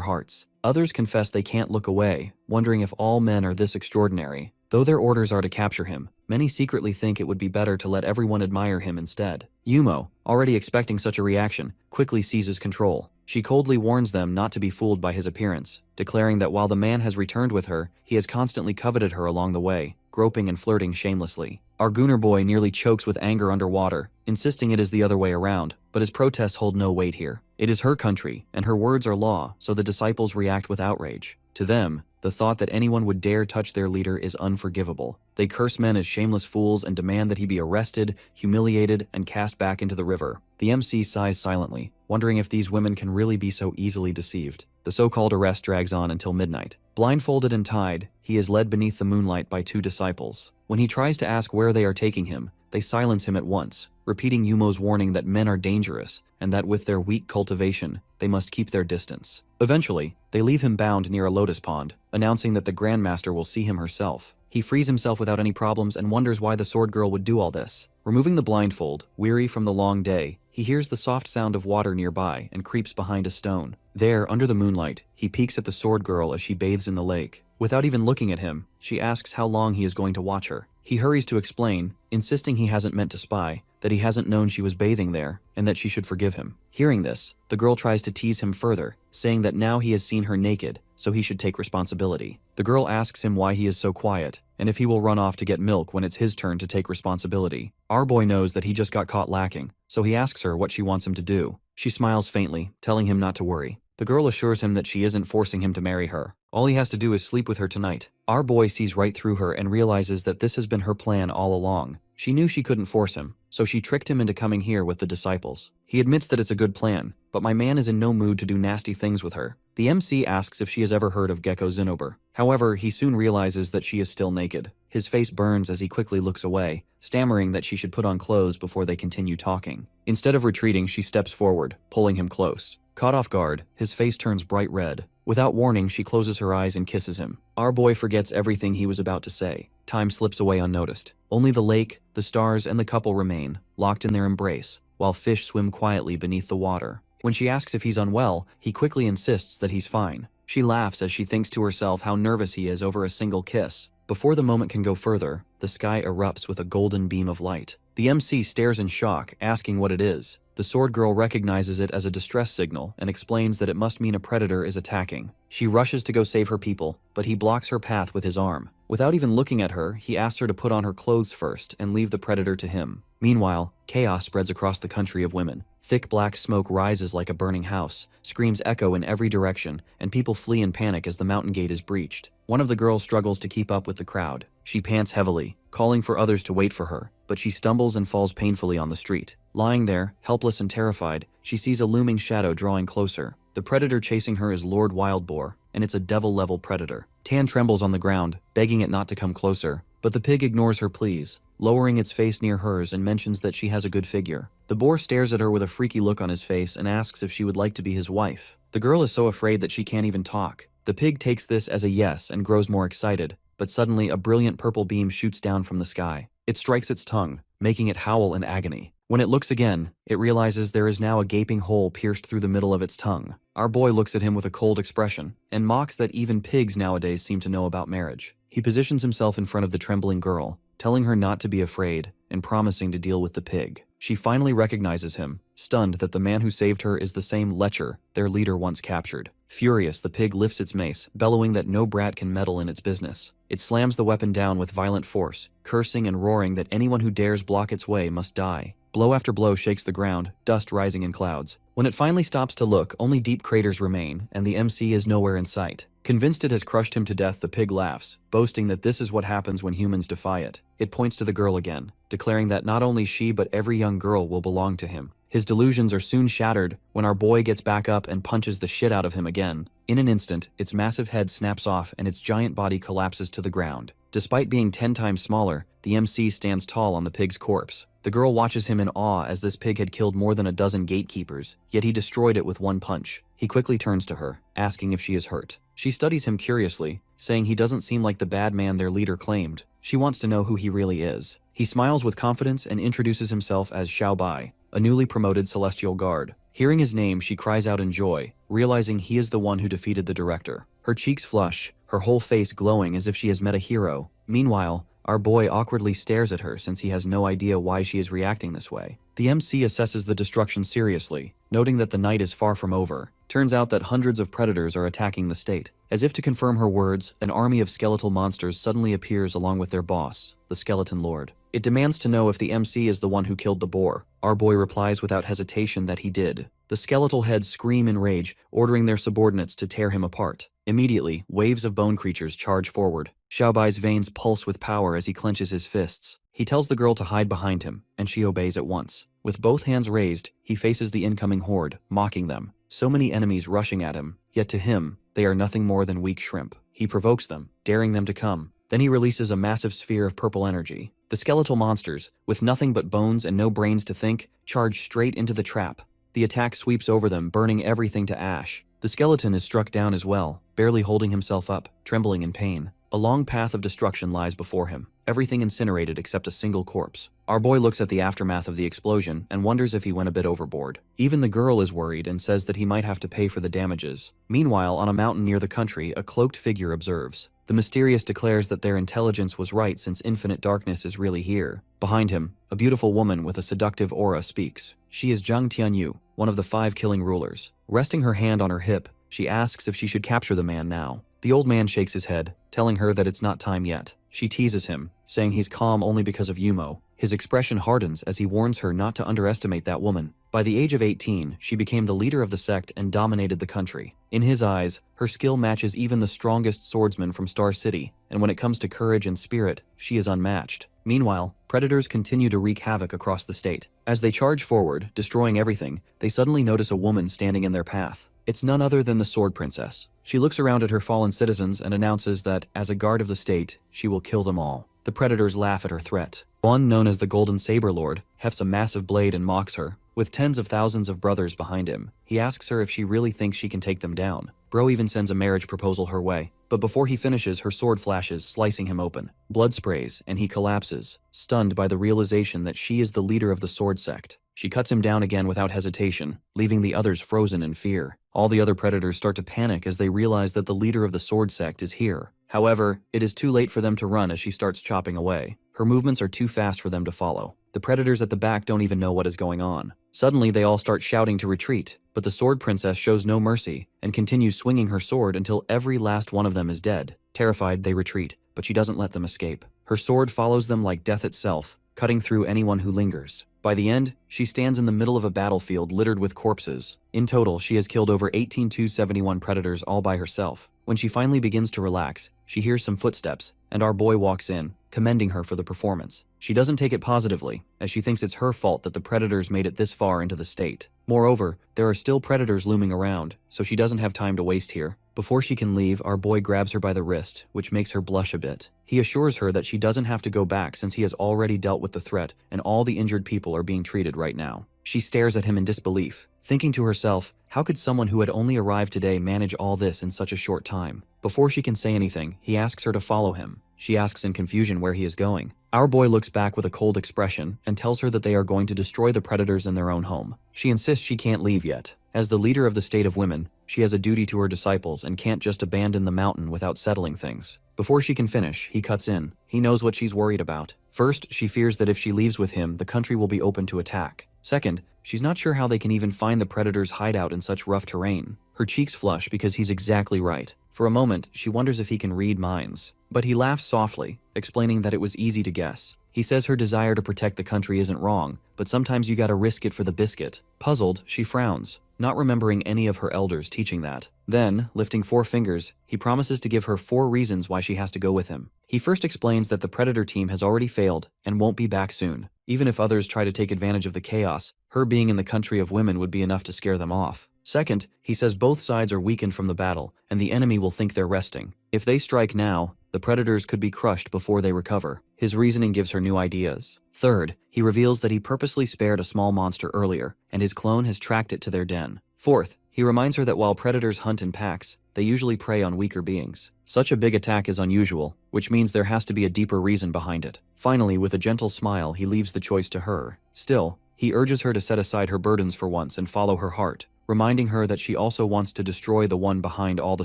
Speaker 1: hearts. Others confess they can't look away, wondering if all men are this extraordinary. Though their orders are to capture him, many secretly think it would be better to let everyone admire him instead. Yumo, already expecting such a reaction, quickly seizes control. She coldly warns them not to be fooled by his appearance, declaring that while the man has returned with her, he has constantly coveted her along the way, groping and flirting shamelessly. Our Gunner boy nearly chokes with anger underwater, insisting it is the other way around, but his protests hold no weight here. It is her country, and her words are law, so the disciples react with outrage. To them, the thought that anyone would dare touch their leader is unforgivable. They curse men as shameless fools and demand that he be arrested, humiliated, and cast back into the river. The MC sighs silently, wondering if these women can really be so easily deceived. The so-called arrest drags on until midnight. Blindfolded and tied, he is led beneath the moonlight by 2 disciples. When he tries to ask where they are taking him, they silence him at once, repeating Yumo's warning that men are dangerous and that with their weak cultivation, they must keep their distance. Eventually, they leave him bound near a lotus pond, announcing that the Grandmaster will see him herself. He frees himself without any problems and wonders why the sword girl would do all this. Removing the blindfold, weary from the long day, he hears the soft sound of water nearby and creeps behind a stone. There, under the moonlight, he peeks at the sword girl as she bathes in the lake. Without even looking at him, she asks how long he is going to watch her. He hurries to explain, insisting he hasn't meant to spy, that he hasn't known she was bathing there, and that she should forgive him. Hearing this, the girl tries to tease him further, saying that now he has seen her naked, so he should take responsibility. The girl asks him why he is so quiet, and if he will run off to get milk when it's his turn to take responsibility. Our boy knows that he just got caught lacking, so he asks her what she wants him to do. She smiles faintly, telling him not to worry. The girl assures him that she isn't forcing him to marry her. All he has to do is sleep with her tonight. Our boy sees right through her and realizes that this has been her plan all along. She knew she couldn't force him, so she tricked him into coming here with the disciples. He admits that it's a good plan, but my man is in no mood to do nasty things with her. The MC asks if she has ever heard of Gecko Zinnober. However, he soon realizes that she is still naked. His face burns as he quickly looks away, stammering that she should put on clothes before they continue talking. Instead of retreating, she steps forward, pulling him close. Caught off guard, his face turns bright red. Without warning, she closes her eyes and kisses him. Our boy forgets everything he was about to say. Time slips away unnoticed. Only the lake, the stars, and the couple remain, locked in their embrace, while fish swim quietly beneath the water. When she asks if he's unwell, he quickly insists that he's fine. She laughs as she thinks to herself how nervous he is over a single kiss. Before the moment can go further, the sky erupts with a golden beam of light. The MC stares in shock, asking what it is. The sword girl recognizes it as a distress signal and explains that it must mean a predator is attacking. She rushes to go save her people, but he blocks her path with his arm. Without even looking at her, he asks her to put on her clothes first and leave the predator to him. Meanwhile, chaos spreads across the country of women. Thick black smoke rises like a burning house, screams echo in every direction, and people flee in panic as the mountain gate is breached. One of the girls struggles to keep up with the crowd. She pants heavily, calling for others to wait for her, but she stumbles and falls painfully on the street. Lying there, helpless and terrified, she sees a looming shadow drawing closer. The predator chasing her is Lord Wildboar, and it's a devil-level predator. Tan trembles on the ground, begging it not to come closer, but the pig ignores her pleas, lowering its face near hers and mentions that she has a good figure. The boar stares at her with a freaky look on his face and asks if she would like to be his wife. The girl is so afraid that she can't even talk. The pig takes this as a yes and grows more excited, but suddenly a brilliant purple beam shoots down from the sky. It strikes its tongue, making it howl in agony. When it looks again, it realizes there is now a gaping hole pierced through the middle of its tongue. Our boy looks at him with a cold expression, and mocks that even pigs nowadays seem to know about marriage. He positions himself in front of the trembling girl, telling her not to be afraid, and promising to deal with the pig. She finally recognizes him, stunned that the man who saved her is the same lecher their leader once captured. Furious, the pig lifts its mace, bellowing that no brat can meddle in its business. It slams the weapon down with violent force, cursing and roaring that anyone who dares block its way must die. Blow after blow shakes the ground, dust rising in clouds. When it finally stops to look, only deep craters remain, and the MC is nowhere in sight. Convinced it has crushed him to death, the pig laughs, boasting that this is what happens when humans defy it. It points to the girl again, declaring that not only she but every young girl will belong to him. His delusions are soon shattered when our boy gets back up and punches the shit out of him again. In an instant, its massive head snaps off and its giant body collapses to the ground. Despite being 10 times smaller, the MC stands tall on the pig's corpse. The girl watches him in awe as this pig had killed more than a dozen gatekeepers, yet he destroyed it with one punch. He quickly turns to her, asking if she is hurt. She studies him curiously, saying he doesn't seem like the bad man their leader claimed. She wants to know who he really is. He smiles with confidence and introduces himself as Xiao Bai, a newly promoted celestial guard. Hearing his name, she cries out in joy, realizing he is the one who defeated the director. Her cheeks flush, her whole face glowing as if she has met a hero. Meanwhile, our boy awkwardly stares at her since he has no idea why she is reacting this way. The MC assesses the destruction seriously, noting that the night is far from over. Turns out that hundreds of predators are attacking the state. As if to confirm her words, an army of skeletal monsters suddenly appears along with their boss, the Skeleton Lord. It demands to know if the MC is the one who killed the boar. Our boy replies without hesitation that he did. The skeletal heads scream in rage, ordering their subordinates to tear him apart. Immediately, waves of bone creatures charge forward. Xiao Bai's veins pulse with power as he clenches his fists. He tells the girl to hide behind him, and she obeys at once. With both hands raised, he faces the incoming horde, mocking them. So many enemies rushing at him, yet to him, they are nothing more than weak shrimp. He provokes them, daring them to come. Then he releases a massive sphere of purple energy. The skeletal monsters, with nothing but bones and no brains to think, charge straight into the trap. The attack sweeps over them, burning everything to ash. The skeleton is struck down as well, barely holding himself up, trembling in pain. A long path of destruction lies before him, everything incinerated except a single corpse. Our boy looks at the aftermath of the explosion and wonders if he went a bit overboard. Even the girl is worried and says that he might have to pay for the damages. Meanwhile, on a mountain near the country, a cloaked figure observes. The mysterious declares that their intelligence was right since infinite darkness is really here. Behind him, a beautiful woman with a seductive aura speaks. She is Zhang Tianyu, one of the 5 killing rulers. Resting her hand on her hip, she asks if she should capture the man now. The old man shakes his head, telling her that it's not time yet. She teases him, saying he's calm only because of Yumo. His expression hardens as he warns her not to underestimate that woman. By the age of 18, she became the leader of the sect and dominated the country. In his eyes, her skill matches even the strongest swordsman from Star City, and when it comes to courage and spirit, she is unmatched. Meanwhile, predators continue to wreak havoc across the state. As they charge forward, destroying everything, they suddenly notice a woman standing in their path. It's none other than the Sword Princess. She looks around at her fallen citizens and announces that, as a guard of the state, she will kill them all. The predators laugh at her threat. One, known as the Golden Saber Lord, hefts a massive blade and mocks her. With tens of thousands of brothers behind him, he asks her if she really thinks she can take them down. Bro even sends a marriage proposal her way. But before he finishes, her sword flashes, slicing him open. Blood sprays, and he collapses, stunned by the realization that she is the leader of the sword sect. She cuts him down again without hesitation, leaving the others frozen in fear. All the other predators start to panic as they realize that the leader of the sword sect is here. However, it is too late for them to run as she starts chopping away. Her movements are too fast for them to follow. The predators at the back don't even know what is going on. Suddenly, they all start shouting to retreat, but the sword princess shows no mercy and continues swinging her sword until every last one of them is dead. Terrified, they retreat, but she doesn't let them escape. Her sword follows them like death itself, cutting through anyone who lingers. By the end, she stands in the middle of a battlefield littered with corpses. In total, she has killed over 18,271 predators all by herself. When she finally begins to relax, she hears some footsteps, and our boy walks in, commending her for the performance. She doesn't take it positively, as she thinks it's her fault that the predators made it this far into the state. Moreover, there are still predators looming around, so she doesn't have time to waste here. Before she can leave, our boy grabs her by the wrist, which makes her blush a bit. He assures her that she doesn't have to go back since he has already dealt with the threat and all the injured people are being treated right now. She stares at him in disbelief, thinking to herself, how could someone who had only arrived today manage all this in such a short time? Before she can say anything, he asks her to follow him. She asks in confusion where he is going. Our boy looks back with a cold expression and tells her that they are going to destroy the predators in their own home. She insists she can't leave yet. As the leader of the state of women, she has a duty to her disciples and can't just abandon the mountain without settling things. Before she can finish, he cuts in. He knows what she's worried about. First, she fears that if she leaves with him, the country will be open to attack. Second, she's not sure how they can even find the predators' hideout in such rough terrain. Her cheeks flush because he's exactly right. For a moment, she wonders if he can read minds. But he laughs softly, explaining that it was easy to guess. He says her desire to protect the country isn't wrong, but sometimes you gotta risk it for the biscuit. Puzzled, she frowns, not remembering any of her elders teaching that. Then, lifting 4 fingers, he promises to give her 4 reasons why she has to go with him. He first explains that the predator team has already failed and won't be back soon. Even if others try to take advantage of the chaos, her being in the country of women would be enough to scare them off. Second, he says both sides are weakened from the battle, and the enemy will think they're resting. If they strike now, the predators could be crushed before they recover. His reasoning gives her new ideas. Third, he reveals that he purposely spared a small monster earlier, and his clone has tracked it to their den. Fourth, he reminds her that while predators hunt in packs, they usually prey on weaker beings. Such a big attack is unusual, which means there has to be a deeper reason behind it. Finally, with a gentle smile, he leaves the choice to her. Still, he urges her to set aside her burdens for once and follow her heart, reminding her that she also wants to destroy the one behind all the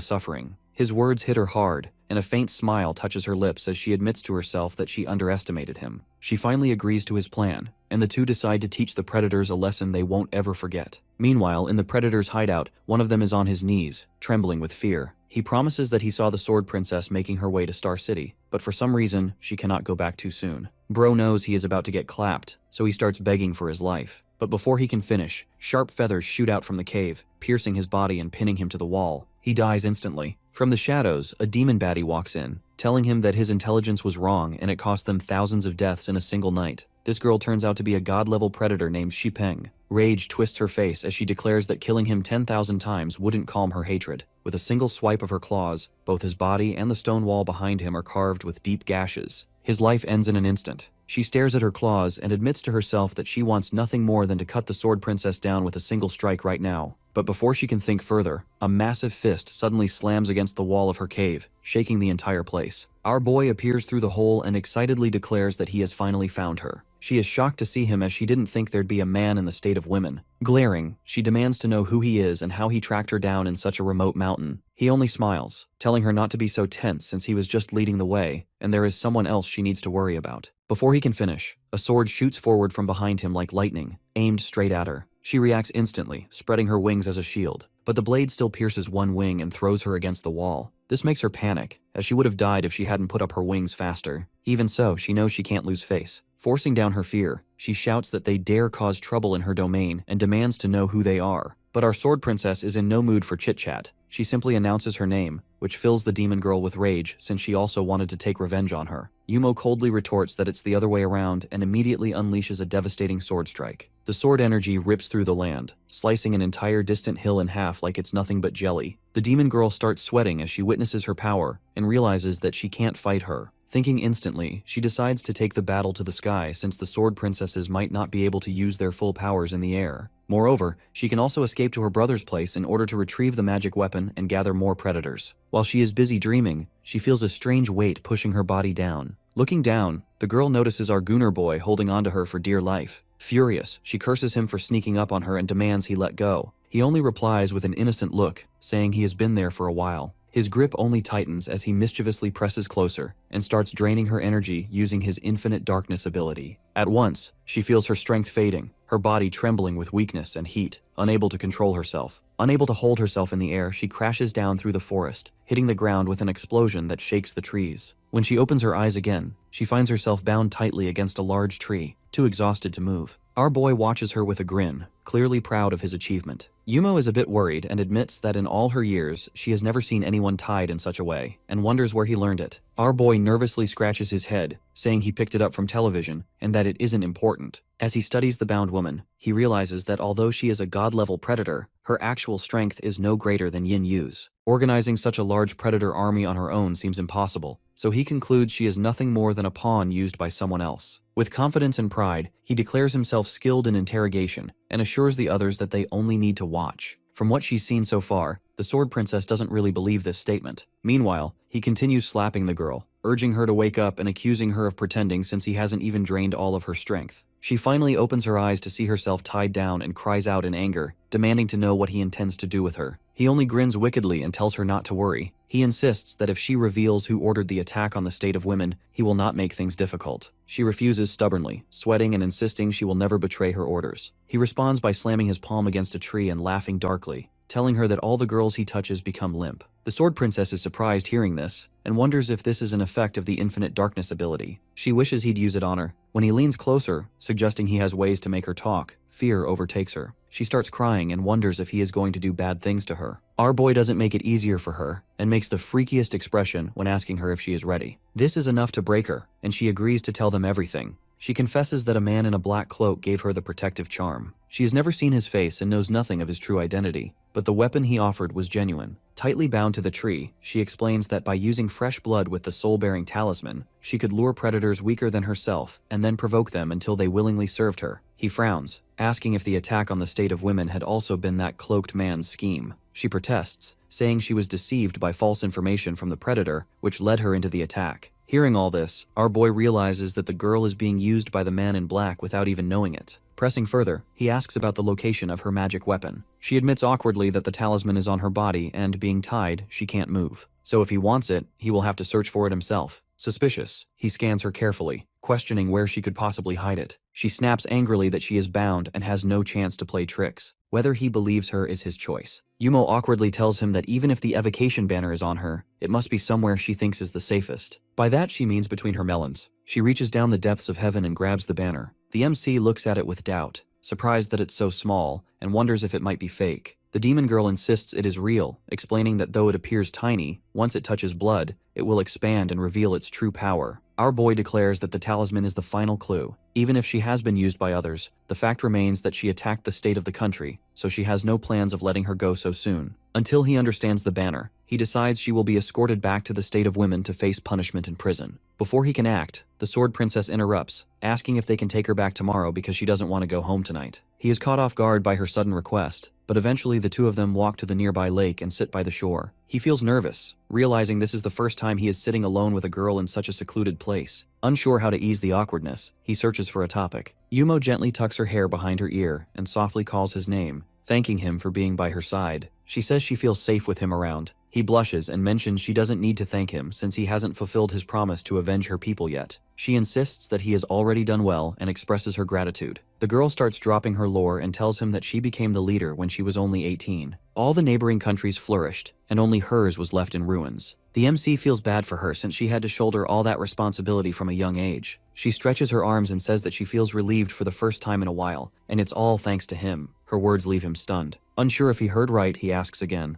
Speaker 1: suffering. His words hit her hard, and a faint smile touches her lips as she admits to herself that she underestimated him. She finally agrees to his plan, and the two decide to teach the predators a lesson they won't ever forget. Meanwhile, in the predators' hideout, one of them is on his knees, trembling with fear. He promises that he saw the Sword Princess making her way to Star City, but for some reason, she cannot go back too soon. Bro knows he is about to get clapped, so he starts begging for his life. But before he can finish, sharp feathers shoot out from the cave, piercing his body and pinning him to the wall. He dies instantly. From the shadows, a demon baddie walks in, telling him that his intelligence was wrong and it cost them thousands of deaths in a single night. This girl turns out to be a god-level predator named Shipeng. Rage twists her face as she declares that killing him 10,000 times wouldn't calm her hatred. With a single swipe of her claws, both his body and the stone wall behind him are carved with deep gashes. His life ends in an instant. She stares at her claws and admits to herself that she wants nothing more than to cut the Sword Princess down with a single strike right now. But before she can think further, a massive fist suddenly slams against the wall of her cave, shaking the entire place. Our boy appears through the hole and excitedly declares that he has finally found her. She is shocked to see him as she didn't think there'd be a man in the state of women. Glaring, she demands to know who he is and how he tracked her down in such a remote mountain. He only smiles, telling her not to be so tense since he was just leading the way, and there is someone else she needs to worry about. Before he can finish, a sword shoots forward from behind him like lightning, aimed straight at her. She reacts instantly, spreading her wings as a shield, but the blade still pierces one wing and throws her against the wall. This makes her panic, as she would have died if she hadn't put up her wings faster. Even so, she knows she can't lose face. Forcing down her fear, she shouts that they dare cause trouble in her domain and demands to know who they are. But our Sword Princess is in no mood for chit-chat. She simply announces her name, which fills the demon girl with rage since she also wanted to take revenge on her. Yumo coldly retorts that it's the other way around and immediately unleashes a devastating sword strike. The sword energy rips through the land, slicing an entire distant hill in half like it's nothing but jelly. The demon girl starts sweating as she witnesses her power and realizes that she can't fight her. Thinking instantly, she decides to take the battle to the sky since the sword princesses might not be able to use their full powers in the air. Moreover, she can also escape to her brother's place in order to retrieve the magic weapon and gather more predators. While she is busy dreaming, she feels a strange weight pushing her body down. Looking down, the girl notices our Gunner boy holding onto her for dear life. Furious, she curses him for sneaking up on her and demands he let go. He only replies with an innocent look, saying he has been there for a while. His grip only tightens as he mischievously presses closer and starts draining her energy using his infinite darkness ability. At once, she feels her strength fading, her body trembling with weakness and heat, unable to control herself. Unable to hold herself in the air, she crashes down through the forest, hitting the ground with an explosion that shakes the trees. When she opens her eyes again, she finds herself bound tightly against a large tree, too exhausted to move. Our boy watches her with a grin, clearly proud of his achievement. Yumo is a bit worried and admits that in all her years, she has never seen anyone tied in such a way, and wonders where he learned it. Our boy nervously scratches his head, saying he picked it up from television and that it isn't important. As he studies the bound woman, he realizes that although she is a god-level predator, her actual strength is no greater than Yin Yu's. Organizing such a large predator army on her own seems impossible, so he concludes she is nothing more than a pawn used by someone else. With confidence and pride, he declares himself skilled in interrogation and assures the others that they only need to watch. From what she's seen so far, the Sword Princess doesn't really believe this statement. Meanwhile, he continues slapping the girl, urging her to wake up and accusing her of pretending since he hasn't even drained all of her strength. She finally opens her eyes to see herself tied down and cries out in anger, demanding to know what he intends to do with her. He only grins wickedly and tells her not to worry. He insists that if she reveals who ordered the attack on the state of women, he will not make things difficult. She refuses stubbornly, sweating and insisting she will never betray her orders. He responds by slamming his palm against a tree and laughing darkly, telling her that all the girls he touches become limp. The Sword Princess is surprised hearing this, and wonders if this is an effect of the infinite darkness ability. She wishes he'd use it on her. When he leans closer, suggesting he has ways to make her talk, fear overtakes her. She starts crying and wonders if he is going to do bad things to her. Our boy doesn't make it easier for her, and makes the freakiest expression when asking her if she is ready. This is enough to break her, and she agrees to tell them everything. She confesses that a man in a black cloak gave her the protective charm. She has never seen his face and knows nothing of his true identity, but the weapon he offered was genuine. Tightly bound to the tree, she explains that by using fresh blood with the soul-bearing talisman, she could lure predators weaker than herself and then provoke them until they willingly served her. He frowns, asking if the attack on the state of women had also been that cloaked man's scheme. She protests, saying she was deceived by false information from the predator, which led her into the attack. Hearing all this, our boy realizes that the girl is being used by the man in black without even knowing it. Pressing further, he asks about the location of her magic weapon. She admits awkwardly that the talisman is on her body and, being tied, she can't move. So if he wants it, he will have to search for it himself. Suspicious, he scans her carefully, questioning where she could possibly hide it. She snaps angrily that she is bound and has no chance to play tricks. Whether he believes her is his choice. Yumo awkwardly tells him that even if the evocation banner is on her, it must be somewhere she thinks is the safest. By that she means between her melons. She reaches down the depths of heaven and grabs the banner. The MC looks at it with doubt, surprised that it's so small, and wonders if it might be fake. The demon girl insists it is real, explaining that though it appears tiny, once it touches blood, it will expand and reveal its true power. Our boy declares that the talisman is the final clue. Even if she has been used by others, the fact remains that she attacked the state of the country, so she has no plans of letting her go so soon. Until he understands the banner, he decides she will be escorted back to the state of women to face punishment in prison. Before he can act, the Sword Princess interrupts, asking if they can take her back tomorrow because she doesn't want to go home tonight. He is caught off guard by her sudden request, but eventually the two of them walk to the nearby lake and sit by the shore. He feels nervous, realizing this is the first time he is sitting alone with a girl in such a secluded place. Unsure how to ease the awkwardness, he searches for a topic. Yumo gently tucks her hair behind her ear and softly calls his name, thanking him for being by her side. She says she feels safe with him around. He blushes and mentions she doesn't need to thank him since he hasn't fulfilled his promise to avenge her people yet. She insists that he has already done well and expresses her gratitude. The girl starts dropping her lore and tells him that she became the leader when she was only 18. All the neighboring countries flourished, and only hers was left in ruins. The MC feels bad for her since she had to shoulder all that responsibility from a young age. She stretches her arms and says that she feels relieved for the first time in a while, and it's all thanks to him. Her words leave him stunned. Unsure if he heard right, he asks again,